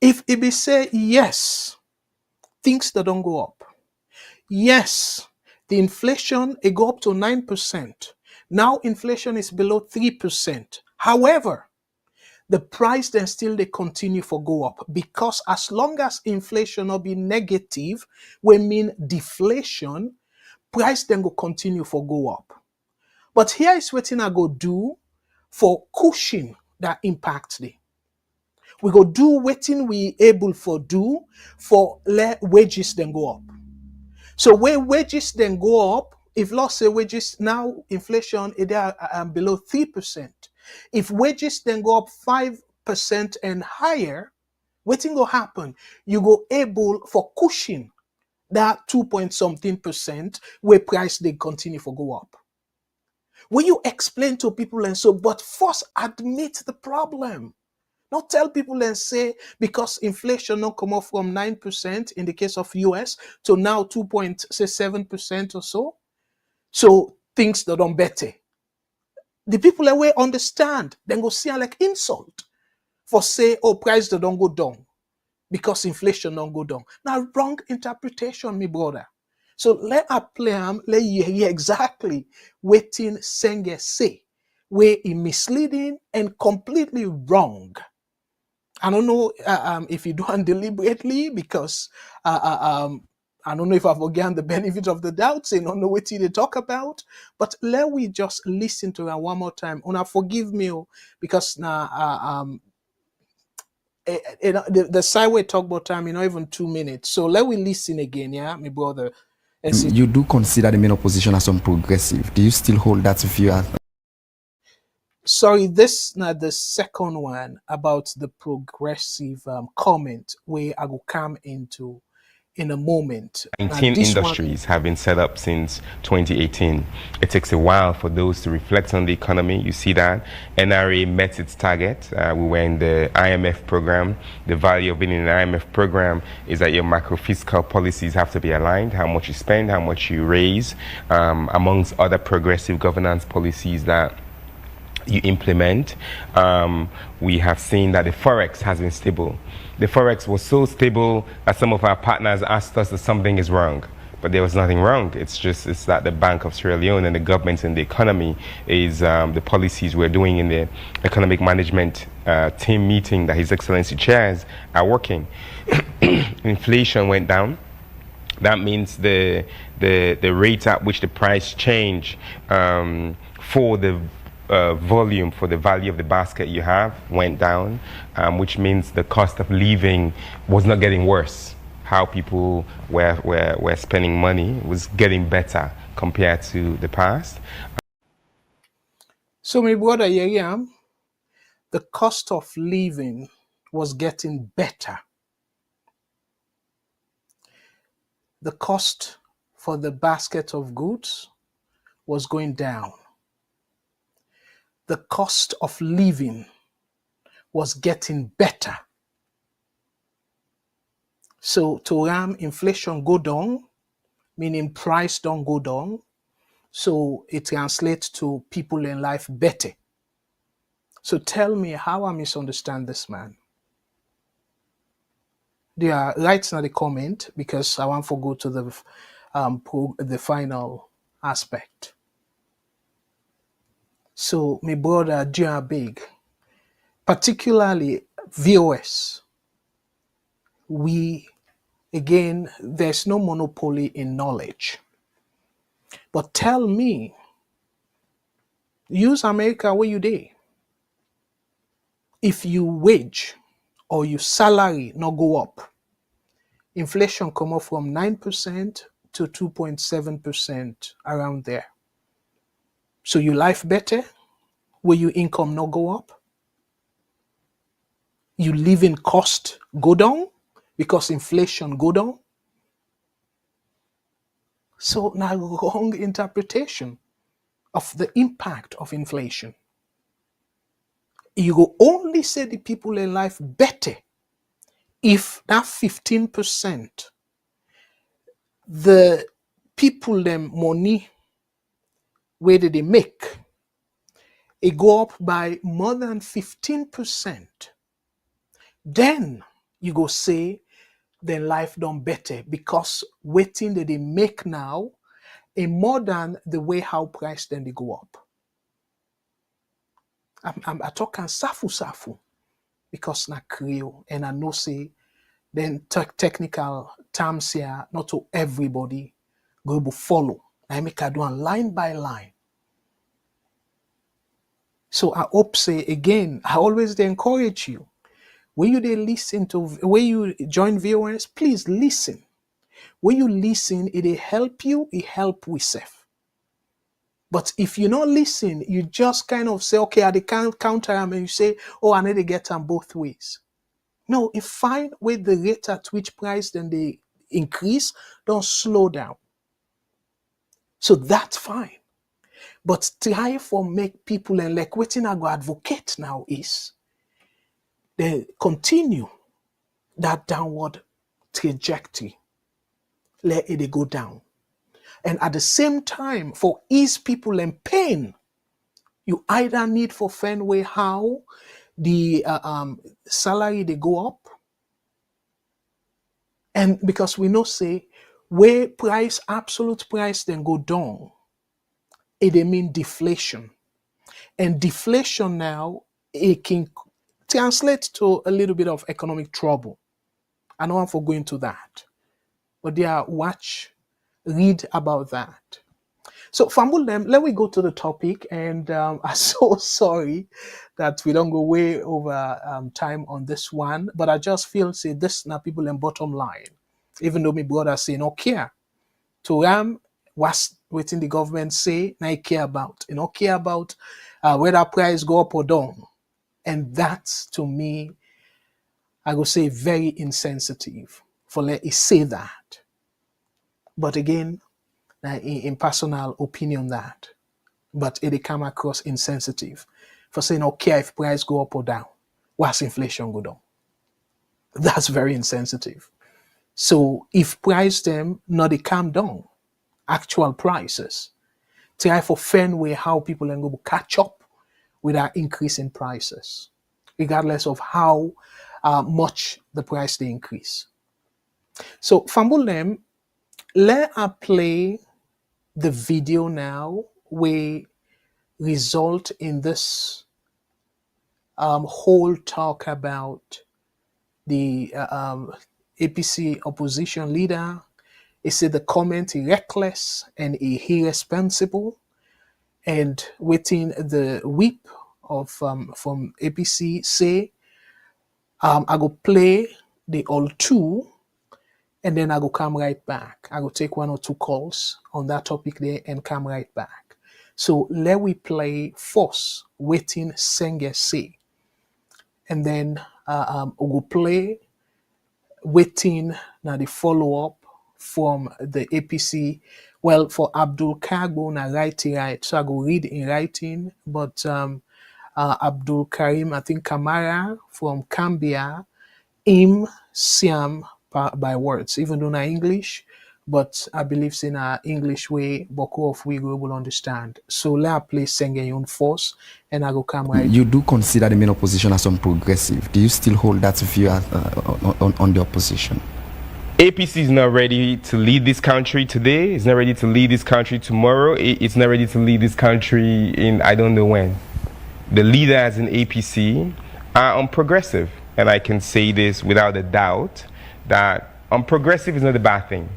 If it be say yes, things that don't go up. Yes, the inflation it go up to 9%. Now inflation is below 3%. However, the price then still they continue for go up because as long as inflation will be negative, we mean deflation, price then go continue for go up. But here is what I go do for cushion that impact day. We go do waiting we able for do for let wages then go up. So where wages then go up, if let's say wages now inflation is below 3%. If wages then go up 5% and higher, waiting go happen. You go able for cushion that 2 point something percent where price they continue for go up. When you explain to people and so, but first admit the problem. Not tell people and say because inflation not come up from 9% in the case of US to now 2.7% or so. So things that don't better. The people that will understand, then go see like insult for say, oh, price that don't go down because inflation don't go down. Now wrong interpretation, me brother. So let us play let you hear exactly what Sengeh say, where he misleading and completely wrong. I don't know if you do it deliberately because I don't know if I've again the benefit of the doubt, saying I don't know what they talk about, but let we just listen to it one more time. Una forgive me because now the sideway talk about time, even 2 minutes. So let we listen again, yeah, my brother. You do consider the main opposition as unprogressive. Do you still hold that view? Sorry, this now the second one about the progressive comment where I will come into in a moment. 19 industries have been set up since 2018. It takes a while for those to reflect on the economy. You see that NRA met its target. We were in the IMF program. The value of being in an IMF program is that your macro fiscal policies have to be aligned, how much you spend, how much you raise, amongst other progressive governance policies that you implement. We have seen that the Forex has been stable. The Forex was so stable that some of our partners asked us that something is wrong. But there was nothing wrong. It's that the Bank of Sierra Leone and the government and the economy is the policies we're doing in the economic management team meeting that His Excellency chairs are working. Inflation went down. That means the rate at which the price change for the volume for the value of the basket you have went down, which means the cost of living was not getting worse. How people were spending money was getting better compared to the past. So my brother Yeriam, the cost of living was getting better. The cost for the basket of goods was going down. The cost of living was getting better. So to ram inflation go down, meaning price don't go down, so it translates to people in life better. So tell me how I misunderstand this man. There are writes in the comment because I want to go to the final aspect. So my brother Dia Big, particularly VOS, again, there's no monopoly in knowledge. But tell me, use America where you there. If you wage or your salary not go up, inflation come up from 9% to 2.7% around there. So your life better, where your income not go up, you living cost go down because inflation go down. So now wrong interpretation of the impact of inflation. You go only say the people in life better if that 15%, the people them money where did they make, it go up by more than 15%, then you go say then life done better because waiting that they make now a more than the way how price then they go up. I'm talking safu because na Creole and I know say then technical terms here not to everybody go to follow. I make I do one line by line. So I hope say again, I always they encourage you. When you they listen to when you join VOS, please listen. When you listen, it help you, it help we self. But if you not listen, you just kind of say, okay, I can't counter them and you say, oh, I need to get them both ways. No, if find with the rate at which price then they increase, don't slow down. So that's fine. But try for make people and like waiting I go advocate now is they continue that downward trajectory. Let it go down. And at the same time, for ease people in pain, you either need for find way how the salary they go up, and because we know say where price absolute price then go down, it they mean deflation, and deflation now it can translate to a little bit of economic trouble. I don't want to go into that, but yeah, read about that. So, Fambul, let me go to the topic, and I'm so sorry that we don't go way over time on this one, but I just feel say this now people in bottom line, even though my brother say no care to what's within the government say now care about, care about whether price go up or down, and that's to me, I would say very insensitive for let it say that. But again, in personal opinion that. But it come across insensitive for saying, okay, if price go up or down, what's inflation go down? That's very insensitive. So if price them not they come down, actual prices, try for find way how people are going to catch up with our increase in prices, regardless of how much the price they increase. So Fambul, let us play the video now where result in this whole talk about the APC opposition leader. He said the comment is reckless and irresponsible, and within the whip of from APC say, I go play the all two, and then I go come right back. I go take one or two calls on that topic there and come right back. So let we play first waiting Sengeh say, and then we will play waiting now the follow up from the APC. Well, for Abdul Kargbo na writing right, so I go read in writing, but Abdul Karim, I think Kamara from Cambia, him Siam by words, even though na English, but I believe in a English way, Boko of we will understand. So let I play Sengeh first, and I go come right. You do consider the main opposition as unprogressive. Do you still hold that view on the opposition? APC is not ready to lead this country today. It's not ready to lead this country tomorrow. It's not ready to lead this country in I don't know when. The leaders in APC are unprogressive. And I can say this without a doubt, that unprogressive is not a bad thing.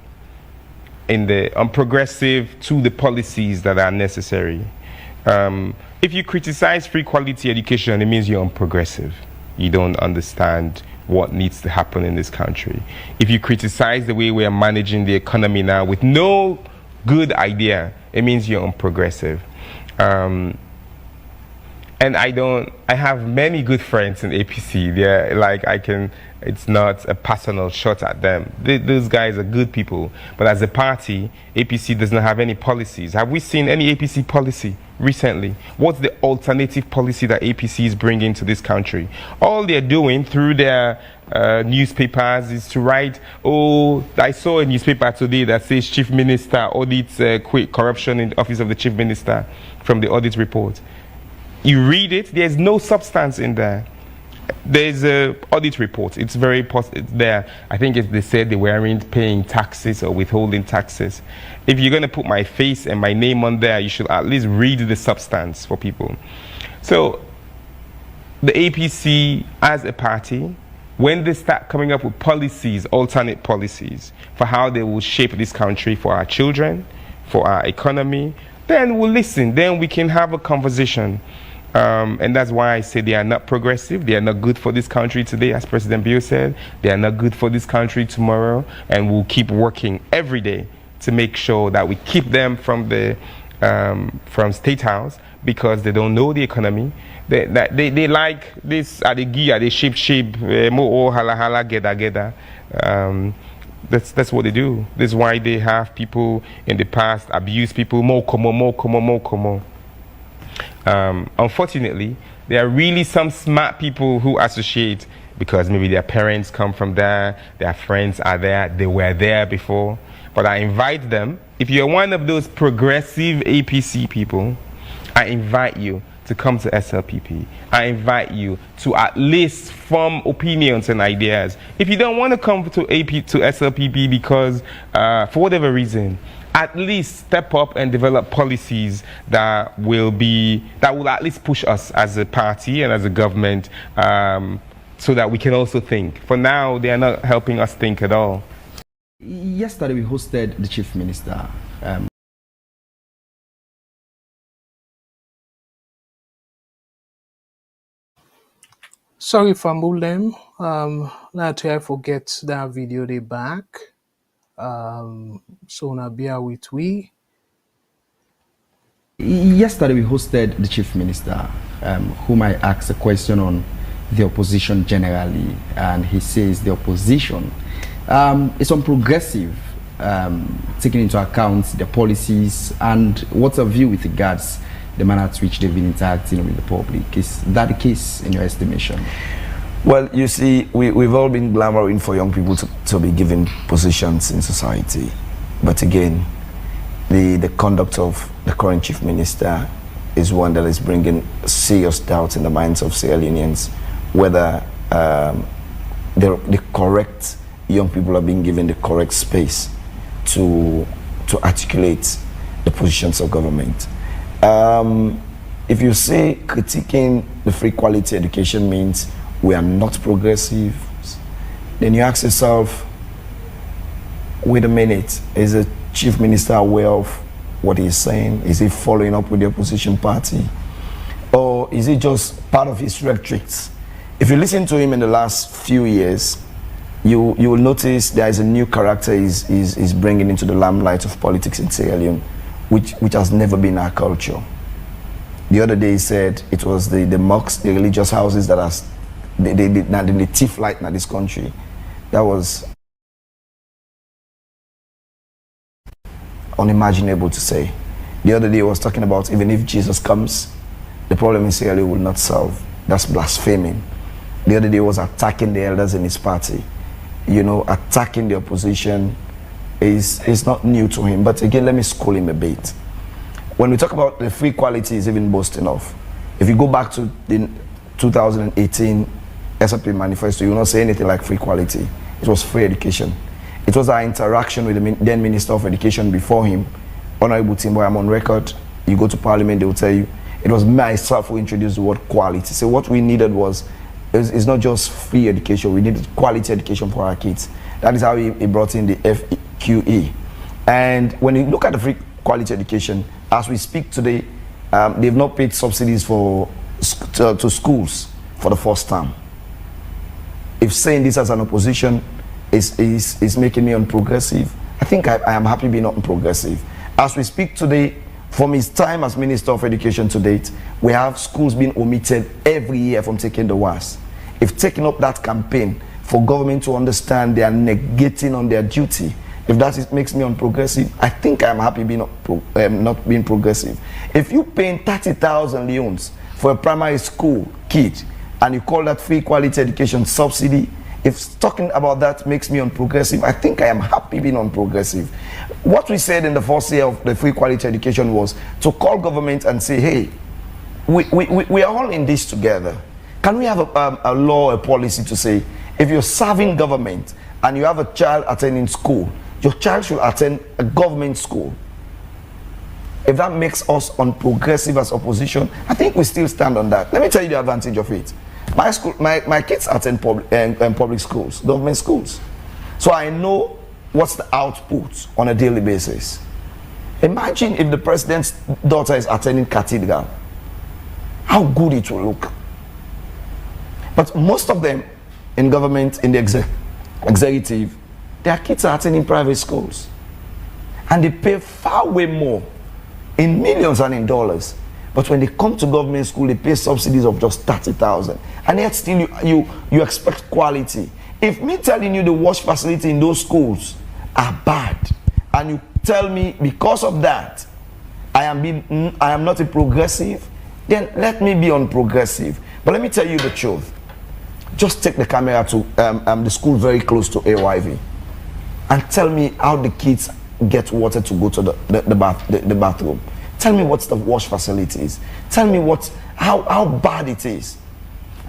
Unprogressive to the policies that are necessary. If you criticize free quality education, it means you're unprogressive. You don't understand what needs to happen in this country. If you criticize the way we are managing the economy now with no good idea, it means you're unprogressive. And I have many good friends in APC. They're like, it's not a personal shot at them. Those guys are good people. But as a party, APC does not have any policies. Have we seen any APC policy recently? What's the alternative policy that APC is bringing to this country? All they're doing through their newspapers is to write, oh, I saw a newspaper today that says Chief Minister audits corruption in the Office of the Chief Minister from the audit report. You read it, there's no substance in there. There's an audit report. It's it's there. I think they said they weren't paying taxes or withholding taxes. If you're going to put my face and my name on there, you should at least read the substance for people. So the APC as a party, when they start coming up with policies, alternate policies, for how they will shape this country for our children, for our economy, then we'll listen. Then we can have a conversation. And that's why I say they are not progressive. They are not good for this country today, as President Bill said. They are not good for this country tomorrow. And we'll keep working every day to make sure that we keep them from the State House, because they don't know the economy. They like this at the gear, they shape, mo hala hala geda. That's what they do. That's why they have people in the past abuse people. More como. Unfortunately, there are really some smart people who associate because maybe their parents come from there, their friends are there, they were there before. But I invite them, if you're one of those progressive APC people, I invite you to come to SLPP. I invite you to at least form opinions and ideas. If you don't want to come to SLPP because for whatever reason, at least step up and develop policies that will at least push us as a party and as a government, so that we can also think. For now, they are not helping us think at all. Yesterday we hosted the Chief Minister. Sorry for them. Not I forget that video they back. So now bear with we. Yesterday we hosted the Chief Minister, whom I asked a question on the opposition generally, and he says the opposition is unprogressive, taking into account the policies, and what's your view with regards the manner at which they've been interacting with the public? Is that the case in your estimation? Well, you see, we've all been clamoring for young people to be given positions in society. But again, the conduct of the current Chief Minister is one that is bringing serious doubt in the minds of Sierra Leoneans, whether the correct young people are being given the correct space to articulate the positions of government. If you say critiquing the free quality education means we are not progressive, then you ask yourself, wait a minute, is the Chief Minister aware of what he's saying? Is he following up with the opposition party? Or is it just part of his rhetorics? If you listen to him in the last few years, you will notice there is a new character he's bringing into the limelight of politics in Sierra Leone, which has never been our culture. The other day he said it was the mosques, the religious houses that are the thief light in this country. That was unimaginable to say. The other day he was talking about even if Jesus comes, the problem in Sierra Leone will not solve. That's blaspheming. The other day he was attacking the elders in his party. You know, attacking the opposition is not new to him. But again, let me school him a bit. When we talk about the free quality is even boasting of, if you go back to the 2018 SRP manifesto, you will not say anything like free quality. It was free education. It was our interaction with the then Minister of Education before him, Honorable Timbo. I'm on record. You go to Parliament, they will tell you, it was myself who introduced the word quality. So what we needed was, it's not just free education, we needed quality education for our kids. That is how he brought in the FQE. And when you look at the free quality education, as we speak today, they've not paid subsidies to schools for the first time. If saying this as an opposition is making me unprogressive, I think I am happy being unprogressive. As we speak today, from his time as Minister of Education to date, we have schools being omitted every year from taking the WAS. If taking up that campaign for government to understand they are negating on their duty, if that makes me unprogressive, I think I'm happy being not being progressive. If you paying 30,000 leones for a primary school kid and you call that free quality education subsidy, if talking about that makes me unprogressive, I think I am happy being unprogressive. What we said in the first year of the free quality education was to call government and say, hey, we are all in this together. Can we have a law, a policy to say, if you're serving government and you have a child attending school, your child should attend a government school? If that makes us unprogressive as opposition, I think we still stand on that. Let me tell you the advantage of it. My school, my kids attend public schools, government schools. So I know what's the output on a daily basis. Imagine if the president's daughter is attending cathedral. How good it will look. But most of them in government, in the executive, their kids are attending private schools. And they pay far way more, in millions and in dollars. But when they come to government school, they pay subsidies of just 30,000. And yet still you expect quality. If me telling you the wash facility in those schools are bad, and you tell me because of that, I am not a progressive, then let me be unprogressive. But let me tell you the truth. Just take the camera to the school very close to AYV and tell me how the kids get water to go to the bathroom. Tell me what's the wash facilities. Tell me how bad it is.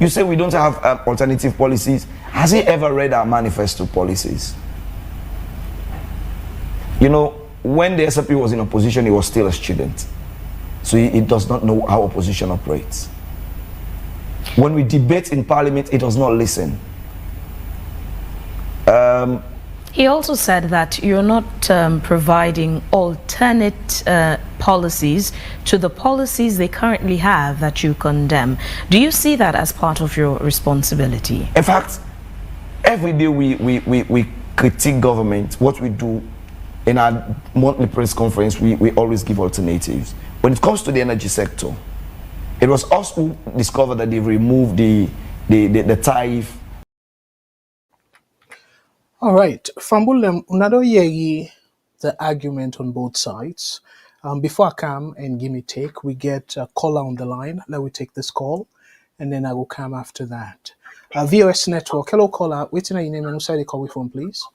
You say we don't have alternative policies. Has he ever read our manifesto policies? You know, when the SRP was in opposition, he was still a student. So he does not know how opposition operates. When we debate in parliament, he does not listen. He also said that you're not providing alternate policies to the policies they currently have that you condemn. Do you see that as part of your responsibility? In fact, every day we critique government. What we do in our monthly press conference, we always give alternatives. When it comes to the energy sector, it was us who discovered that they've removed the tariff. All right, Fambulem, unado yegi the argument on both sides. Before I come and give me take, we get a caller on the line. Let me take this call, and then I will come after that. VOS Network, hello caller. Waiting on your name and who the call from, please.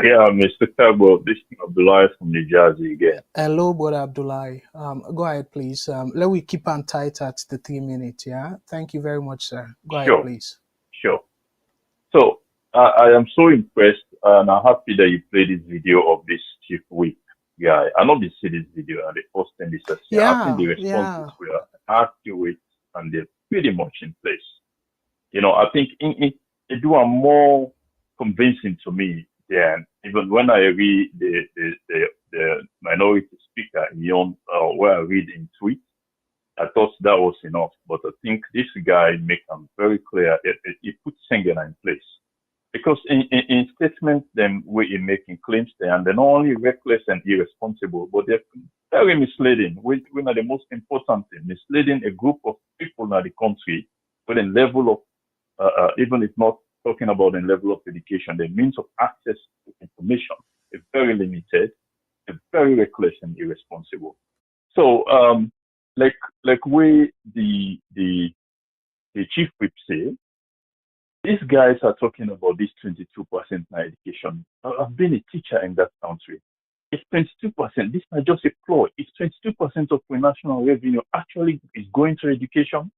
Yeah, Mr. Kargbo, this is Abdul from New Jersey again. Hello, brother Abdullah. Go ahead, please. Let me keep on tight at the 3 minutes. Yeah, thank you very much, sir. Go ahead, please. Sure. So I am so impressed, and I'm happy that you played this video of this Chief Whip guy. I know they see this video and they post in this session. I think the responses were accurate and they're pretty much in place. You know, I think they do a more convincing to me than even when I read the minority speaker in where I read in tweet. I thought that was enough, but I think this guy makes them very clear. He put Sengeh in place. Because in statements them where you making claims there, and they're not only reckless and irresponsible, but they're very misleading, which are the most important thing, misleading a group of people in the country with a level of, even if not talking about the level of education, the means of access to information is very limited, very reckless and irresponsible. So, like we the chief whip say, these guys are talking about this 22% in education. I've been a teacher in that country. It's 22%. This is not just a ploy. It's 22% of the national revenue actually is going to education.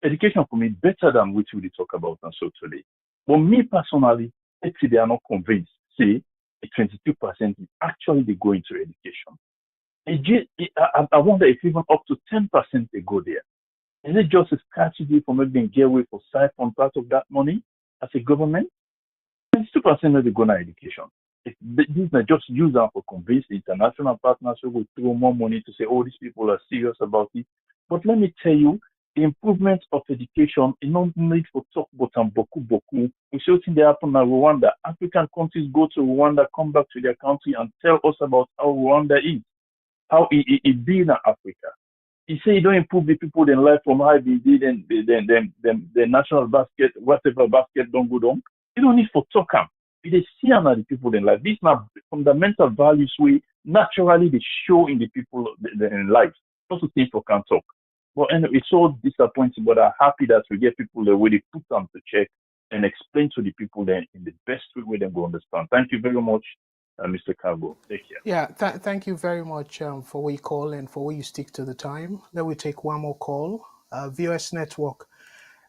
Education for me better than which we talk about and so today. But me personally, actually they are not convinced. See, the 22% is actually they go into education. I wonder if even up to 10% they go there. Is it just a strategy for making get away for siphon part of that money as a government? 22% of the go to education. These are just used for convince the international partners who will throw more money to say, oh, these people are serious about it. But let me tell you, the improvement of education is not need for talk about boku. We see what they happen in Rwanda. African countries go to Rwanda, come back to their country and tell us about how Rwanda is, how it be in Africa. He say you don't improve the people in life from how they did and the national basket, whatever basket don't go down. You don't need for talk them. They see the people in life. These are fundamental values we naturally they show in the people in life. Not to think for can talk. But anyway, it's so disappointing, but I'm happy that we get people the way they put them to check and explain to the people then in the best way they go understand. Thank you very much, Mr. Kargbo. Take care. Yeah, thank you very much for what you call and for what you stick to the time. Then we take one more call. VOS Network.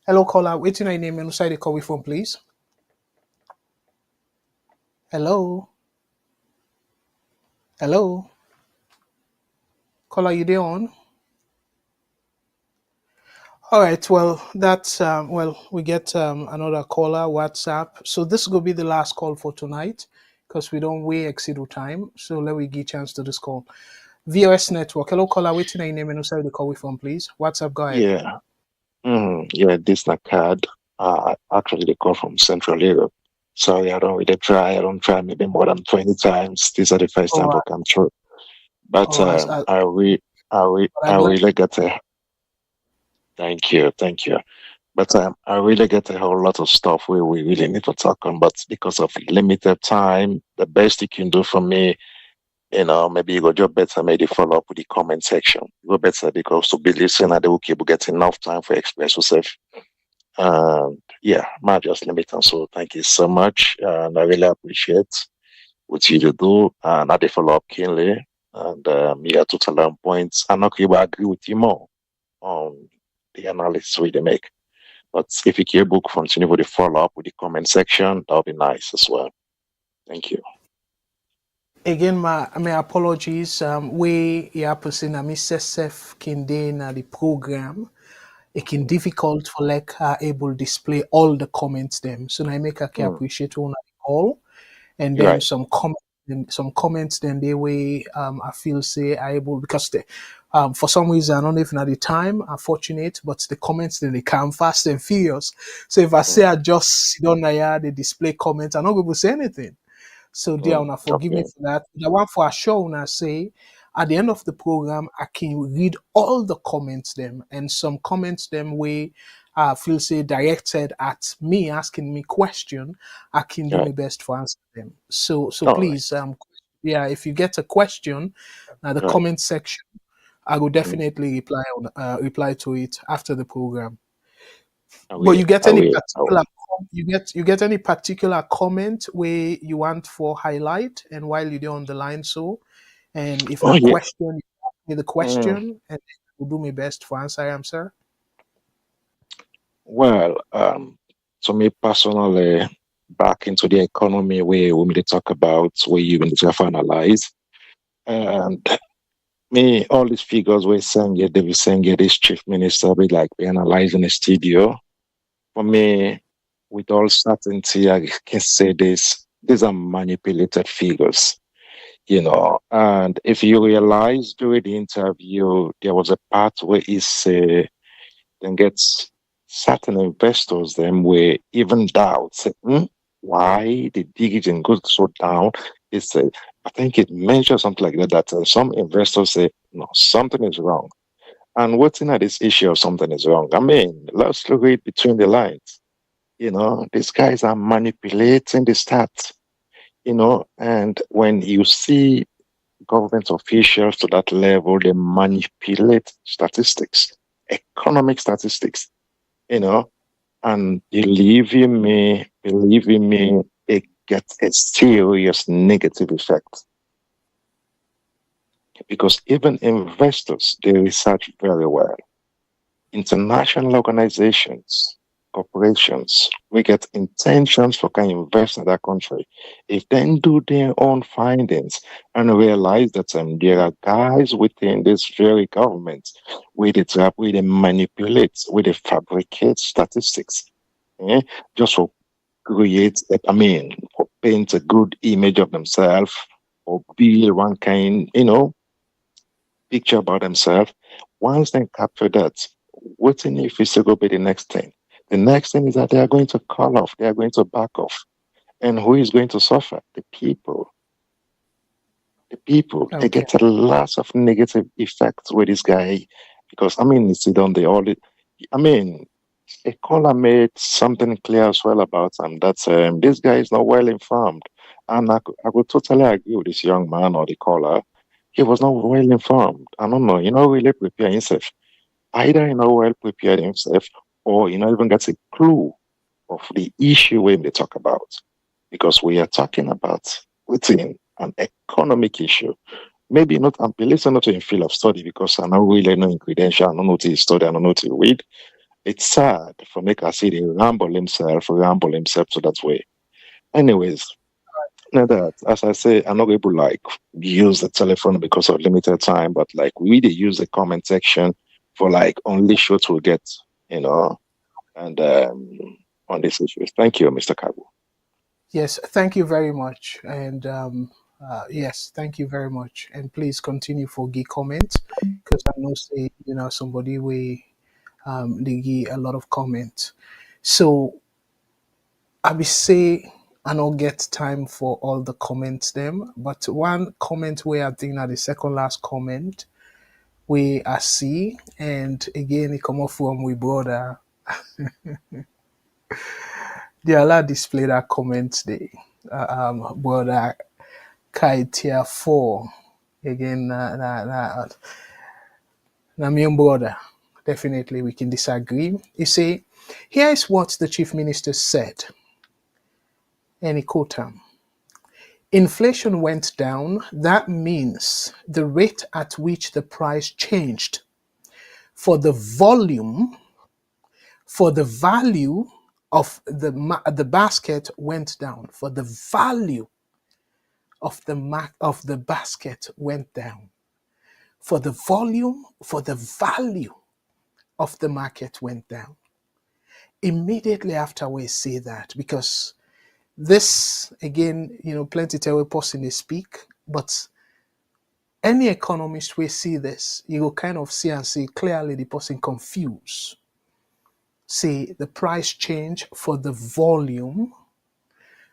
Hello, caller. Waiting your name and who side you call from, please. Hello. Hello. Caller, you there on? All right. Well, that's we get another caller WhatsApp. So this will be the last call for tonight because we don't way exceed our time. So let me give a chance to this call. VOS Network. Hello, caller. Waiting your name and who side you call from, please. WhatsApp. Go ahead. Yeah, this na card. Actually, they call from Central Europe. Sorry, I don't really try. I don't try maybe more than 20 times. These are the first time All I come through. But right. I really get a thank you. But I really get a whole lot of stuff where we really need to talk on. But because of limited time, the best you can do for me, maybe you go do better, maybe follow up with the comment section. You go better because to be listening, they will keep get enough time for express yourself. And yeah, might just limit and so thank you so much. And I really appreciate what you do. And I follow up keenly. And yeah, totally on points. I'm not going to agree with you more on the analysis we make. But if you can book continue with the follow up with the comment section, that'll be nice as well. Thank you. Again, my apologies. We person Mr. Seth Kinde na the program. It can difficult for like able display all the comments them. So I make a appreciate one all, and then Right. some comments then they way I feel say are able because they for some reason I don't know if at the time I'm fortunate, but the comments then they come fast and furious. So if I say I just sit on there, they display comments, I'm not going to say anything. So dear una forgive me Okay. for that. The one for a show when I say at the end of the program I can read all the comments them and some comments them way feel say directed at me asking me question, I can do Right. my best to answer them. So All right. please yeah, if you get a question the Right. comment section, I will definitely reply to it after the program. I But will. you get I any will. particular you get any particular comment where you want for highlight and while you're on the line so and if Oh not yeah. question you ask me the question and I will do my best for answer am sir. Well, to me personally, back into the economy where we may talk about where you need to analyze. And me, all these figures we're saying, yeah, David saying, yeah, this chief minister be like be analyzing the studio. For me, with all certainty, I can say this: these are manipulated figures, And if you realize during the interview, there was a part where he said, then gets certain investors them were even doubt, why the dividend goes so down. It's I think it mentions something like that, that some investors say, no, something is wrong. And what's in this issue of something is wrong? I mean, let's look it between the lines. These guys are manipulating the stats, and when you see government officials to that level, they manipulate statistics, economic statistics, you know, and believe in me, it gets a serious negative effect because even investors, they research very well. International organizations, corporations, we get intentions for can invest in that country. If then do their own findings and realize that there are guys within this very government where they trap, where they manipulate, where they fabricate statistics, just for for paint a good image of themselves or build one kind, picture about themselves. Once they capture that, what's in if it's go be the next thing? The next thing is that they are going to call off, they are going to back off. And who is going to suffer? The people. The people. They Okay. get a lot of negative effects with this guy because you see on the audit. I mean, a caller made something clear as well about him that this guy is not well informed. And I could totally agree with this young man or the caller. He was not well informed. I don't know, really prepare himself. Either he not well prepared himself or he not even gets a clue of the issue when they talk about. Because we are talking about within an economic issue. Maybe not, I'm listening not to in field of study because I don't really know in credential, I don't know to study, I don't know to read. It's sad for make us see the ramble himself to that way. Anyways, now that as I say, I'm not able to like use the telephone because of limited time, but like we really use the comment section for like only shots we'll get, you know, and on this issue. Thank you, Mr. Kabu. Yes, thank you very much. And yes, thank you very much. And please continue for the comments because I know say somebody we they give a lot of comments. So I will say I don't get time for all the comments them, but one comment where I think that the second last comment we I see, and again it come off from we brother. They allow display that comment they brother Kai tier 4 again na me and brother. Definitely we can disagree. You see, here is what the chief minister said, and he quote him. Inflation went down. That means the rate at which the price changed for the volume, for the value of the basket went down. For the value of the basket went down. For the volume, for the value of the market went down. Immediately after we say that, because this again, plenty tell we person they speak, but any economist will see this, you will kind of see and see clearly the person confused. See the price change for the volume,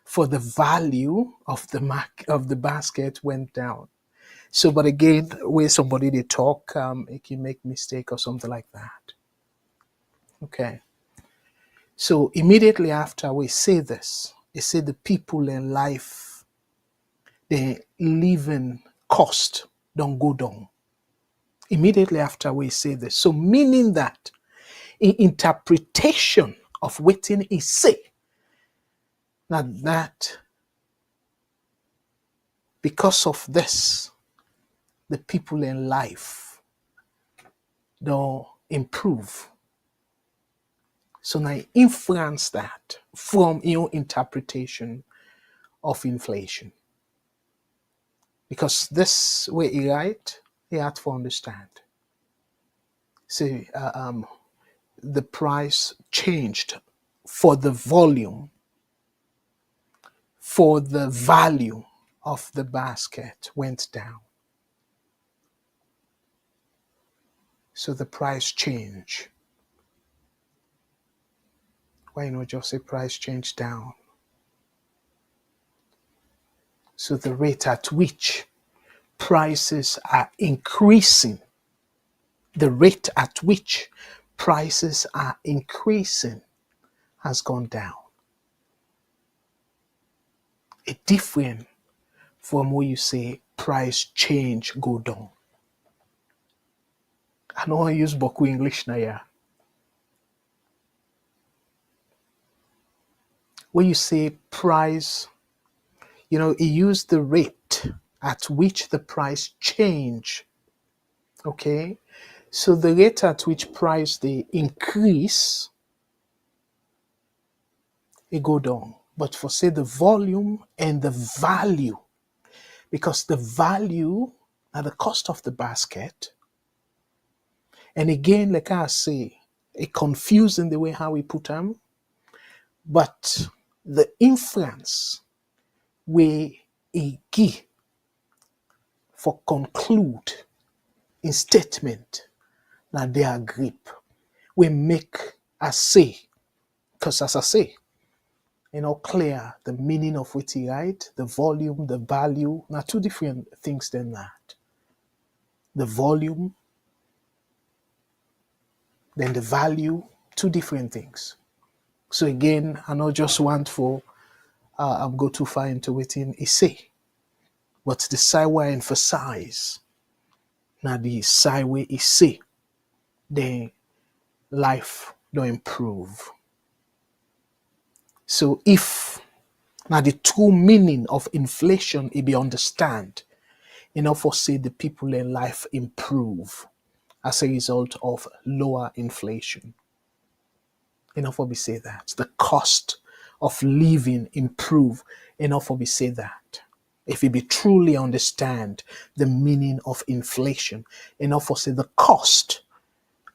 for the value of the basket went down. So, but again, where somebody they talk, it can make mistake or something like that. Okay. So immediately after we say this, they say the people in life, the living cost don't go down. Immediately after we say this. So meaning that in interpretation of waiting he say, that because of this, the people in life don't improve. So now influence that from your interpretation of inflation. Because this way he write, he had to understand. See, the price changed for the volume, for the value of the basket went down. So the price change. Why not just say price change down? So the rate at which prices are increasing, the rate at which prices are increasing has gone down. It's different from what you say price change go down. I know I use Boku English now, yeah. When you say price, it used the rate at which the price change. Okay? So the rate at which price they increase, it go down. But for say the volume and the value, because the value are the cost of the basket. And again, like I say, it confusing the way how we put them, but the influence we give for conclude in statement now their grip. We make us say, because as I say, clear the meaning of what he write, the volume, the value, now two different things than that. The volume, then the value, two different things. So again, I not just want for I'm go too far into it in say, but the side where I emphasize now the side where say, then life don't improve. So if now the true meaning of inflation it be understand, for say the people in life improve as a result of lower inflation. For we say that the cost of living improve. For we say that if we be truly understand the meaning of inflation, for say the cost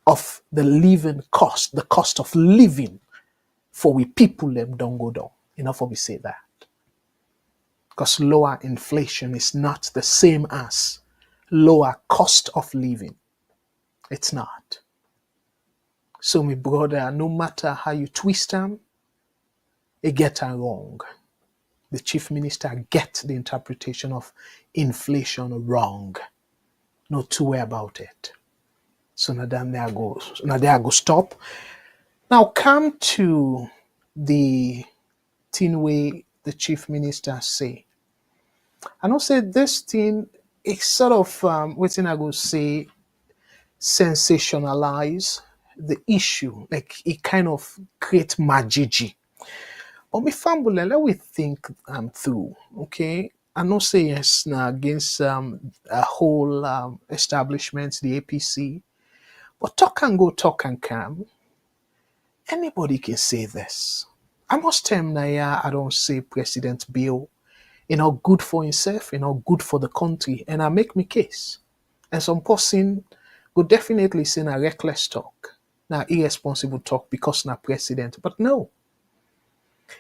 of the living cost, the cost of living for we people them don't go down. For we say that. Because lower inflation is not the same as lower cost of living. It's not. So my brother, no matter how you twist them, it get it wrong. The chief minister get the interpretation of inflation wrong. No two way about it. So now there I go stop. Now come to the thing way the chief minister say. I don't say this thing, it's sort of what I go say sensationalize the issue. Like it kind of create majiji. But me family, let we think through. Okay. I know say yes now against a whole establishment, the APC. But talk and go, talk and come. Anybody can say this. I must tell now, yeah, I don't say President Bill, good for himself, good for the country. And I make me case. And some person would definitely say a reckless talk, now irresponsible talk because now president. But no.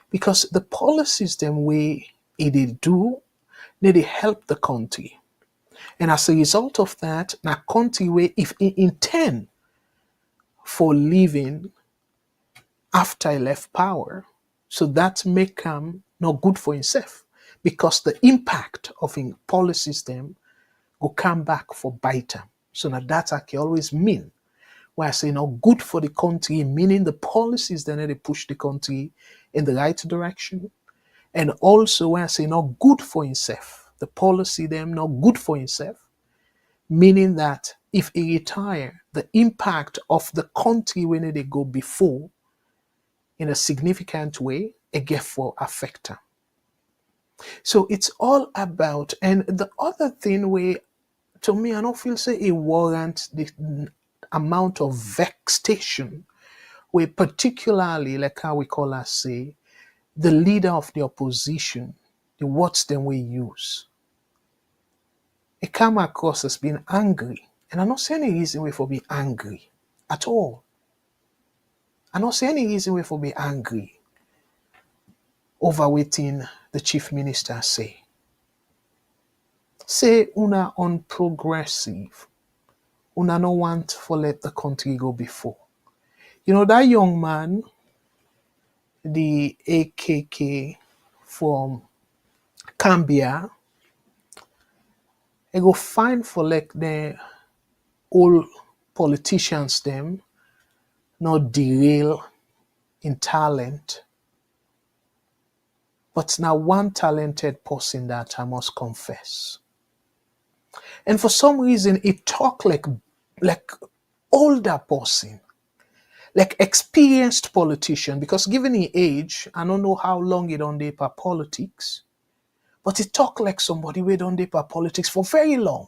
Because the policies them way it do, they help the country. And as a result of that, now country way if it intend for living after he left power, so that make him not good for himself. Because the impact of in policies them will come back for bite him. So now that I can always mean where I say good for the country, meaning the policies then they push the country in the right direction. And also where I say not good for himself, the policy them not good for himself, meaning that if he retire, the impact of the country when they go before in a significant way, it get for affect him. So it's all about, and the other thing where to me I don't feel say it warrant the amount of vexation where particularly like how we call us say the leader of the opposition, the words them we use. It come across as being angry. And I don't see any reason way for being angry at all. I don't see any reason way for being angry over waiting the chief minister say. Say una unprogressive. Una no want for let the country go before. That young man, the AKK from Cambia, I go find for like the old politicians them not derail in talent, but now one talented person that I must confess. And for some reason it talk like older person, like experienced politician, because given the age, I don't know how long it on dey for politics, but it talk like somebody who don't dey for politics for very long.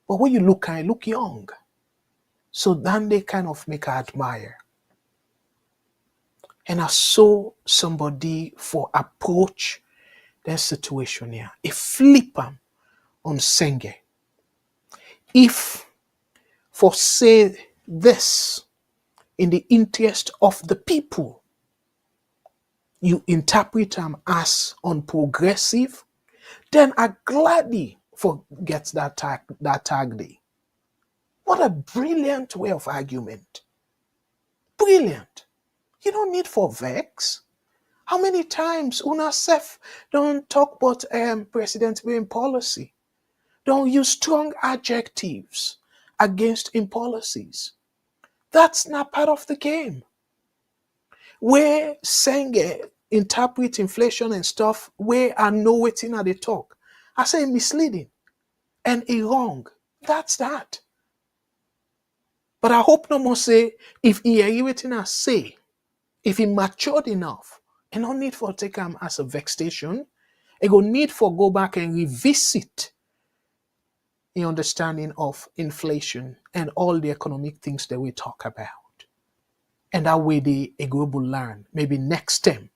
But when you look at it, look young. So then they kind of make I admire. And I saw somebody for approach that situation here. A flip on Sengeh. If for say this in the interest of the people, you interpret them as unprogressive, then I gladly forget that tag day. What a brilliant way of argument. Brilliant. You don't need for vex. How many times una sef don't talk about president being policy? Don't use strong adjectives against in policies. That's not part of the game. Where Sengeh interpret inflation and stuff, where I know waiting at the talk, I say misleading and wrong. That's that. But I hope no more say if he hear waiting I say, if he matured enough, and no need for take him as a vexation, he go need for go back and revisit the understanding of inflation and all the economic things that we talk about. And that way the ego will learn. Maybe next time,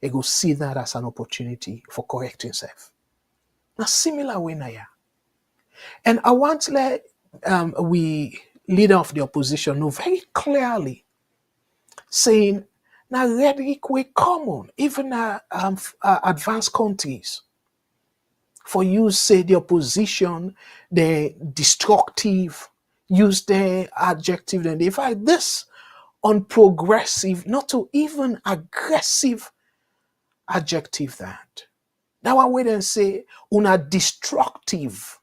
he go see that as an opportunity for correcting himself. Now similar way now. And I want to let we leader of the opposition know very clearly, saying now rhetoric will common, even advanced countries. For you say the opposition, the destructive, use the adjective, and they find this unprogressive, not to even aggressive adjective that. That one way then say una destructive.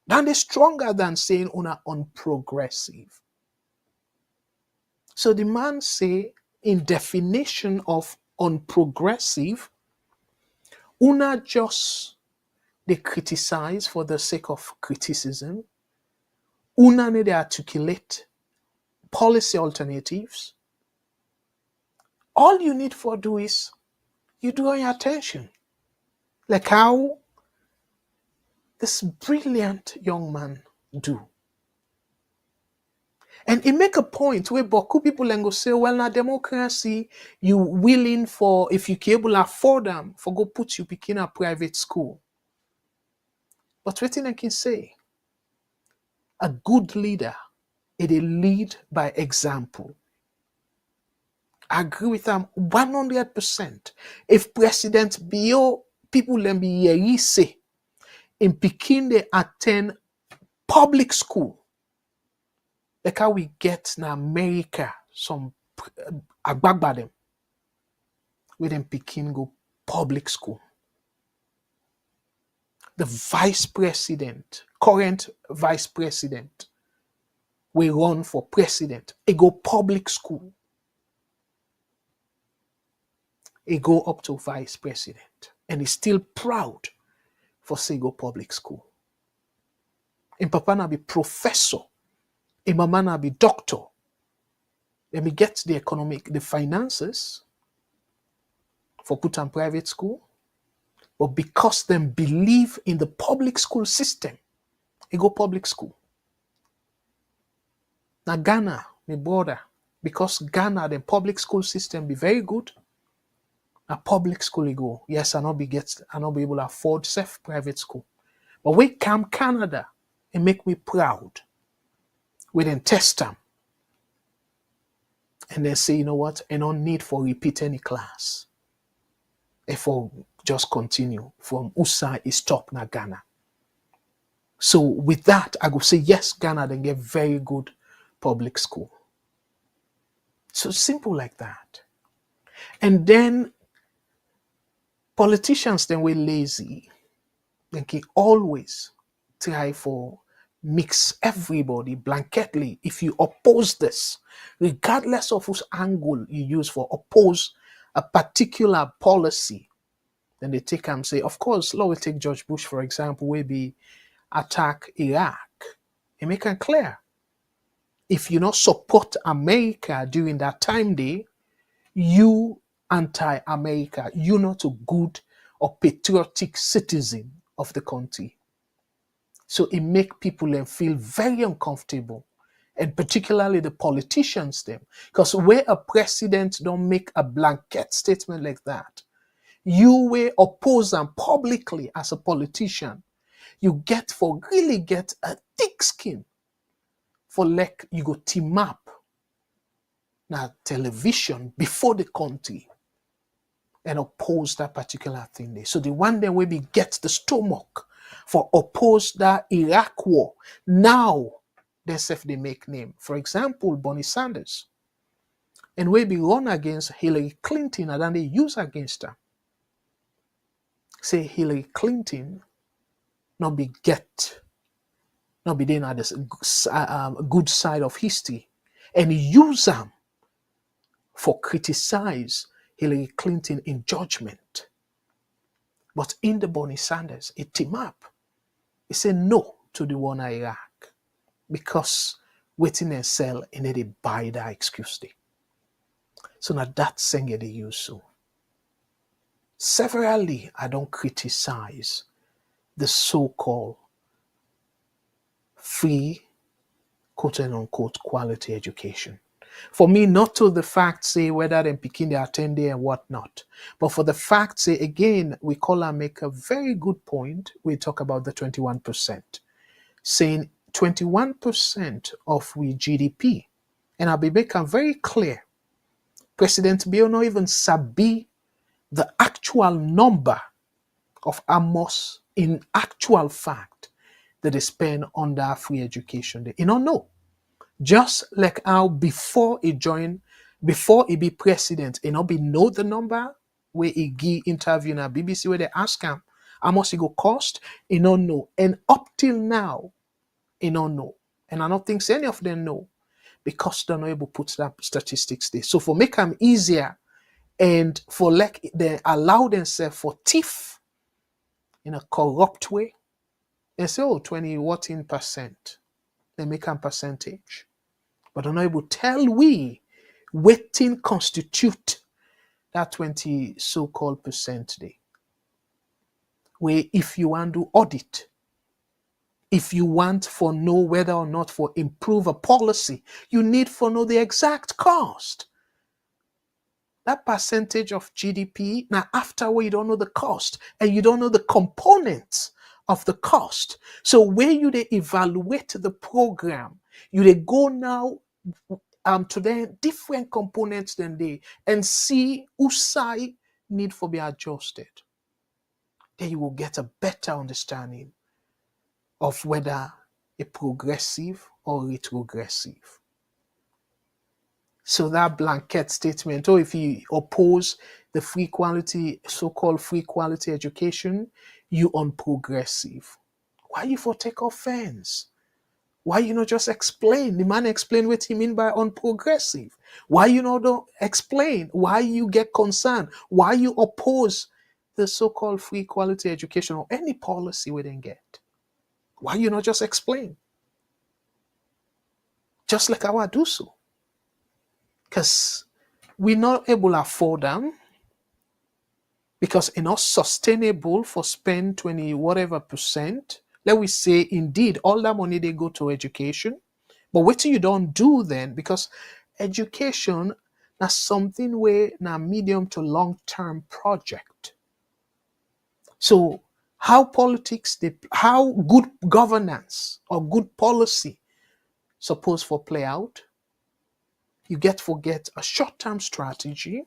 Then they stronger than saying una unprogressive. So the man say in definition of unprogressive, una just they criticize for the sake of criticism. Una they articulate policy alternatives. All you need for do is you draw your attention. Like how this brilliant young man do. And he make a point where Boku people then go say, well, now democracy, you willing for, if you can able afford them, for go put you in a private school. But what I can say, a good leader, it a lead by example. I agree with them 100%. If President Bio, people then be here, say, in Peking, they attend public school. Like how we get in America, some agbagba them, where them Peking go public school. The vice president, current vice president, we run for president. He go public school. He go up to vice president. And he's still proud for say go public school. In Papa na be professor. In Mama na be doctor. Let me get the finances for put on private school. But because them believe in the public school system, they go public school. Now Ghana, my brother, because Ghana, the public school system be very good. A public school you go. Yes, I not be able to afford safe private school. But we come Canada, it make me proud. We then test them. And they say, you know what? I don't need for repeat any class. Therefore, just continue from USA is top na Ghana. So with that, I go say yes, Ghana then get very good public school. So simple like that. And then Politicians then we lazy. They can always try for mix everybody blanketly. If you oppose this, regardless of whose angle you use for oppose a particular policy, then they take and say, of course, law will take George Bush, for example, will be attack Iraq. It make it clear. If you not support America during that time day, you anti-America, you're not a good or patriotic citizen of the country. So it make people then feel very uncomfortable, and particularly the politicians them, because where a president don't make a blanket statement like that, you will oppose them publicly as a politician. You really get a thick skin for like you go team up now television before the country and oppose that particular thing there. So the one day we get the stomach for oppose that Iraq war. Now they say they make name. For example, Bernie Sanders. And we be run against Hillary Clinton and then they use against her. Say Hillary Clinton not be then at this good side of history and use them for criticize Hillary Clinton in judgment. But in the Bernie Sanders, it team up. He said no to the one in Iraq because waiting and sell and then they buy that excuse day. So now that's Sengeh they use so. Severally, I don't criticize the so-called free, quote and unquote, quality education. For me, not to the fact say whether them picking they attend there and whatnot, but for the fact say again, we call and make a very good point. We talk about the 21%, saying 21% of we GDP, and I'll be making very clear. President Bill not even sabi the actual number of Amos in actual fact that they spend on that free education. They don't know. Just like how before he be president, he not be know the number where he give interview na BBC where they ask him how much it go cost, he don't know. And up till now, he don't know. And I don't think any of them know because they're not able to put that statistics there. So for make them easier and for like they allow themselves for thief in a corrupt way, they say, oh, 20%. They make a percentage. But they're not able to tell we waiting constitute that 20 so-called percent day. Where if you want to audit, if you want for know whether or not for improve a policy, you need for know the exact cost. That percentage of GDP, now after where you don't know the cost and you don't know the components of the cost. So where you they evaluate the program, you they go now to the different components than they and see whose side need for be adjusted. Then you will get a better understanding of whether a progressive or retrogressive. So that blanket statement, or if you oppose the free quality, so-called free quality education, you unprogressive. Why you for take offense? Why you not just explain? The man explain what he mean by unprogressive. Why you not don't explain? Why you get concerned? Why you oppose the so-called free quality education or any policy we didn't get? Why you not just explain? Just like I do so. Because we're not able to afford them because it's not sustainable for spend 20 whatever percent. Let we say indeed all that money they go to education. But what you don't do then, because education is something where na medium to long-term project. So how politics, how good governance or good policy supposed for play out? You get a short-term strategy,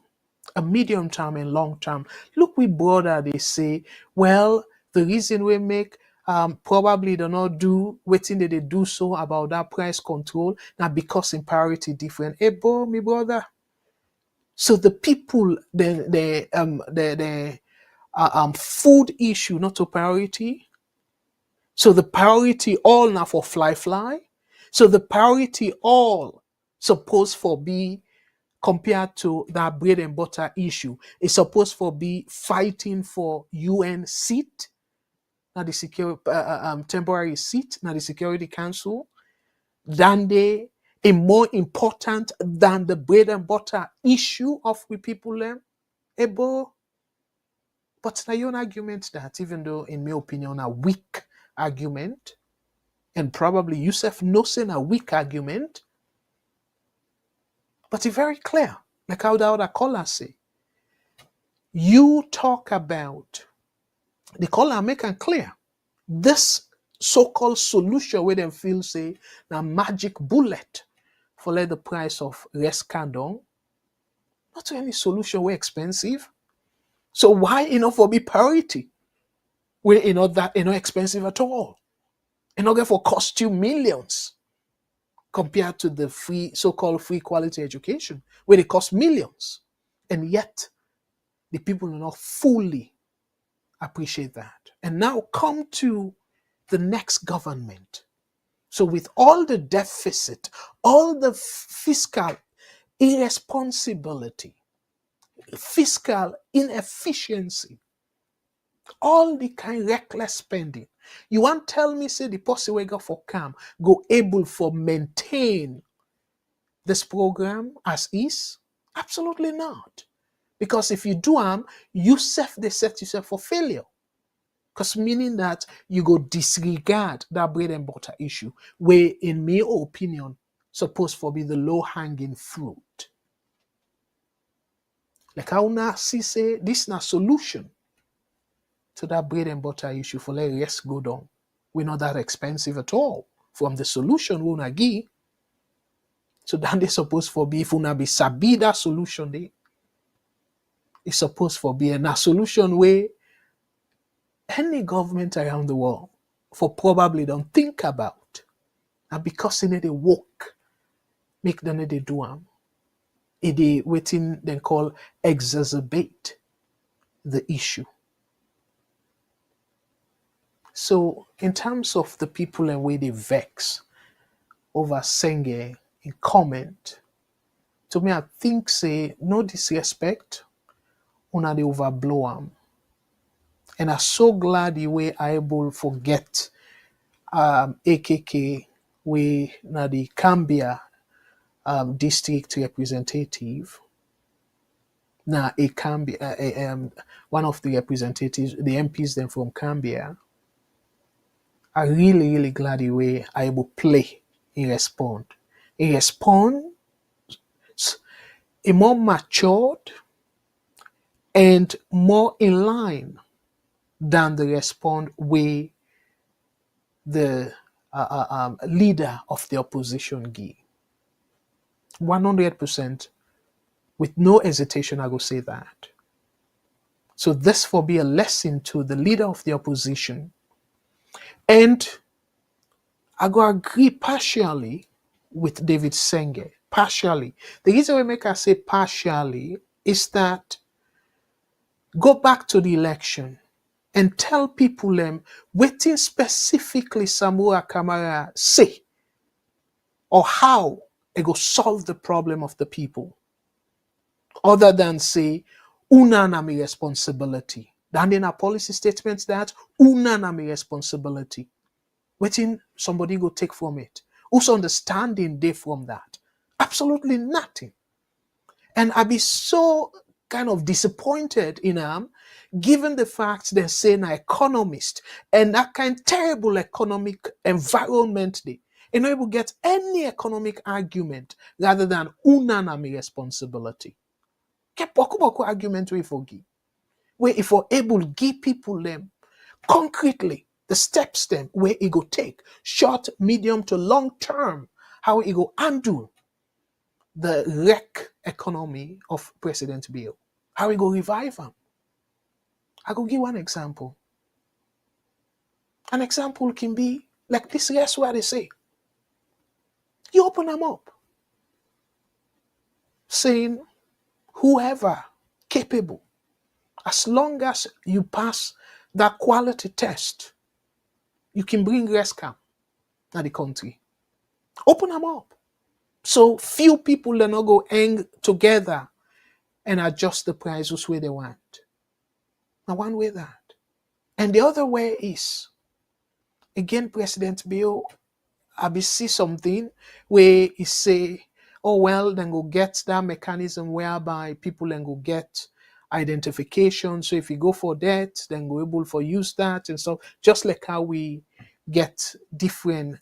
a medium-term and long-term. Look, we brother, they say, well, the reason we make probably they not do waiting that they do so about that price control now because in priority different. Hey, bro, me brother. So the people, the food issue not a priority. So the priority all now for fly. So the priority all supposed for be compared to that bread and butter issue. It's supposed for be fighting for UN seat, now the temporary seat, now the Security Council, than they a more important than the bread and butter issue of we people them. Able, but now your argument that even though in my opinion a weak argument, and probably Yusuf knows a weak argument, but it's very clear. Like how the other caller say, you talk about the caller make it clear. This so-called solution where them feel say the magic bullet for let the price of less down. Not any solution way expensive. So why for be priority? Where that expensive at all. Get for cost you millions compared to the free so-called free quality education where they cost millions. And yet the people do not fully appreciate that. And now come to the next government. So with all the deficit, all the fiscal irresponsibility, fiscal inefficiency, all the kind reckless spending, you want tell me say the person we go for go able for maintain this program as is? Absolutely not. Because if you do you they set yourself for failure. Because meaning that you go disregard that bread and butter issue, where in my opinion, supposed to be the low-hanging fruit. Like how now see say this na solution to that bread and butter issue for let rest go down. We're not that expensive at all. From the solution we una give. So then they supposed for be if una be sabi that solution they it's supposed for be a solution where any government around the world for probably don't think about. And because they work, make them they do it waiting then call exacerbate the issue. So in terms of the people and way they vex over Sengeh in comment, to me I think say no disrespect, una they overblow am. And I'm so glad you were able to forget AKK we na the Cambia district representative. Now a Cambia one of the representatives, the MPs then from Cambia, are really, really glad you were able to play in respond. In response, a more matured and more in line than the respond way the leader of the opposition give. 100%, with no hesitation, I will say that. So this will be a lesson to the leader of the opposition. And I go agree partially with David Sengeh. Partially. The reason we make us say partially is that go back to the election and tell people waiting specifically Samura Kamara say or how it go solve the problem of the people. Other than say, una na mi responsibility. Then in a policy statement that una na mi responsibility. Waiting somebody go take from it. Who's understanding they from that? Absolutely nothing. And I be so kind of disappointed in given the fact they're saying an economist and that kind of terrible economic environment they able to get any economic argument rather than una na mi responsibility. Get boku argument we forgive. Where if we're able to give people them concretely the steps them where it go take short, medium to long term, how it go undo the wreck economy of President Bill. How it go revive them. I go give one example. An example can be like this, yes, what they say. You open them up. Saying whoever capable As long as you pass that quality test, you can bring rescue to the country. Open them up. So few people will not go hang together and adjust the prices where they want. Now one way that. And the other way is, again, President Bill, I be see something where he say, oh well, then go get that mechanism whereby people then go get identification. So if you go for that, then go able for use that and so just like how we get different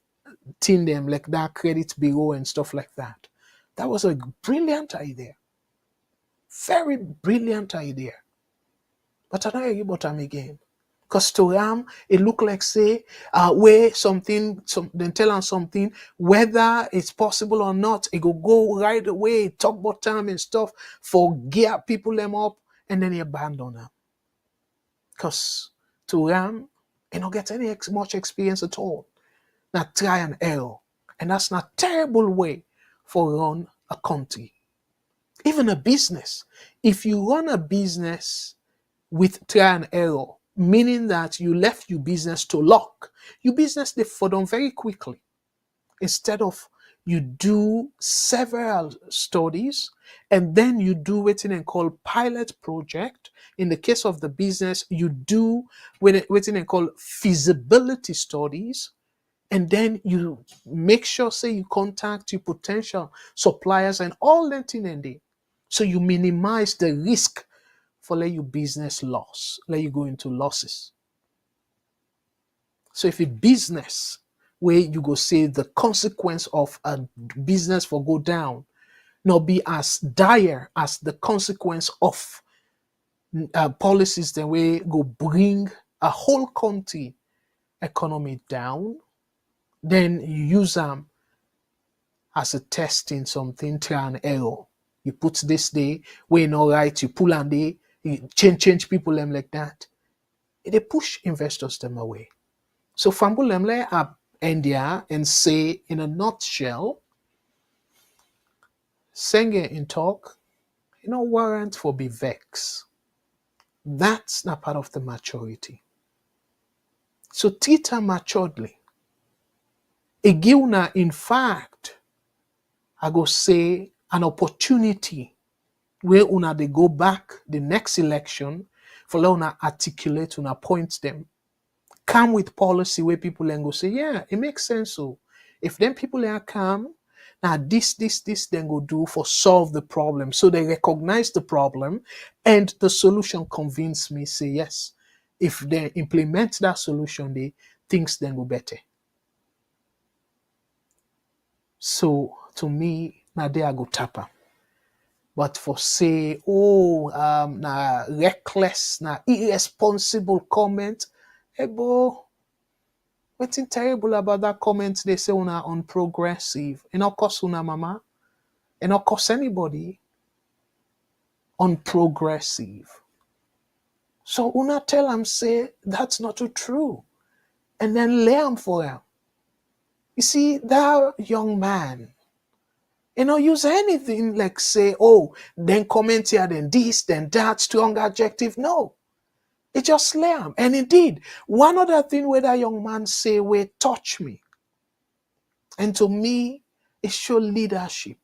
thing them like that credit bureau and stuff like that. That was a brilliant idea. Very brilliant idea. But I don't hear about them again. Because to them, it look like say, where something, then tell them something, whether it's possible or not, it go right away, talk about time and stuff, for gear people them up, and then he abandon them. Because to them, they don't get any much experience at all. Not try and error. And that's not a terrible way for run a country. Even a business. If you run a business with try and error, meaning that you left your business to lock, your business they fall down very quickly. Instead of you do several studies and then you do what they call pilot project. In the case of the business, you do what they call feasibility studies. And then you make sure, say, you contact your potential suppliers and all that thing and there. So you minimize the risk for let your business loss, let you go into losses. So if a business where you go say the consequence of a business for go down, not be as dire as the consequence of policies that way go bring a whole country economy down, then you use them as a testing something, try and error. You put this day, way not right, you pull and they you change people them like that. They push investors them away. So Fambu Lemle are India and say in a nutshell, Sengeh in talk, warrant for be vex. That's not part of the maturity. So Tita maturedly. Igilna, in fact, I go say an opportunity where una they go back the next election for let una articulate una point them. Come with policy where people then go say, yeah, it makes sense. So if then people are come, now this, then go do for solve the problem. So they recognize the problem and the solution convince me, say yes. If they implement that solution, things then go better. So to me, now there I go tapper. But for say, na reckless, na irresponsible comment, hey bro, what's terrible about that comment they say una unprogressive? It not cost una mama, it not cost anybody. Unprogressive. So una tell them say that's not true. And then lay them for them. You see, that young man, use anything like say, then comment here, then this, then that, strong adjective. No. It just slam. And indeed, one other thing where that young man say, "Wait, touch me." And to me, it show leadership.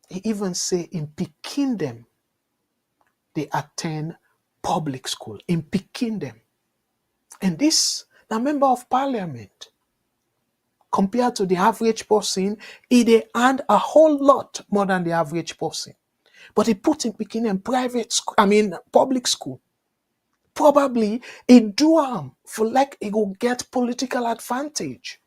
He even say in picking them, they attend public school. In picking them. And this, the member of parliament, compared to the average person, they earn a whole lot more than the average person. But he put in picking them public school. Probably a do am for like he go get political advantage,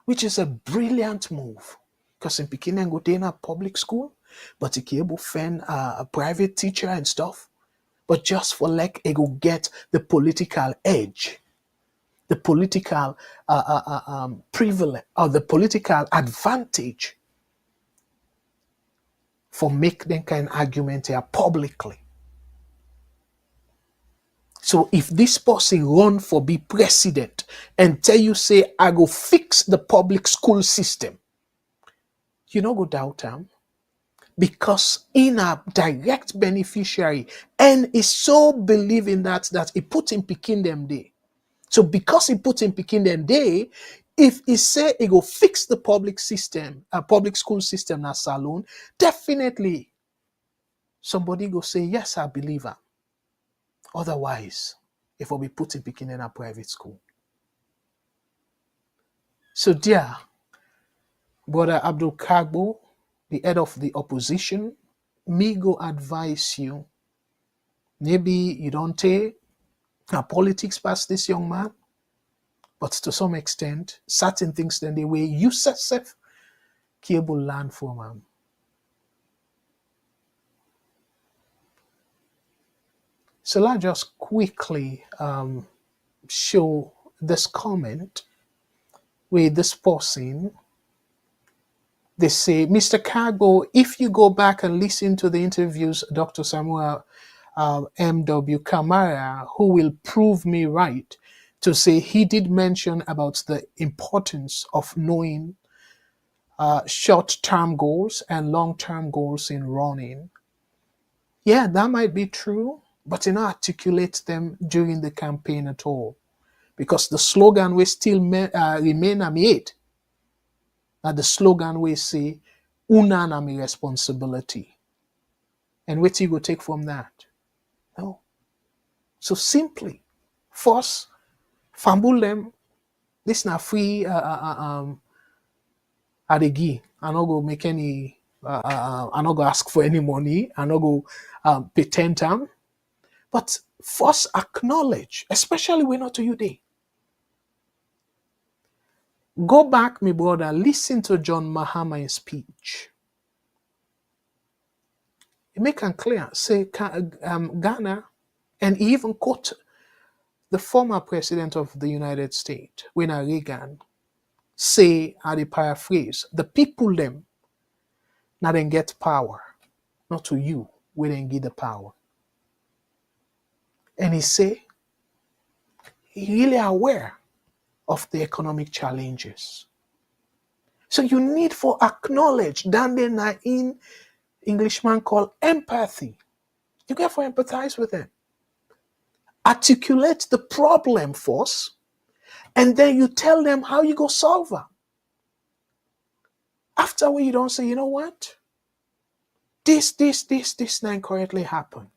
which is a brilliant move. Because in Pekin and go to a public school, but he can able find a private teacher and stuff, but just for like he go get the political edge, the political privilege or the political advantage for make them kind of argument here publicly. So if this person run for be president and tell you, say, I go fix the public school system, you no go doubt him. because in a direct beneficiary and is so believing that he put in picking them there. So because he put in picking them there, if he say he go fix the public system, public school system na salon, definitely somebody go say, yes, I believe her. Otherwise, if we be put in picking in a private school. So dear Brother Abdul Kargbo, the head of the opposition, me go advise you, maybe you don't take a politics past this young man, but to some extent, certain things then the way you yourself cable learn from him. So let's just quickly show this comment with this person. They say, Mr. Kargbo, if you go back and listen to the interviews, Dr. Samuel M.W. Kamara, who will prove me right, to say he did mention about the importance of knowing short-term goals and long-term goals in running. Yeah, that might be true, but articulate them during the campaign at all. Because the slogan will still remain amid. Now the slogan will say, una na mi responsibility. And what you go take from that? No. So simply, first, fambul them, this na free adegi. I no go make any, I no go ask for any money. I no go patent them. But first acknowledge, especially when not to you day. Go back, my brother, listen to John Mahama's speech. He make it clear, say Ghana, and he even quote the former president of the United States, Ronald Reagan, say, I paraphrase, the people them, now then get power, not to you, we then give the power. And he say, he really aware of the economic challenges. So you need for acknowledge that then in Englishman called empathy. You get for empathize with them. Articulate the problem first, and then you tell them how you go solve them. After you don't say, you know what? This now incorrectly happened.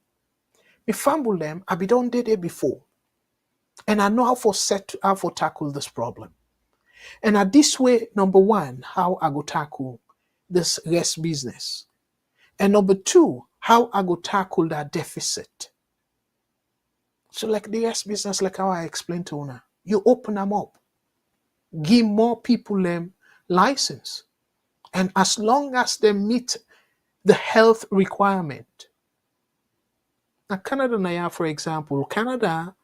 Me fumble them, I be done did it before. And I know how for tackle this problem. And at this way, number one, how I go tackle this rest business. And number two, how I go tackle that deficit. So like the rest business, like how I explained to Una, you open them up. Give more people them license. And as long as they meet the health requirement. Now Canada now, for example, Canada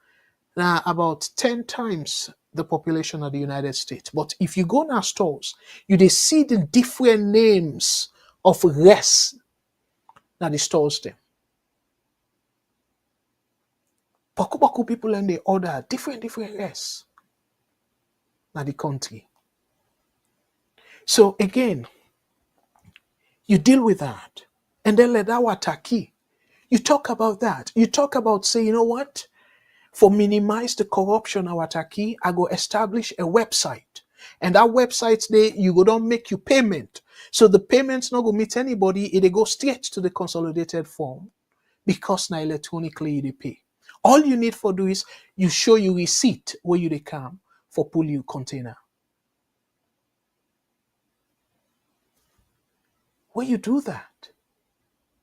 now about 10 times the population of the United States. But if you go in our stores, you they see the different names of rest that the stores them. Baku people and they order different rests in the country. So again, you deal with that. And then let our taki. You talk about that. You talk about say, you know what? For minimize the corruption our taki, I go establish a website. And that website there, you go don't make you payment. So the payments not go meet anybody, it go straight to the consolidated form because now electronically they pay. All you need for do is you show you receipt where you they come for pull you container. When you do that,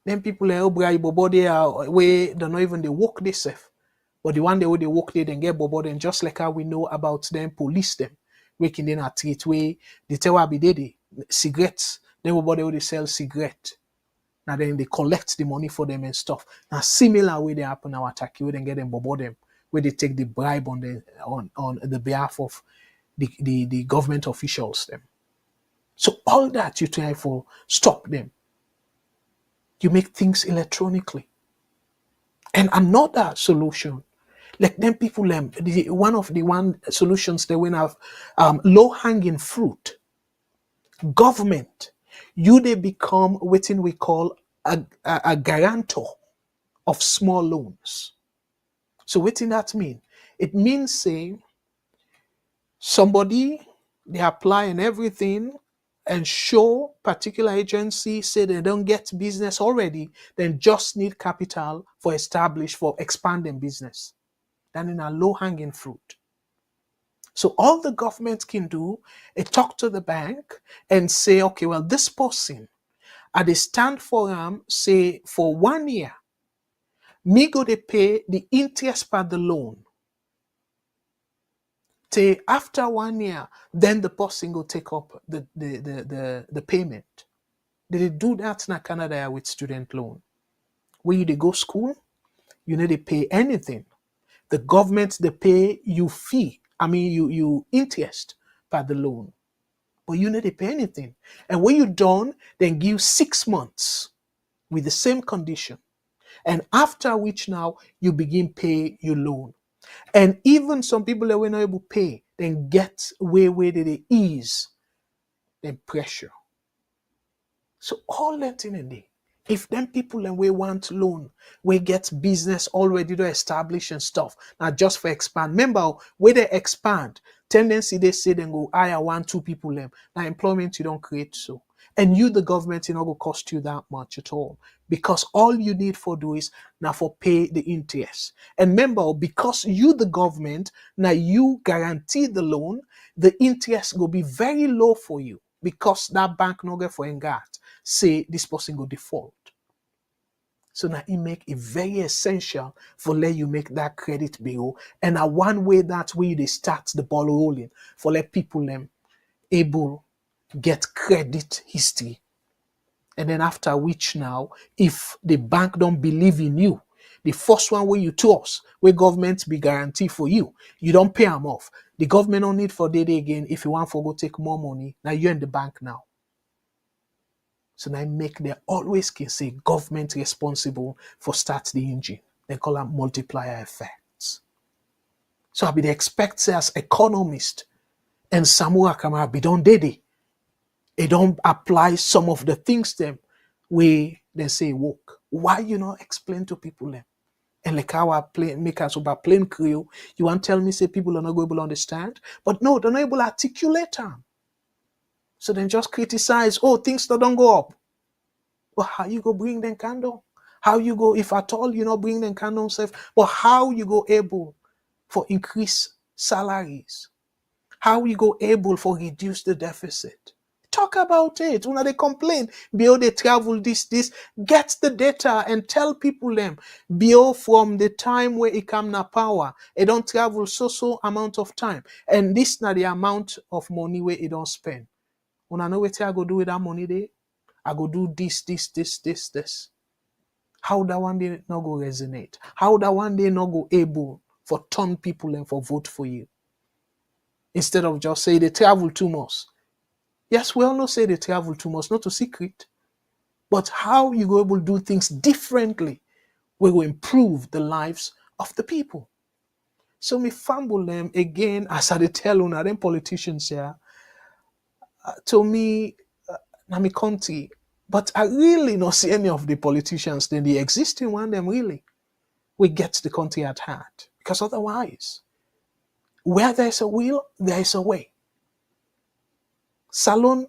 then people like body where they not even they work they safe. But the one day where they work they then get bobo then just like how we know about them police them. Waking in a treat way they tell what be they cigarettes, then everybody where they sell cigarette. Now then they collect the money for them and stuff. Now similar way they happen now attack you, then get them bobo them, where they take the bribe on the behalf of the government officials them. So all that you try for stop them. You make things electronically. And another solution, like them people, one of the solutions they will have low-hanging fruit. Government You they become what we call a guarantor of small loans. So what does that mean? It means saying somebody they apply and everything and show particular agency say they don't get business already, then just need capital for establish for expanding business. Then in a low hanging fruit. So all the government can do is talk to the bank and say, okay, well, this person at the stand for say for 1 year, me go to pay the interest per the loan. Till after 1 year, then the person go take up the payment. They do that in Canada with student loan. When you they go school, you need to pay anything. The government they pay you fee. I mean you interest per the loan. But you need to pay anything. And when you done, then give 6 months with the same condition. And after which now you begin pay your loan. And even some people that were not able to pay, then get where they ease then pressure. So all that in a day. If them people and we want loan, we get business already to establish and stuff, not just for expand. Remember, where they expand, tendency they say then go hire 1-2 people them. Now employment you don't create so. And you, the government, not going to cost you that much at all. Because all you need for do is now for pay the interest. And remember, because you, the government, now you guarantee the loan, the interest will be very low for you. Because that bank no get for engat, say this person go default. So now it make it very essential for let you make that credit bill. And a one way that way they start the ball rolling for let people them able get credit history. And then after which now, if the bank don't believe in you, the first one where you trust, where government be guarantee for you, you don't pay them off. The government don't need for day again. If you want for go take more money, now you're in the bank now. So now make they always can say government responsible for start the engine. They call them multiplier effects. So I be the expect say as economist and Samuel Kamara be done day. They don't apply some of the things them we they say work. Why you not explain to people them? And like how I play make us about plain Creole, you want to tell me say people are not able to understand? But no, they're not able to articulate them. So then just criticize, oh, things that don't go up. But how you go bring them candle? How you go, if at all you not bring them candle self, but how you go able for increase salaries? How you go able for reduce the deficit? Talk about it. When they complain, BO they travel this, get the data and tell people them. BO from the time where it come na power, it don't travel so amount of time. And this na the amount of money where it don't spend. When I know what I go do with that money there, I go do this. How that one day not go resonate? How that one day not go able for turn people and for vote for you? Instead of just say they travel too much. Yes, we all know say they travel too much, not a secret. But how you go able to do things differently will improve the lives of the people. So me fumble them again as I tell on them politicians here. To me, na me country, but I really not see any of the politicians, then the existing one, them really, we get the country at heart. Because otherwise, where there's a will, there is a way. Salon,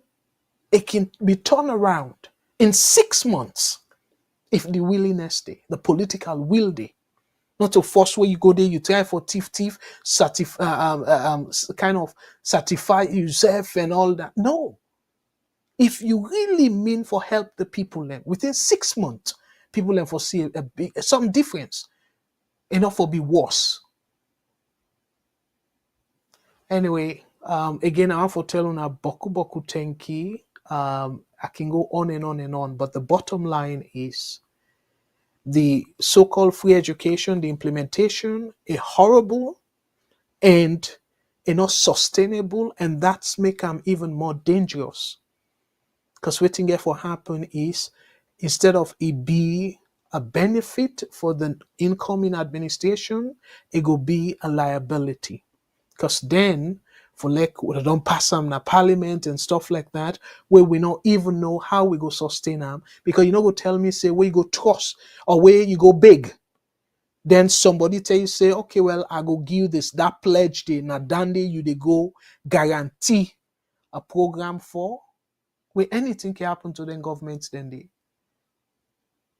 it can be turned around in 6 months if the willingness day, the political will day. Not to force where you go there, you try for thief, kind of certify yourself and all that. No. If you really mean for help the people then within 6 months, people then foresee some difference. Enough for be worse. Anyway, again, I want to tell you boku tenki. I can go on and on and on, but the bottom line is the so-called free education, the implementation, a horrible and not sustainable, and that's make them even more dangerous. Because what thing for happen is instead of it be a benefit for the incoming administration, it will be a liability. Because then for like we don't pass them na parliament and stuff like that, where we not even know how we go sustain them, because you know go tell me say where you go trust or where you go big. Then somebody tell you say, okay, well, I go give you this, that pledge day, na dandy you they go guarantee a program for where anything can happen to them government then they.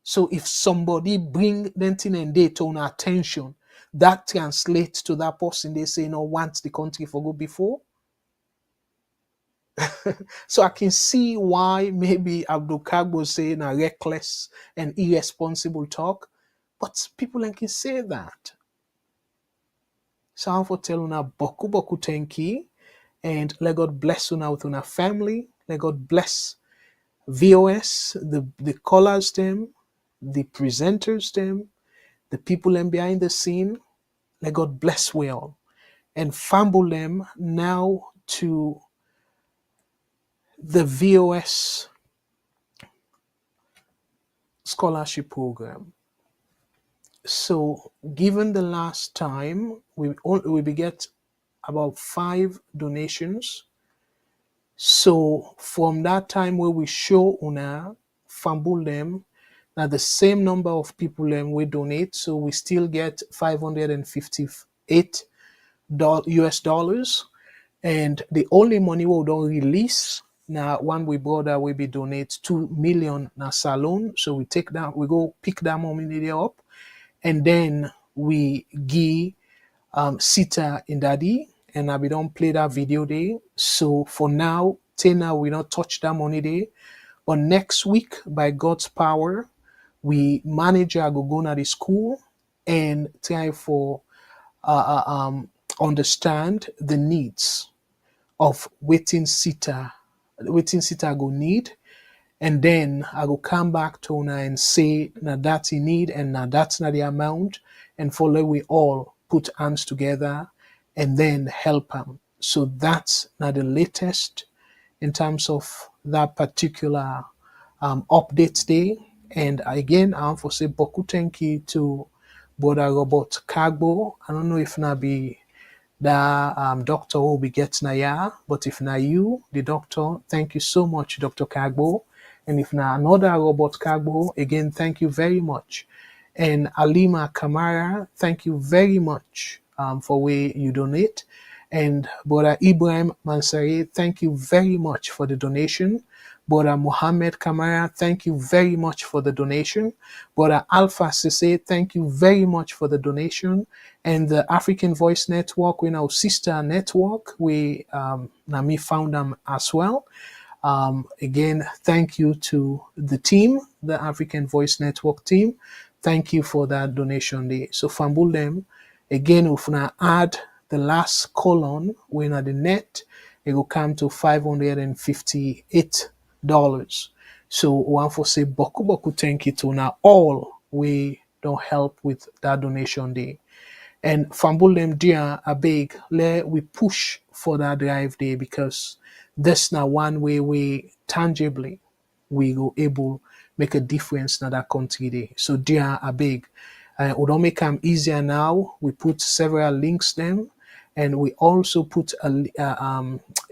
So if somebody bring them thing and they to our attention, that translates to that person they say, no, want the country for go before. So I can see why maybe Abdul Karim saying a reckless and irresponsible talk, but people can say that. So I for tell una boku boku tenki, and let God bless una with una family. Let God bless VOS, the callers them, the presenters them, the people them behind the scene. Let God bless we all. And fumble them now to the VOS scholarship program. So given the last time, we get about 5 donations. So from that time where we show una fumble them, now the same number of people them we donate, so we still get $558 US dollars, and the only money we don't release now one we brother will be donate 2 million na salon, so we take that, we go pick that money up, and then we give Sita in Daddy, and we don't play that video day. So for now, till now, we don't touch that money day. But next week, by God's power, we manage our go to the school and try for understand the needs of waiting Sita go need. And then I will come back to una and say, now that's in need and now that's not the amount. And follow we all put hands together and then help them. So that's now the latest in terms of that particular update day. And again, I want to say boku thank you to Brother Robert Kargbo. I don't know if na be the doctor will be getting a year, but if not you, the doctor, thank you so much, Dr. Kargbo. And if not another Robert Kargbo, again, thank you very much. And Alima Kamara, thank you very much for where you donate. And Brother Ibrahim Mansari, thank you very much for the donation. Brother Mohammed Kamara, thank you very much for the donation. Brother Alpha Sise, thank you very much for the donation. And the African Voice Network, we now sister network, we Nami found them as well. Again, thank you to the team, the African Voice Network team. Thank you for that donation day. So fambul them again, if we add the last column, when at the net, it will come to $558. So one for say boku boku thank you to now all we don't help with that donation day. And fambul them dear a big let we push for that drive day, because that's now one way we tangibly we go able make a difference in that country day. So dear a big we don't make them easier now. We put several links them, and we also put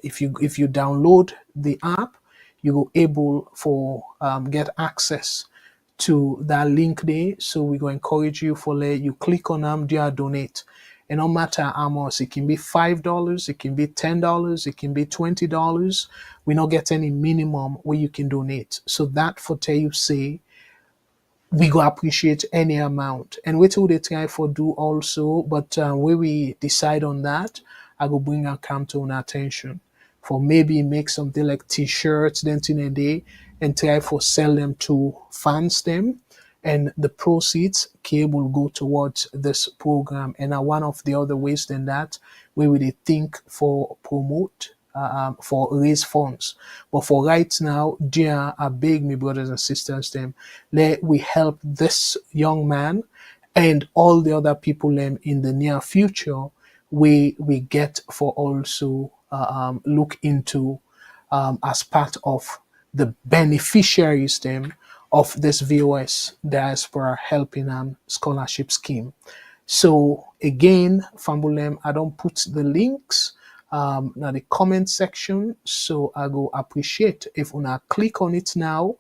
if you download the app, you go able for get access to that link there. So we go encourage you for let you click on them, there donate. And no matter how much, it can be $5, it can be $10, it can be $20. We not get any minimum where you can donate. So that for tell you say we go appreciate any amount. And wait till they try for do also, but where we decide on that, I go bring a come to an attention for maybe make something like t-shirts then in a day and try for sell them to fans them, and the proceeds will go towards this program. And one of the other ways than that where we think for promote for raise funds. But for right now, dear, I beg me brothers and sisters them, let we help this young man and all the other people in the near future we get for also look into as part of the beneficiaries them of this VOS diaspora helping scholarship scheme. So again, Fambulem, I don't put the links now the comment section. So I go appreciate if una click on it now.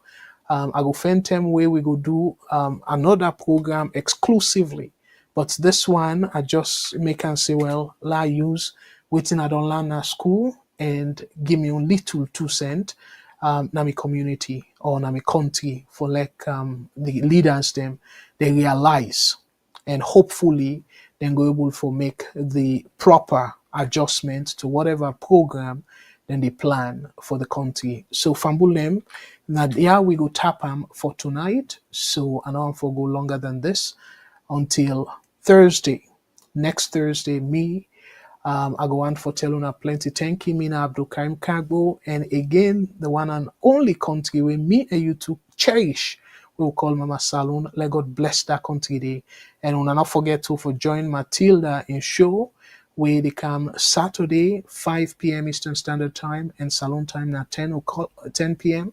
I go find time where we go do another program exclusively. But this one, I just make and say, well, la use waiting I don't learn at school and give me a little 2 cent na my community or na my country for like the leaders them they realize and hopefully then go able to make the proper adjustment to whatever program then they plan for the country. So Fambulem, now yeah we go tap for tonight. So I don't want to go longer than this until Thursday. Next Thursday, me I go on for telling her plenty. Thank you, Mina Abdul Karim Kargbo. And again, the one and only country where me and you to cherish. We'll call Mama Salon. Let God bless that country day. And we'll not forget to for join Matilda in show where they come Saturday, 5 p.m. Eastern Standard Time and Salon time at 10 p.m.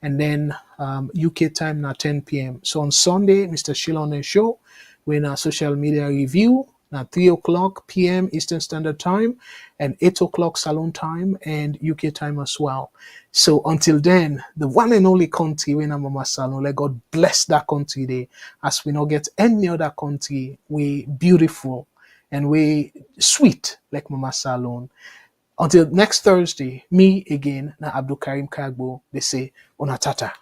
And then UK time at 10 p.m. So on Sunday, Mr. Shilon show, we're in our social media review at 3 o'clock p.m. Eastern Standard Time and 8 o'clock Salon time and UK time as well. So until then, the one and only country when I'm Mama Salon, let God bless that country day as we not get any other country we beautiful and we sweet like Mama Salon. Until next Thursday, me again, na Abdul Karim Kargbo, they say, Onatata.